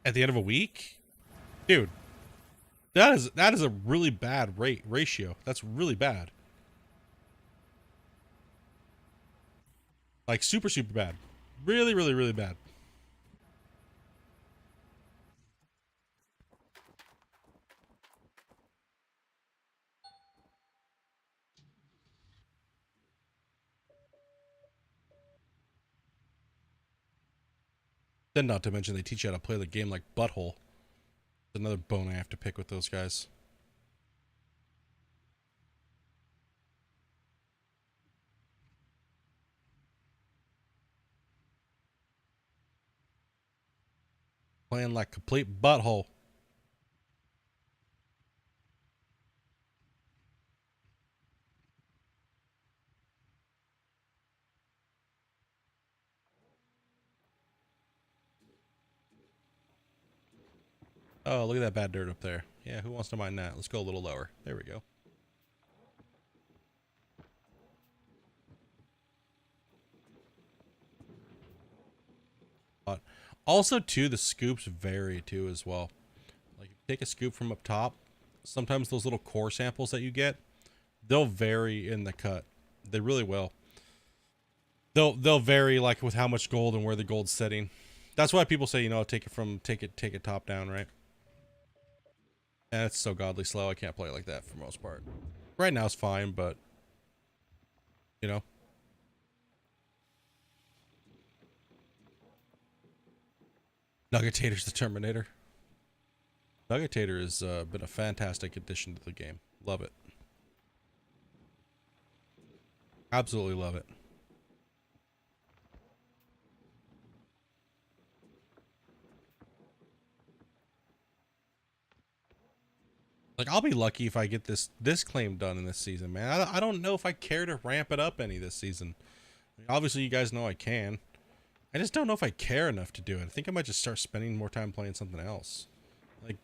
at the end of a week, dude, that is a really bad ratio. That's really bad. Like, super, super bad. Really, really, really bad. Then not to mention they teach you how to play the game like butthole. That's another bone I have to pick with those guys. Playing like complete butthole. Oh, look at that bad dirt up there. Yeah, who wants to mine that? Let's go a little lower. There we go. But also, too, the scoops vary, too, as well. Like, if you take a scoop from up top, sometimes those little core samples that you get, they'll vary in the cut. They really will. They'll vary like with how much gold and where the gold's setting. That's why people say, you know, take it top down, right? And it's so godly slow. I can't play like that for most part. Right now it's fine, but you know. Nuggetator's the Terminator. Nuggetator has been a fantastic addition to the game. Love it. Absolutely love it. Like, I'll be lucky if I get this claim done in this season, man. I don't know if I care to ramp it up any this season. Obviously, you guys know I can. I just don't know if I care enough to do it. I think I might just start spending more time playing something else. Like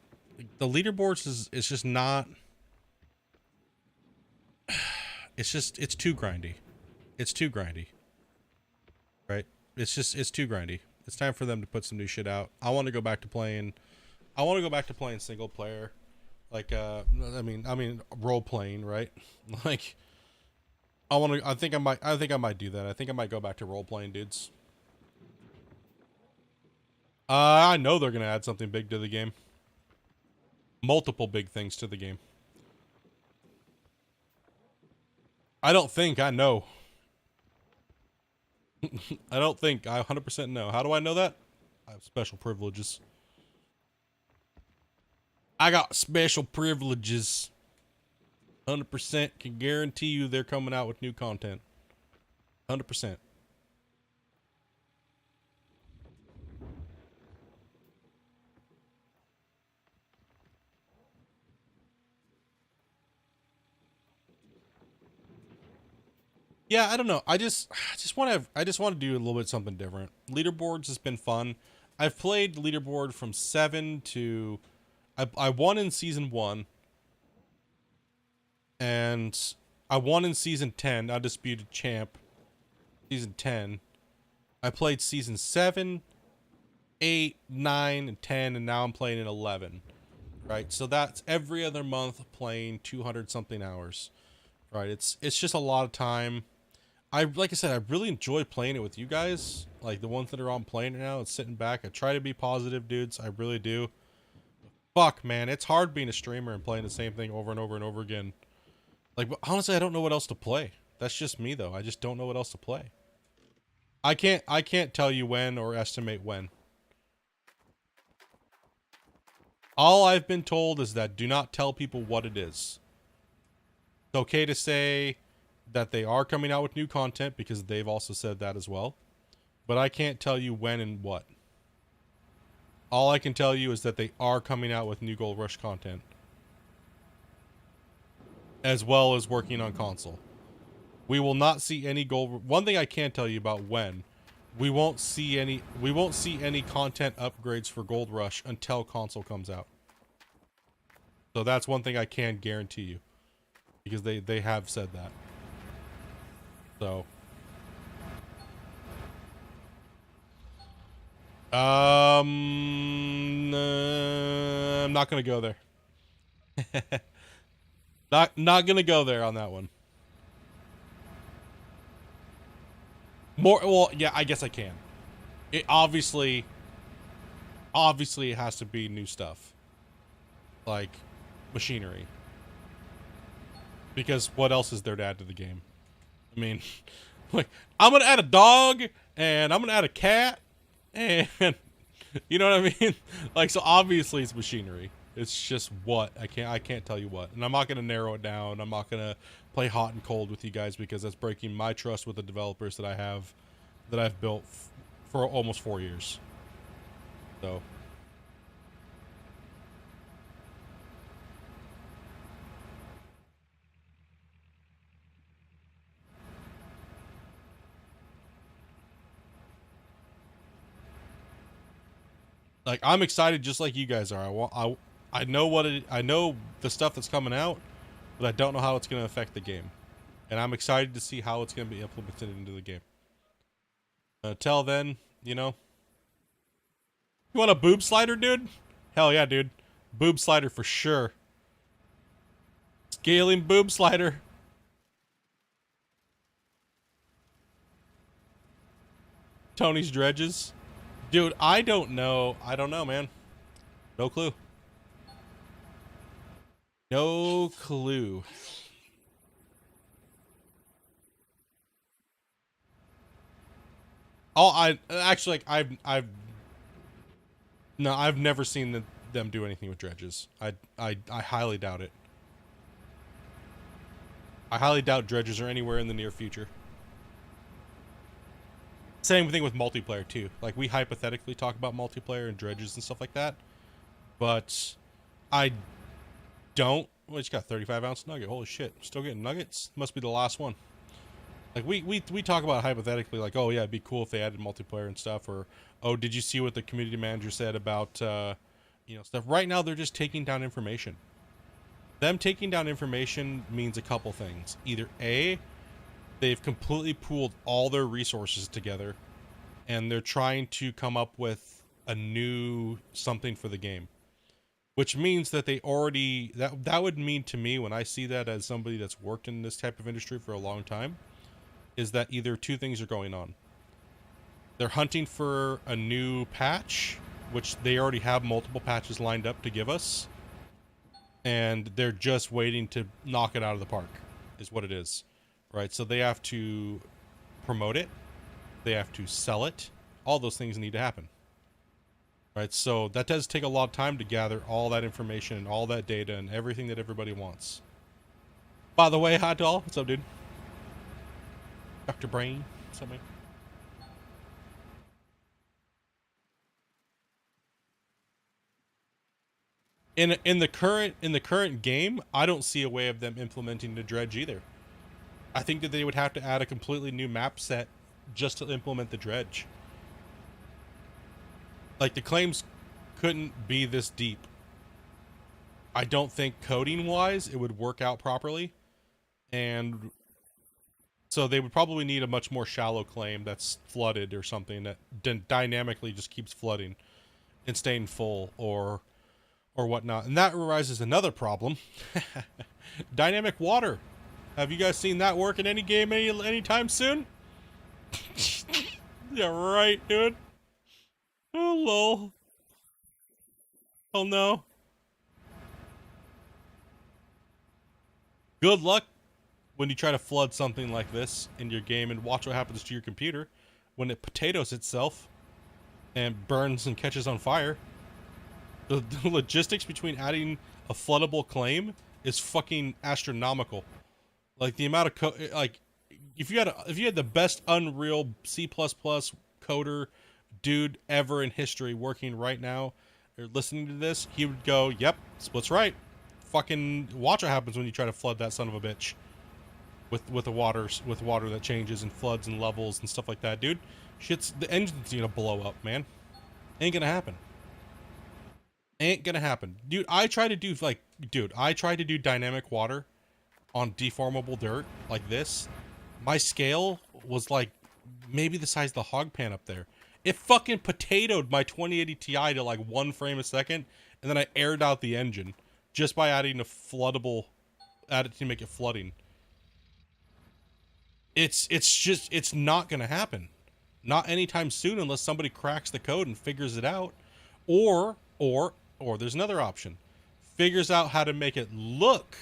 the leaderboards is just not... It's too grindy. It's too grindy. Right? It's too grindy. It's time for them to put some new shit out. I want to go back to playing single player. Like I mean role playing, right? Like I think I might do that. I think I might go back to role playing, dudes. I know they're going to add something big to the game. Multiple big things to the game. I don't think I know. I don't think I 100% know. How do I know that? I have special privileges. I got special privileges. 100% can guarantee you they're coming out with new content. 100%. Yeah, I don't know. I just want to do a little bit something different. Leaderboards has been fun. I've played leaderboard from 7 to I won in season 1. And I won in season 10, undisputed champ. Season 10. I played season 7, 8, 9, and 10, and now I'm playing in 11. Right? So that's every other month playing 200 something hours. Right? It's just a lot of time. Like I said, I really enjoy playing it with you guys. Like the ones that are on playing it now, it's sitting back. I try to be positive, dudes. I really do. Fuck, man, it's hard being a streamer and playing the same thing over and over and over again. Like, honestly, I don't know what else to play. That's just me, though. I just don't know what else to play. I can't tell you when or estimate when. All I've been told is that do not tell people what it is. It's okay to say that they are coming out with new content because they've also said that as well. But I can't tell you when and what. All I can tell you is that they are coming out with new Gold Rush content. As well as working on console. We will not see any gold. One thing I can tell you about when, we won't see any content upgrades for Gold Rush until console comes out. So that's one thing I can guarantee you, because they have said that. So I'm not gonna go there. Not gonna go there on that one. Well, yeah, I guess I can. It obviously it has to be new stuff. Like machinery. Because what else is there to add to the game? I mean, like, I'm gonna add a dog, and I'm gonna add a cat, and you know what I mean? Like, so obviously it's machinery. It's just what I can't tell you what, and I'm not gonna narrow it down. I'm not gonna play hot and cold with you guys because that's breaking my trust with the developers that I've built for almost 4 years. So. Like, I'm excited just like you guys are. I know the stuff that's coming out, but I don't know how it's going to affect the game. And I'm excited to see how it's going to be implemented into the game. Till then, you know. You want a boob slider, dude? Hell yeah, dude. Boob slider for sure. Scaling boob slider. Tony's dredges. Dude, I don't know. I don't know, man. No clue. No clue. Oh, I actually like I've never seen them do anything with dredges. I highly doubt it. I highly doubt dredges are anywhere in the near future. Same thing with multiplayer too. Like we hypothetically talk about multiplayer and dredges and stuff like that, but I don't. Well, it's got 35-ounce nugget. Holy shit! Still getting nuggets. Must be the last one. Like we talk about hypothetically, like, oh yeah, it'd be cool if they added multiplayer and stuff, or oh, did you see what the community manager said about stuff? Right now, they're just taking down information. Them taking down information means a couple things. Either A, they've completely pooled all their resources together, and they're trying to come up with a new something for the game. Which means that they already that would mean to me, when I see that as somebody that's worked in this type of industry for a long time, is that either two things are going on. They're hunting for a new patch, which they already have multiple patches lined up to give us, and they're just waiting to knock it out of the park, is what it is. Right? So they have to promote it, they have to sell it, all those things need to happen. Right? So that does take a lot of time to gather all that information and all that data and everything that everybody wants. By the way, Hot Doll, what's up, dude? Dr. Brain, what's up, man? In the current game, I don't see a way of them implementing the dredge either. I think that they would have to add a completely new map set just to implement the dredge. Like, the claims couldn't be this deep. I don't think coding-wise it would work out properly. And so they would probably need a much more shallow claim that's flooded or something that dynamically just keeps flooding and staying full or whatnot. And that arises another problem. Dynamic water. Have you guys seen that work in any game anytime soon? Yeah, right, dude. Oh, lol. Oh, no. Good luck when you try to flood something like this in your game, and watch what happens to your computer when it potatoes itself and burns and catches on fire. The logistics between adding a floodable claim is fucking astronomical. Like, the amount of like, if you had the best Unreal C++ coder dude ever in history working right now or listening to this, he would go, yep, Split's right. Fucking watch what happens when you try to flood that son of a bitch with water that changes and floods and levels and stuff like that, dude. The engine's gonna blow up, man. Ain't gonna happen. Ain't gonna happen. Dude, I tried to do dynamic water on deformable dirt like this. My scale was like maybe the size of the hog pan up there. It fucking potatoed my 2080 Ti to like 1 frame a second, and then I aired out the engine just by adding added to make it flooding. It's not gonna happen. Not anytime soon unless somebody cracks the code and figures it out. Or there's another option. Figures out how to make it look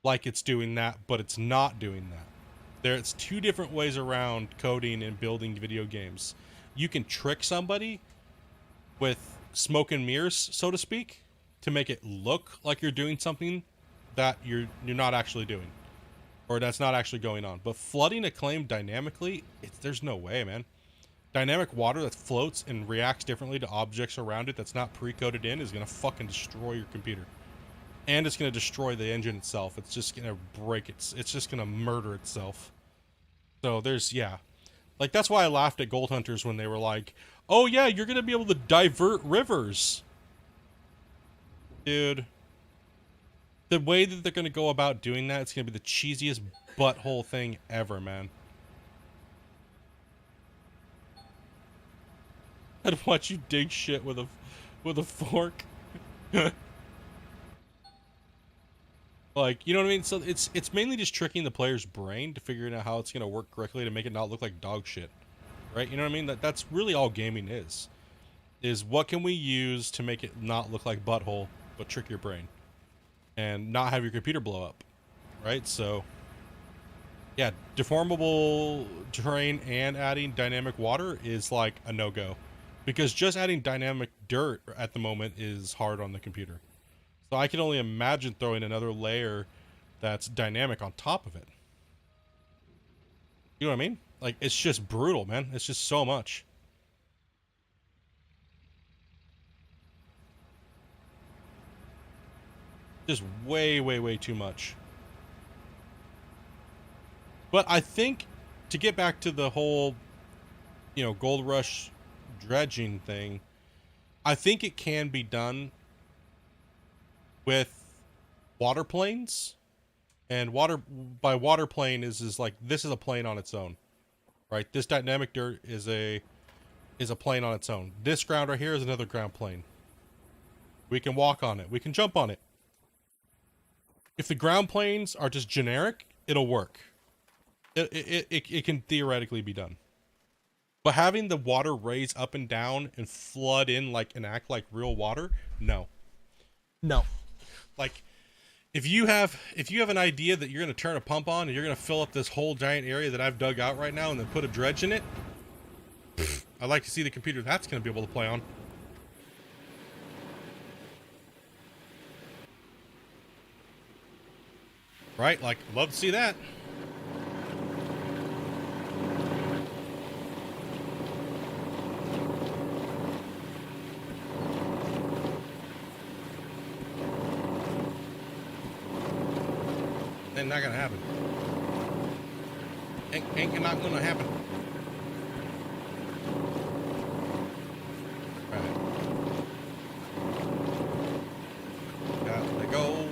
like it's doing that, but it's not doing that. There's two different ways around coding and building video games. You can trick somebody with smoke and mirrors, so to speak, to make it look like you're doing something that you're not actually doing, or that's not actually going on. But flooding a claim dynamically, there's no way, man. Dynamic water that floats and reacts differently to objects around it that's not pre-coded in is gonna fucking destroy your computer. And it's going to destroy the engine itself. It's just going to break it. It's just going to murder itself. So yeah. Like, that's why I laughed at Gold Hunters when they were like, oh yeah, you're going to be able to divert rivers. Dude. The way that they're going to go about doing that, it's going to be the cheesiest butthole thing ever, man. I'd watch you dig shit with a fork. Like, you know what I mean? So it's mainly just tricking the player's brain to figure out how it's going to work correctly to make it not look like dog shit. right? You know what I mean? That's really all gaming is what can we use to make it not look like butthole, but trick your brain and not have your computer blow up, right? So yeah, deformable terrain and adding dynamic water is like a no-go, because just adding dynamic dirt at the moment is hard on the computer. So I can only imagine throwing another layer that's dynamic on top of it. You know what I mean? Like, it's just brutal, man. It's just so much. Just way, way, way too much. But I think, to get back to the whole, Gold Rush dredging thing, I think it can be done with water planes. And by water plane is like, this is a plane on its own, right? This dynamic dirt is a plane on its own. This ground right here is another ground plane. We can walk on it. We can jump on it. If the ground planes are just generic, it'll work. It can theoretically be done. But having the water raise up and down and flood in like and act like real water, no. No. Like, if you have an idea that you're going to turn a pump on and you're going to fill up this whole giant area that I've dug out right now and then put a dredge in it, I'd like to see the computer that's going to be able to play on. Right? Like, I'd love to see that. And not gonna happen. Ain't not gonna happen. Right. Gotta go.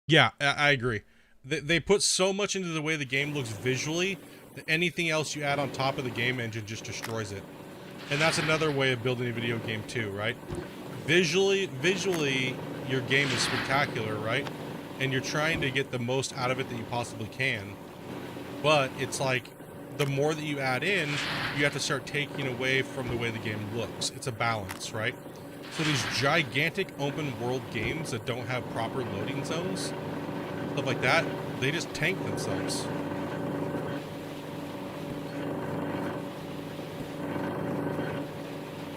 Yeah, I agree. They put so much into the way the game looks visually that anything else you add on top of the game engine just destroys it. And that's another way of building a video game too, right? Visually, your game is spectacular, right? And you're trying to get the most out of it that you possibly can. But it's like, the more that you add in, you have to start taking away from the way the game looks. It's a balance, right? So these gigantic open world games that don't have proper loading zones, stuff like that, they just tank themselves.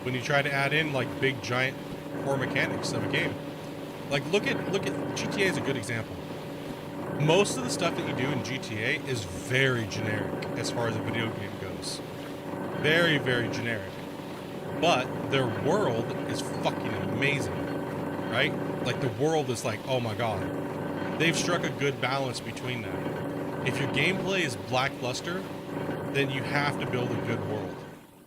When you try to add in like big giant core mechanics of a game. Like look at GTA is a good example. Most of the stuff that you do in GTA is very generic as far as a video game goes. Very, very generic. But their world is fucking amazing, right? Like the world is like, oh my god. They've struck a good balance between that. If your gameplay is lackluster, then you have to build a good world.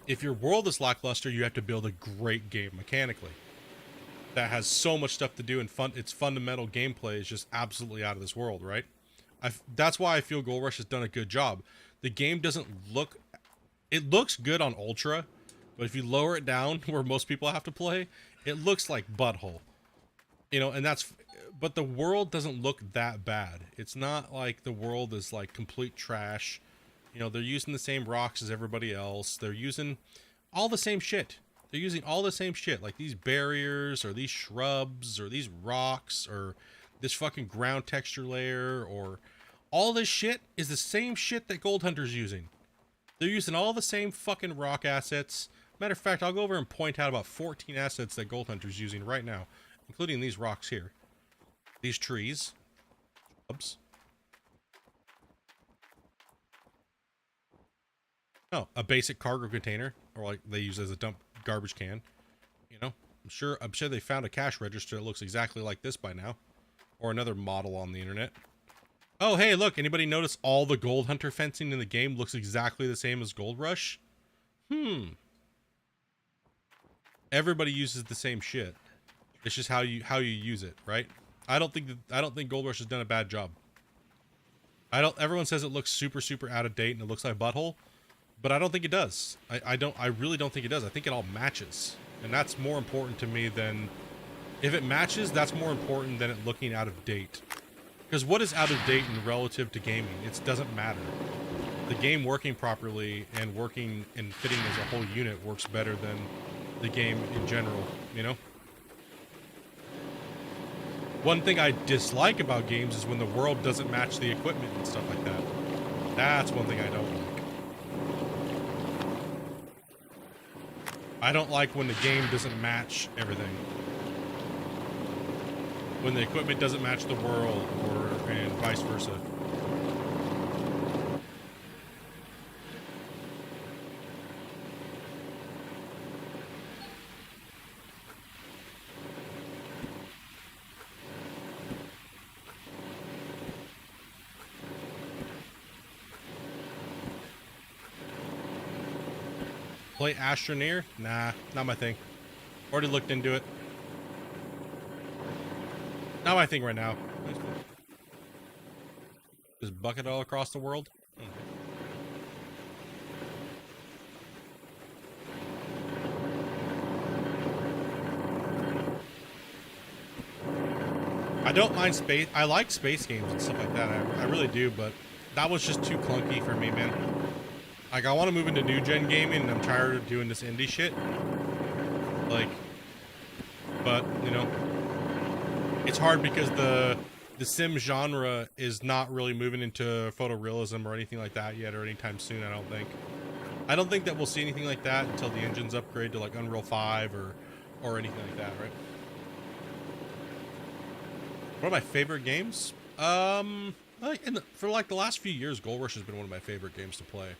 If your world is lackluster, you have to build a great game mechanically. That has so much stuff to do, and its fundamental gameplay is just absolutely out of this world, right? That's why I feel Gold Rush has done a good job. The game doesn't look... It looks good on Ultra, but if you lower it down where most people have to play, it looks like butthole. You know, and that's... But the world doesn't look that bad. It's not like the world is like complete trash. You know, they're using the same rocks as everybody else. They're using all the same shit. They're using all the same shit, like these barriers or these shrubs or these rocks or this fucking ground texture layer, or all this shit is the same shit that Gold Hunter's using. They're using all the same fucking rock assets. Matter of fact, I'll go over and point out about 14 assets that Gold Hunter's using right now, including these rocks here. These trees. Shrubs. Oh, a basic cargo container, or like they use as a dump garbage can. You know, I'm sure they found a cash register that looks exactly like this by now, or another model on the internet. Oh, hey, look! Anybody notice all the Gold Hunter fencing in the game looks exactly the same as Gold Rush? Everybody uses the same shit. It's just how you use it, right? I don't think Gold Rush has done a bad job. Everyone says it looks super out of date and it looks like butthole. but I don't think it does. I really don't think it does. I think it all matches, and that's more important to me than if it matches. That's more important than it looking out of date. Because what is out of date in relative to gaming? It doesn't matter. The game working properly and working and fitting as a whole unit works better than the game in general, you know? One thing I dislike about games is when the world doesn't match the equipment and stuff like that. That's one thing I don't like. I don't like when the game doesn't match everything. When the equipment doesn't match the world, and vice versa. Play Astroneer? Nah, not my thing. Already looked into it. Not my thing right now. Just bucket all across the world? Okay. I don't mind space. I like space games and stuff like that. I really do, but that was just too clunky for me, man. Like, I want to move into new gen gaming, and I'm tired of doing this indie shit. Like, but you know, it's hard because the sim genre is not really moving into photorealism or anything like that yet, or anytime soon. I don't think. I don't think that we'll see anything like that until the engines upgrade to like Unreal 5 or anything like that, right? One of my favorite games, like for like the last few years, Gold Rush has been one of my favorite games to play.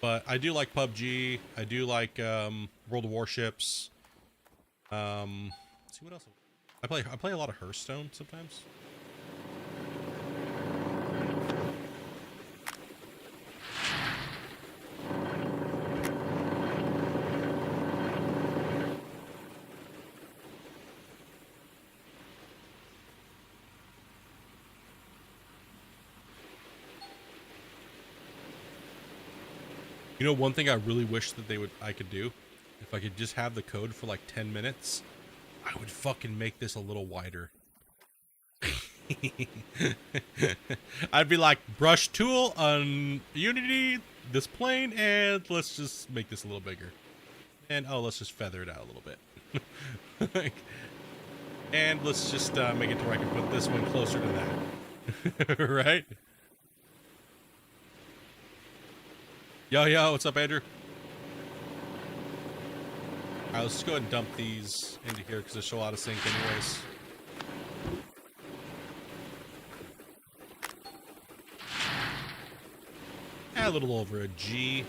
But I do like PUBG. I do like World of Warships. Let's see what else. I play a lot of Hearthstone sometimes. You know, one thing I really wish that I could do, if I could just have the code for like 10 minutes, I would fucking make this a little wider. I'd be like, brush tool on Unity, this plane, and let's just make this a little bigger. And oh, let's just feather it out a little bit. And let's just make it to where I can put this one closer to that. Right? Yo, what's up, Andrew? Alright, let's just go ahead and dump these into here because they're so out of sync anyways. Add a little over a G.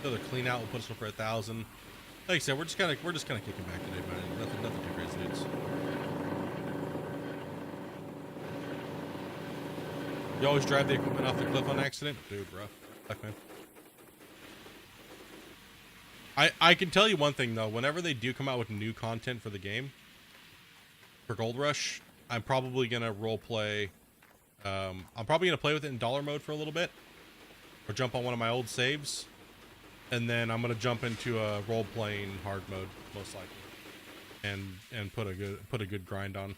Another clean out will put us up for 1,000. Like I said, we're just kind of kicking back today, man. Nothing too crazy, dudes. You always drive the equipment off the cliff on accident? Dude, bro. Fuck, man. I can tell you one thing, though. Whenever they do come out with new content for the game, for Gold Rush, I'm probably going to roleplay. I'm probably going to play with it in dollar mode for a little bit. Or jump on one of my old saves. And then I'm going to jump into a role-playing hard mode, most likely. And put a good grind on.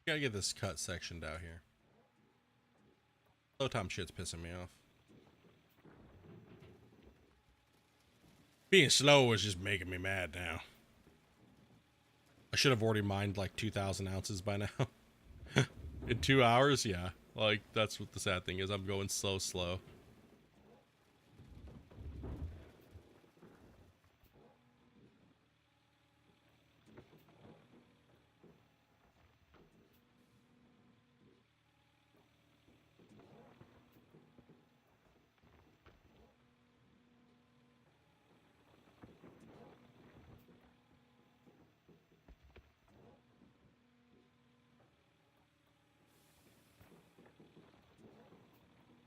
Gotta get this cut sectioned out here. Slow time shit's pissing me off. Being slow is just making me mad now. I should have already mined like 2,000 ounces by now. In 2 hours? Yeah. Like, that's what the sad thing is. I'm going so slow.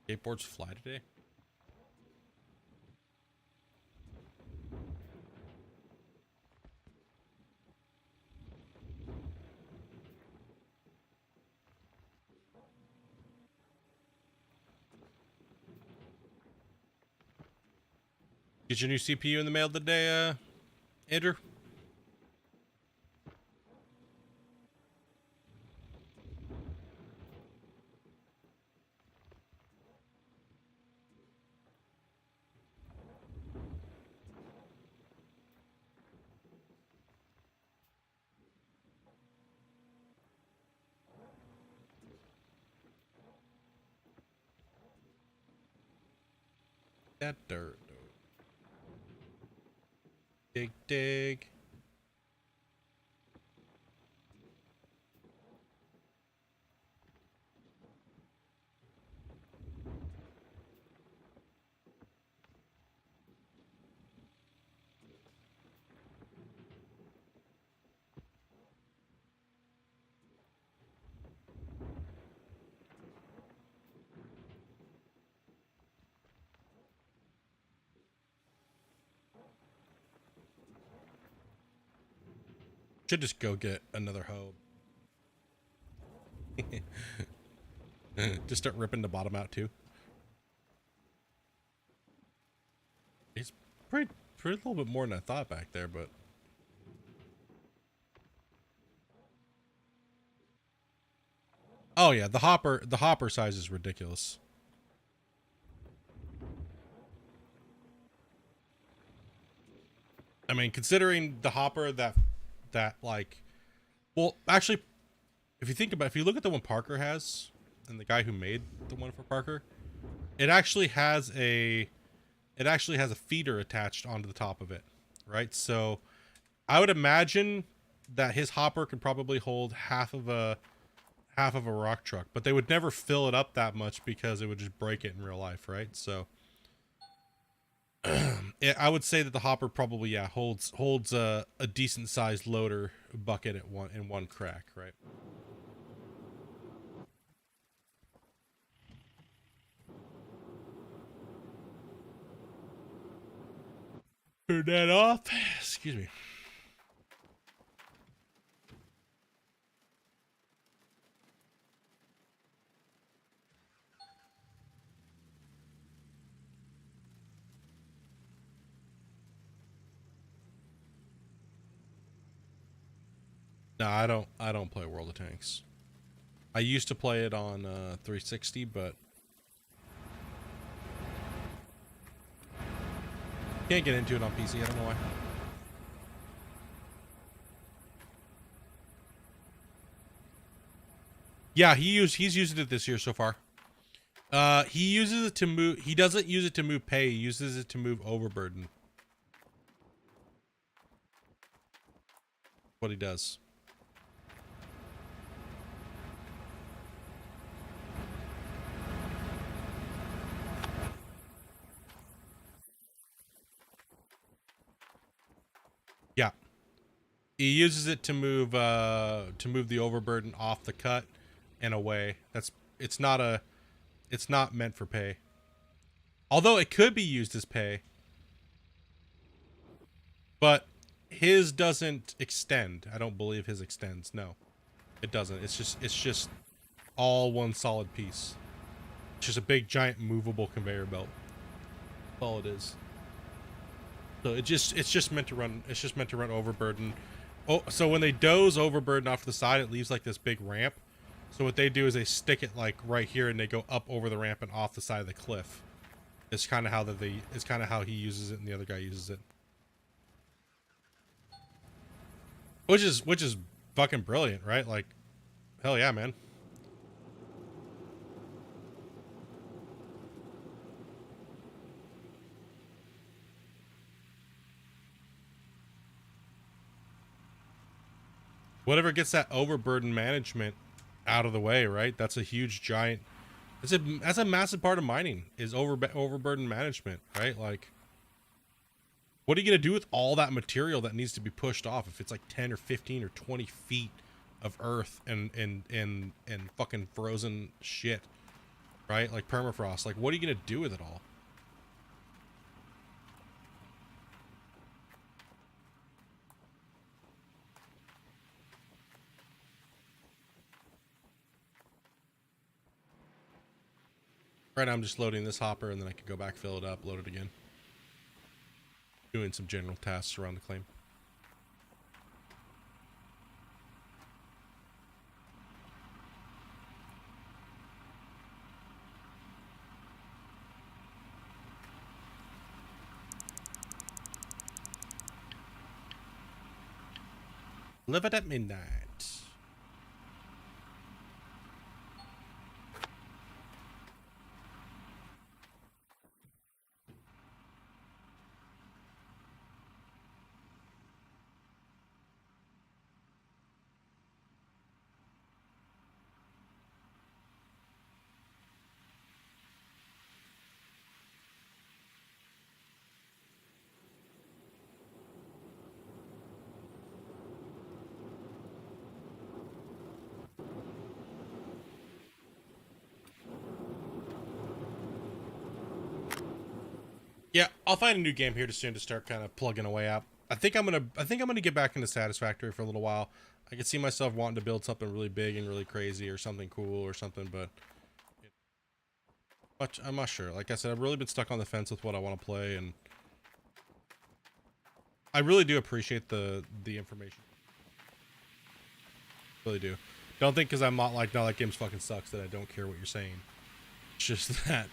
Skateboards fly today? Get your new CPU in the mail today, Andrew? That dirt. Dig, dig. Should just go get another hoe. Just start ripping the bottom out too. It's pretty a little bit more than I thought back there, but oh yeah, the hopper size is ridiculous. I mean, considering the hopper that like, well, actually, if you look at the one Parker has, and the guy who made the one for Parker, it actually has a feeder attached onto the top of it, right? So I would imagine that his hopper could probably hold half of a rock truck, but they would never fill it up that much because it would just break it in real life, right? So I would say that the hopper probably holds a decent sized loader bucket at one crack, right? Turn that off. Excuse me. No, I don't play World of Tanks. I used to play it on 360, but can't get into it on PC. I don't know why. Yeah, he's used it this year so far. He uses it to move. He doesn't use it to move pay. He uses it to move overburden. What he does. Yeah, he uses it to move the overburden off the cut and away. It's not meant for pay. Although it could be used as pay, but his doesn't extend. I don't believe his extends. No, it doesn't. It's just all one solid piece. It's just a big giant movable conveyor belt. That's all it is. So it's just meant to run. It's just meant to run overburden. Oh, so when they doze overburden off to the side, it leaves like this big ramp. So what they do is they stick it like right here, and they go up over the ramp and off the side of the cliff. It's kind of how it's kind of how he uses it, and the other guy uses it. Which is fucking brilliant, right? Like, hell yeah, man. Whatever gets that overburden management out of the way, right? That's a huge giant. That's a massive part of mining is overburden management, right? Like, what are you gonna do with all that material that needs to be pushed off if it's like 10 or 15 or 20 feet of earth and fucking frozen shit? right? Like permafrost. Like, what are you gonna do with it all? Right now I'm just loading this hopper, and then I can go back, fill it up, load it again. Doing some general tasks around the claim. Live it at midnight. Yeah, I'll find a new game here soon to start kind of plugging away at. I think I'm gonna get back into Satisfactory for a little while. I could see myself wanting to build something really big and really crazy, or something cool, or something, but I'm not sure. Like I said, I've really been stuck on the fence with what I want to play, and I really do appreciate the information. Really do. Don't think because I'm not like, no, that game fucking sucks, that I don't care what you're saying. It's just that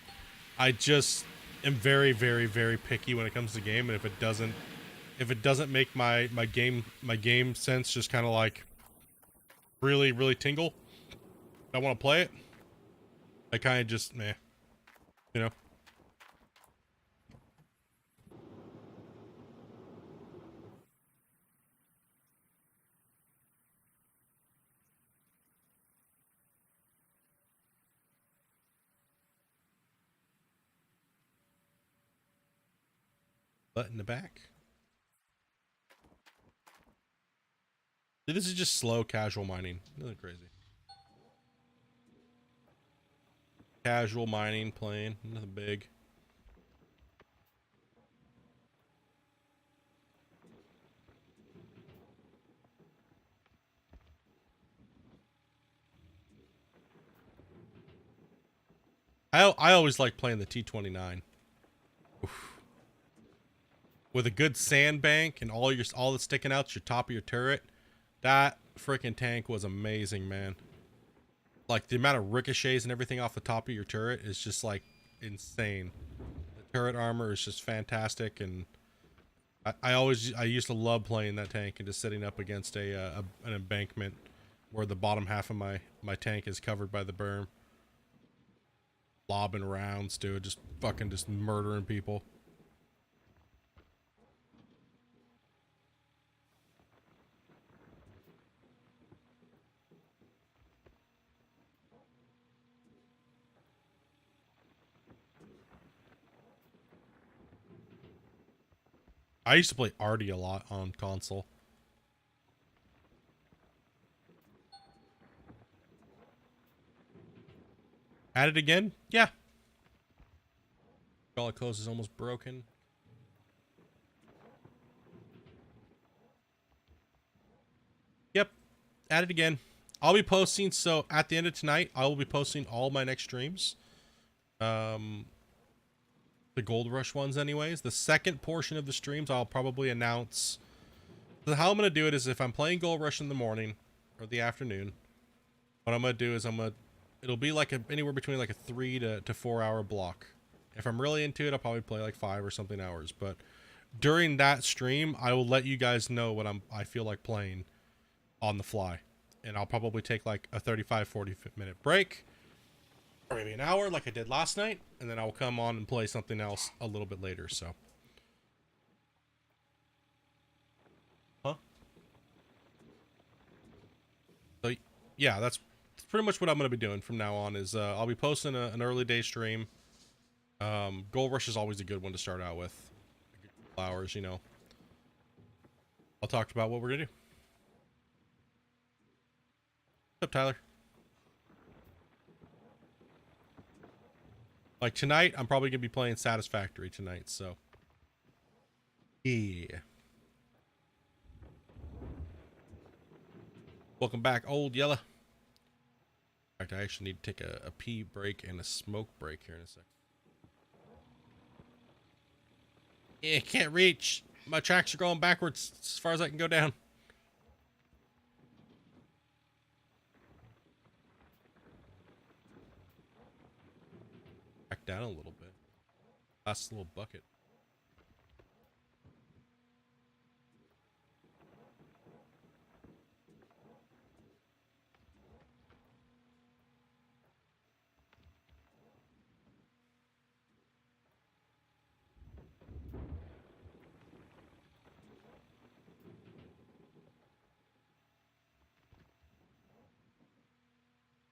I just am very, very, very picky when it comes to game, and if it doesn't make my game sense just kind of like really, really tingle, I want to play it, I kind of just meh, you know. But in the back, this is just slow casual mining, nothing crazy. Casual mining, playing, nothing big. I always like playing the T29. Oof. With a good sandbank and all that's sticking out your top of your turret. That freaking tank was amazing, man. Like the amount of ricochets and everything off the top of your turret is just like insane. The turret armor is just fantastic, and I used to love playing that tank and just sitting up against an embankment where the bottom half of my tank is covered by the berm. Lobbing rounds, dude, just fucking just murdering people. I used to play Artie a lot on console. At it again? Yeah. All it closes is almost broken. Yep. At it again. I'll be posting, so at the end of tonight, I will be posting all my next streams. The Gold Rush ones anyways. The second portion of the streams, I'll probably announce. So how I'm going to do it is if I'm playing Gold Rush in the morning or the afternoon, what I'm going to do is it'll be like anywhere between like a 3 to 4 hour block. If I'm really into it, I'll probably play like 5 or something hours. But during that stream, I will let you guys know what I feel like playing on the fly. And I'll probably take like a 35-40 minute break, or maybe an hour like I did last night, and then I'll come on and play something else a little bit later. So so yeah, that's pretty much what I'm going to be doing from now on. Is I'll be posting an early day stream. Gold Rush is always a good one to start out with. A good couple hours, you know. I'll talk about what we're gonna do. What's up, Tyler? Like tonight, I'm probably gonna be playing Satisfactory tonight. So yeah. Welcome back, Old Yella. In fact, I actually need to take a pee break and a smoke break here in a second. Yeah, can't reach. My tracks are going backwards as far as I can go down. Back down a little bit. Last little bucket.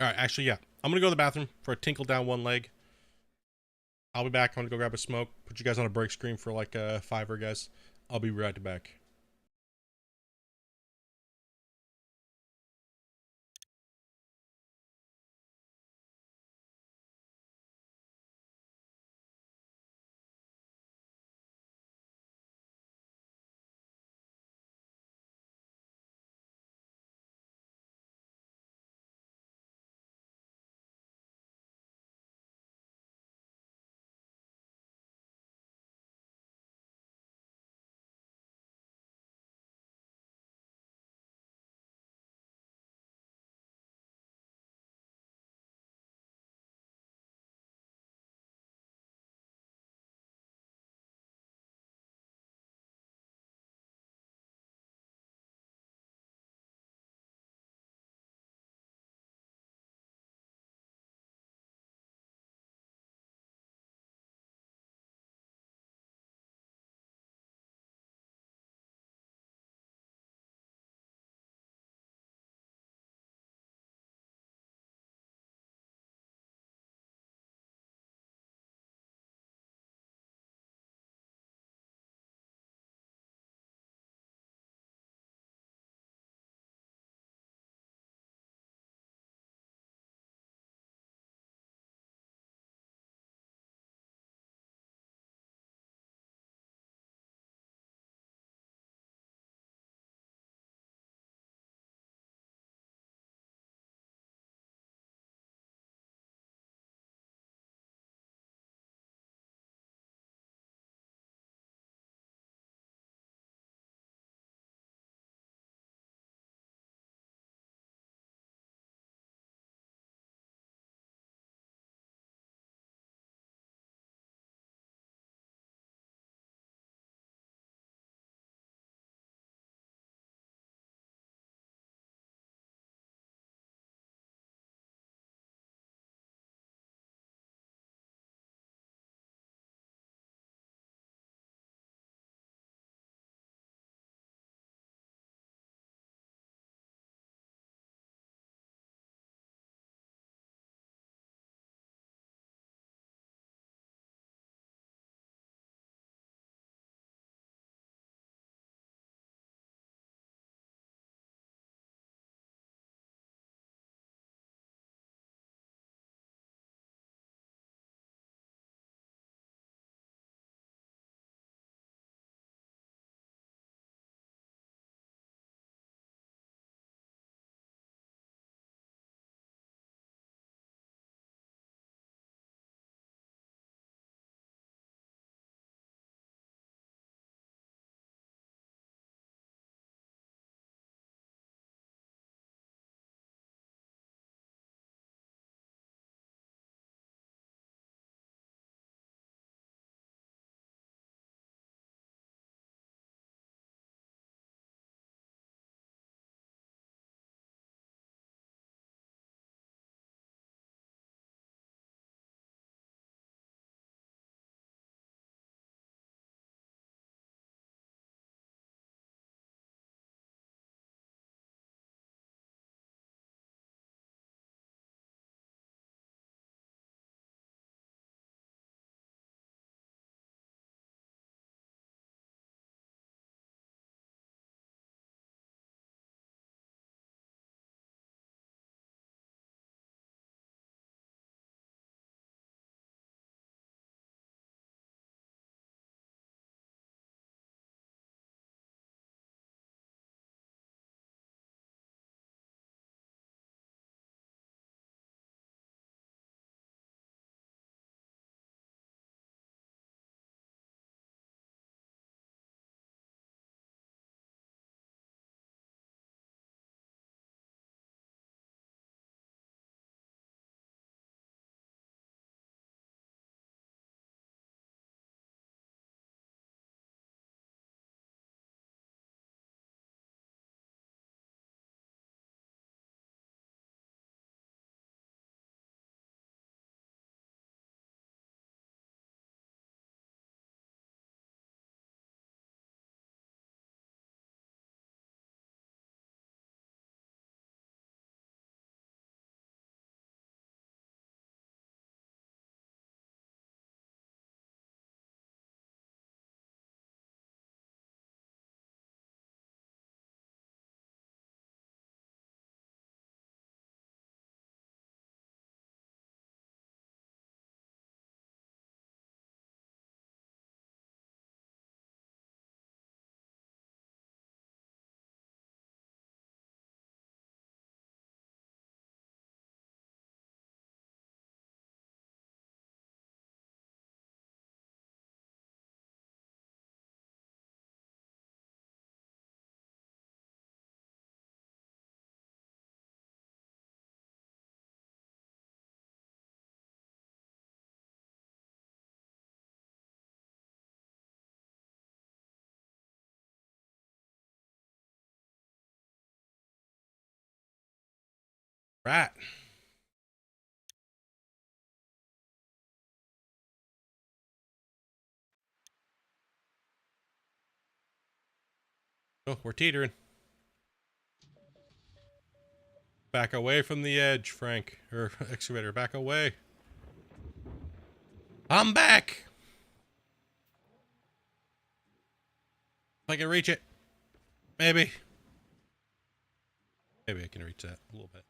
All right, actually, yeah. I'm gonna go to the bathroom for a tinkle down one leg. I'll be back. I'm gonna go grab a smoke. Put you guys on a break screen for like a fiver, guys. I'll be right back. Right. Oh, we're teetering. Back away from the edge, Frank. Or excavator, back away. I'm back! If I can reach it. Maybe. Maybe I can reach that a little bit.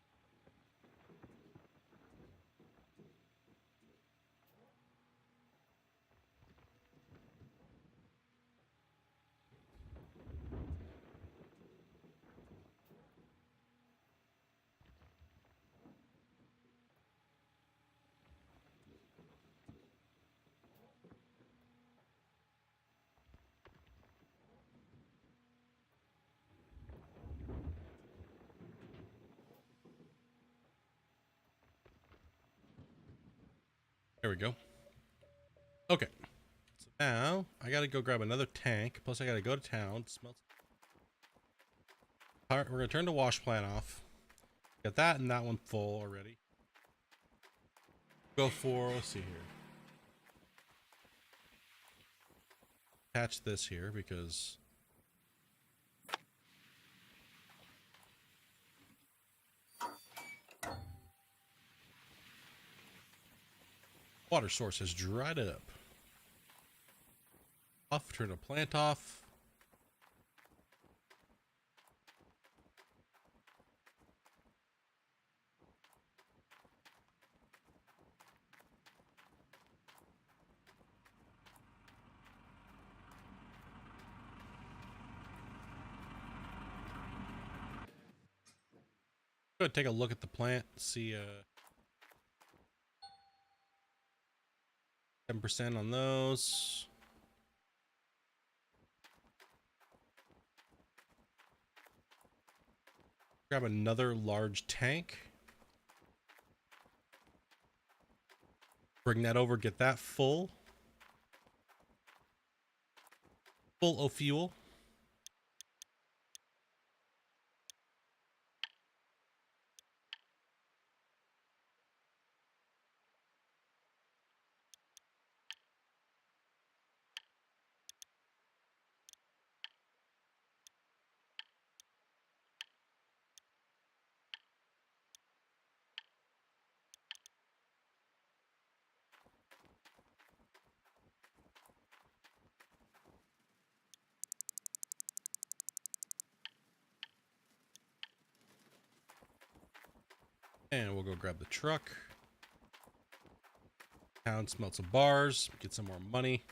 There we go. Okay. So now, I gotta go grab another tank. Plus, I gotta go to town. Smell. Alright, we're gonna turn the wash plant off. Got that and that one full already. Go for, let's see here. Attach this here because water source has dried up. Off, turn the plant off. Go take a look at the plant, see 10% on those. Grab another large tank. Bring that over, get that full. Full of fuel. And we'll go grab the truck. Town, smelt some bars, get some more money.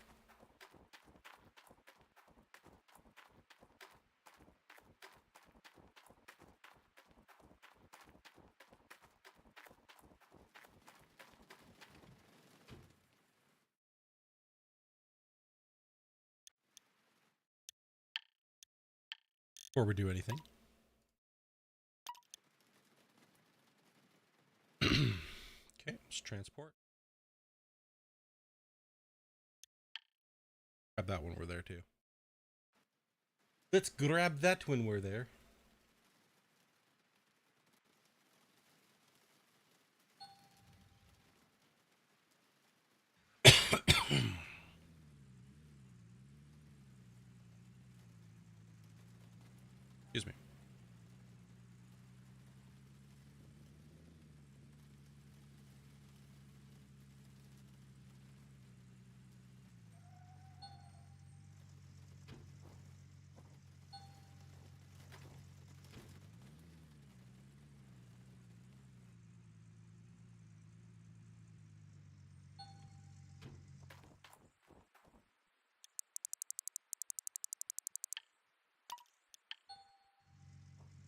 Before we do anything. Okay, let's transport. Grab that when we're there too. Let's grab that when we're there. Excuse me.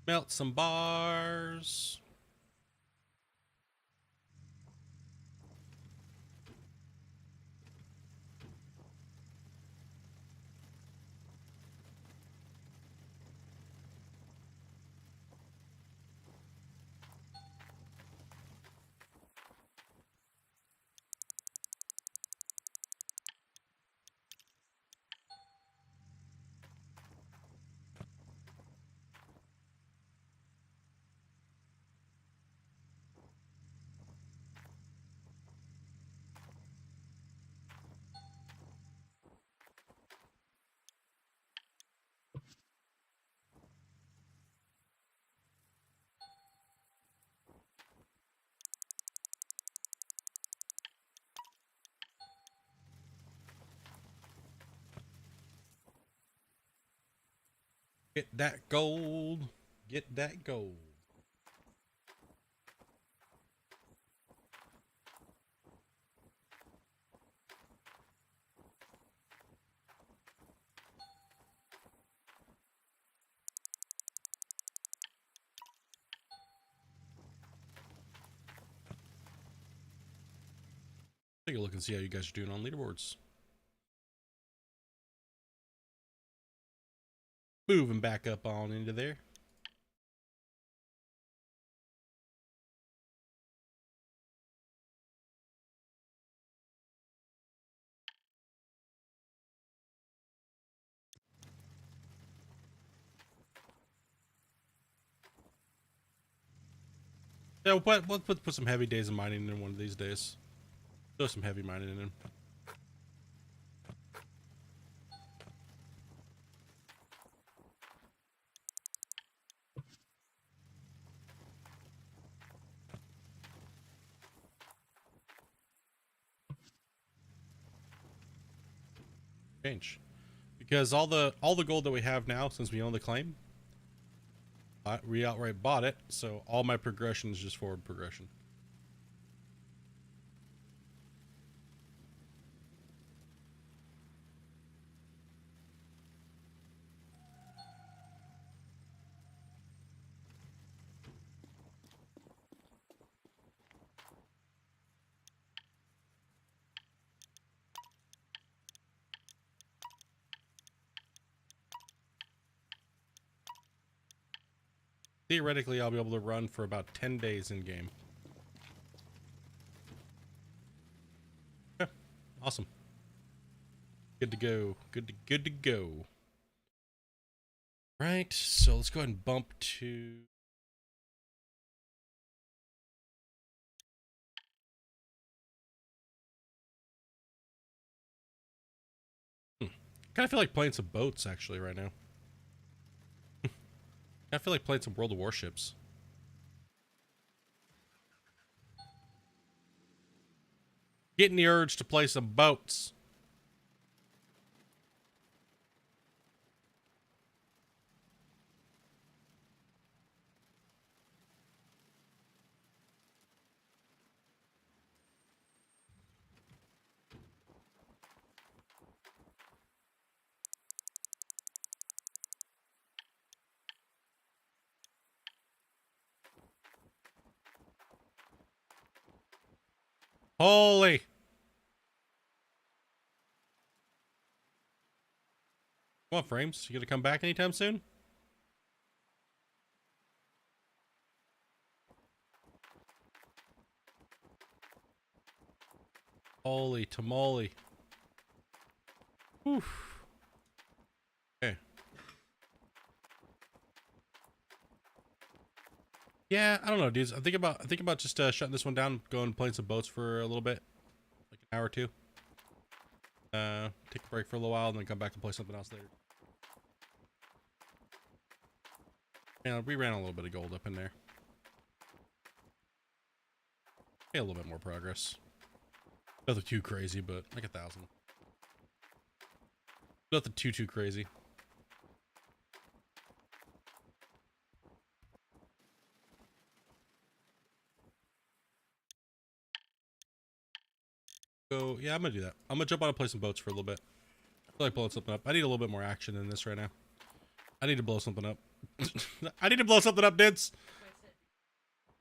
Melt some bars. Get that gold. Get that gold. Take a look and see how you guys are doing on leaderboards. Moving back up on into there. Yeah, we'll put some heavy days of mining in one of these days. Throw some heavy mining in. Change. Because all the gold that we have now, since we own the claim, we outright bought it, so all my progression is just forward progression. Theoretically, I'll be able to run for about 10 days in game. Yeah, awesome. Good to go. Good to go. Right, so let's go ahead and bump to... Kind of feel like playing some boats, actually, right now. I feel like playing some World of Warships. Getting the urge to play some boats. Holy! Come on, Frames. You gonna come back anytime soon? Holy tamale. Oof. Okay. Yeah, I don't know, dudes. I think about just shutting this one down, going and playing some boats for a little bit, like an hour or two. Take a break for a little while, and then come back and play something else later. Yeah, we ran a little bit of gold up in there. Yeah, a little bit more progress. Nothing too crazy, but like 1,000. Nothing too crazy. So yeah, I'm gonna do that. I'm gonna jump on and play some boats for a little bit. I feel like blowing something up. I need a little bit more action than this right now. I need to blow something up. I need to blow something up, dudes.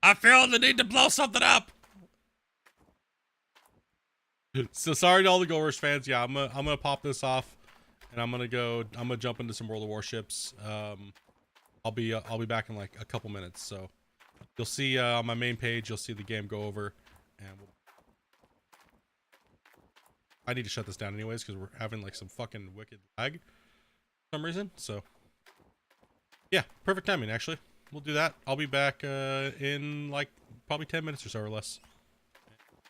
I feel the need to blow something up. So sorry to all the Gold Rush fans. Yeah, I'm gonna pop this off, and I'm gonna jump into some World of Warships. I'll be back in like a couple minutes. So you'll see on my main page, you'll see the game go over, and I need to shut this down anyways because we're having like some fucking wicked lag for some reason. So yeah, perfect timing actually. We'll do that. I'll be back in like probably 10 minutes or so or less.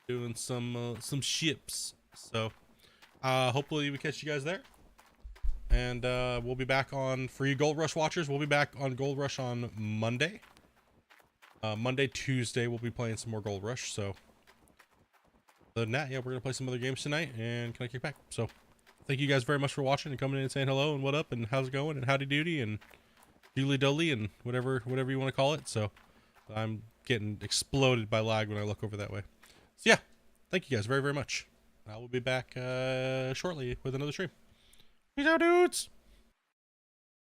Doing some ships. So hopefully we catch you guys there. And we'll be back on, for you Gold Rush watchers, we'll be back on Gold Rush on Monday. Monday, Tuesday, we'll be playing some more Gold Rush. So other than that, yeah, we're going to play some other games tonight and kind of kick back. So thank you guys very much for watching and coming in and saying hello and what up and how's it going and howdy doody and dooley dolly and whatever you want to call it. So I'm getting exploded by lag when I look over that way. So yeah, thank you guys very, very much. I will be back shortly with another stream. Peace out, dudes.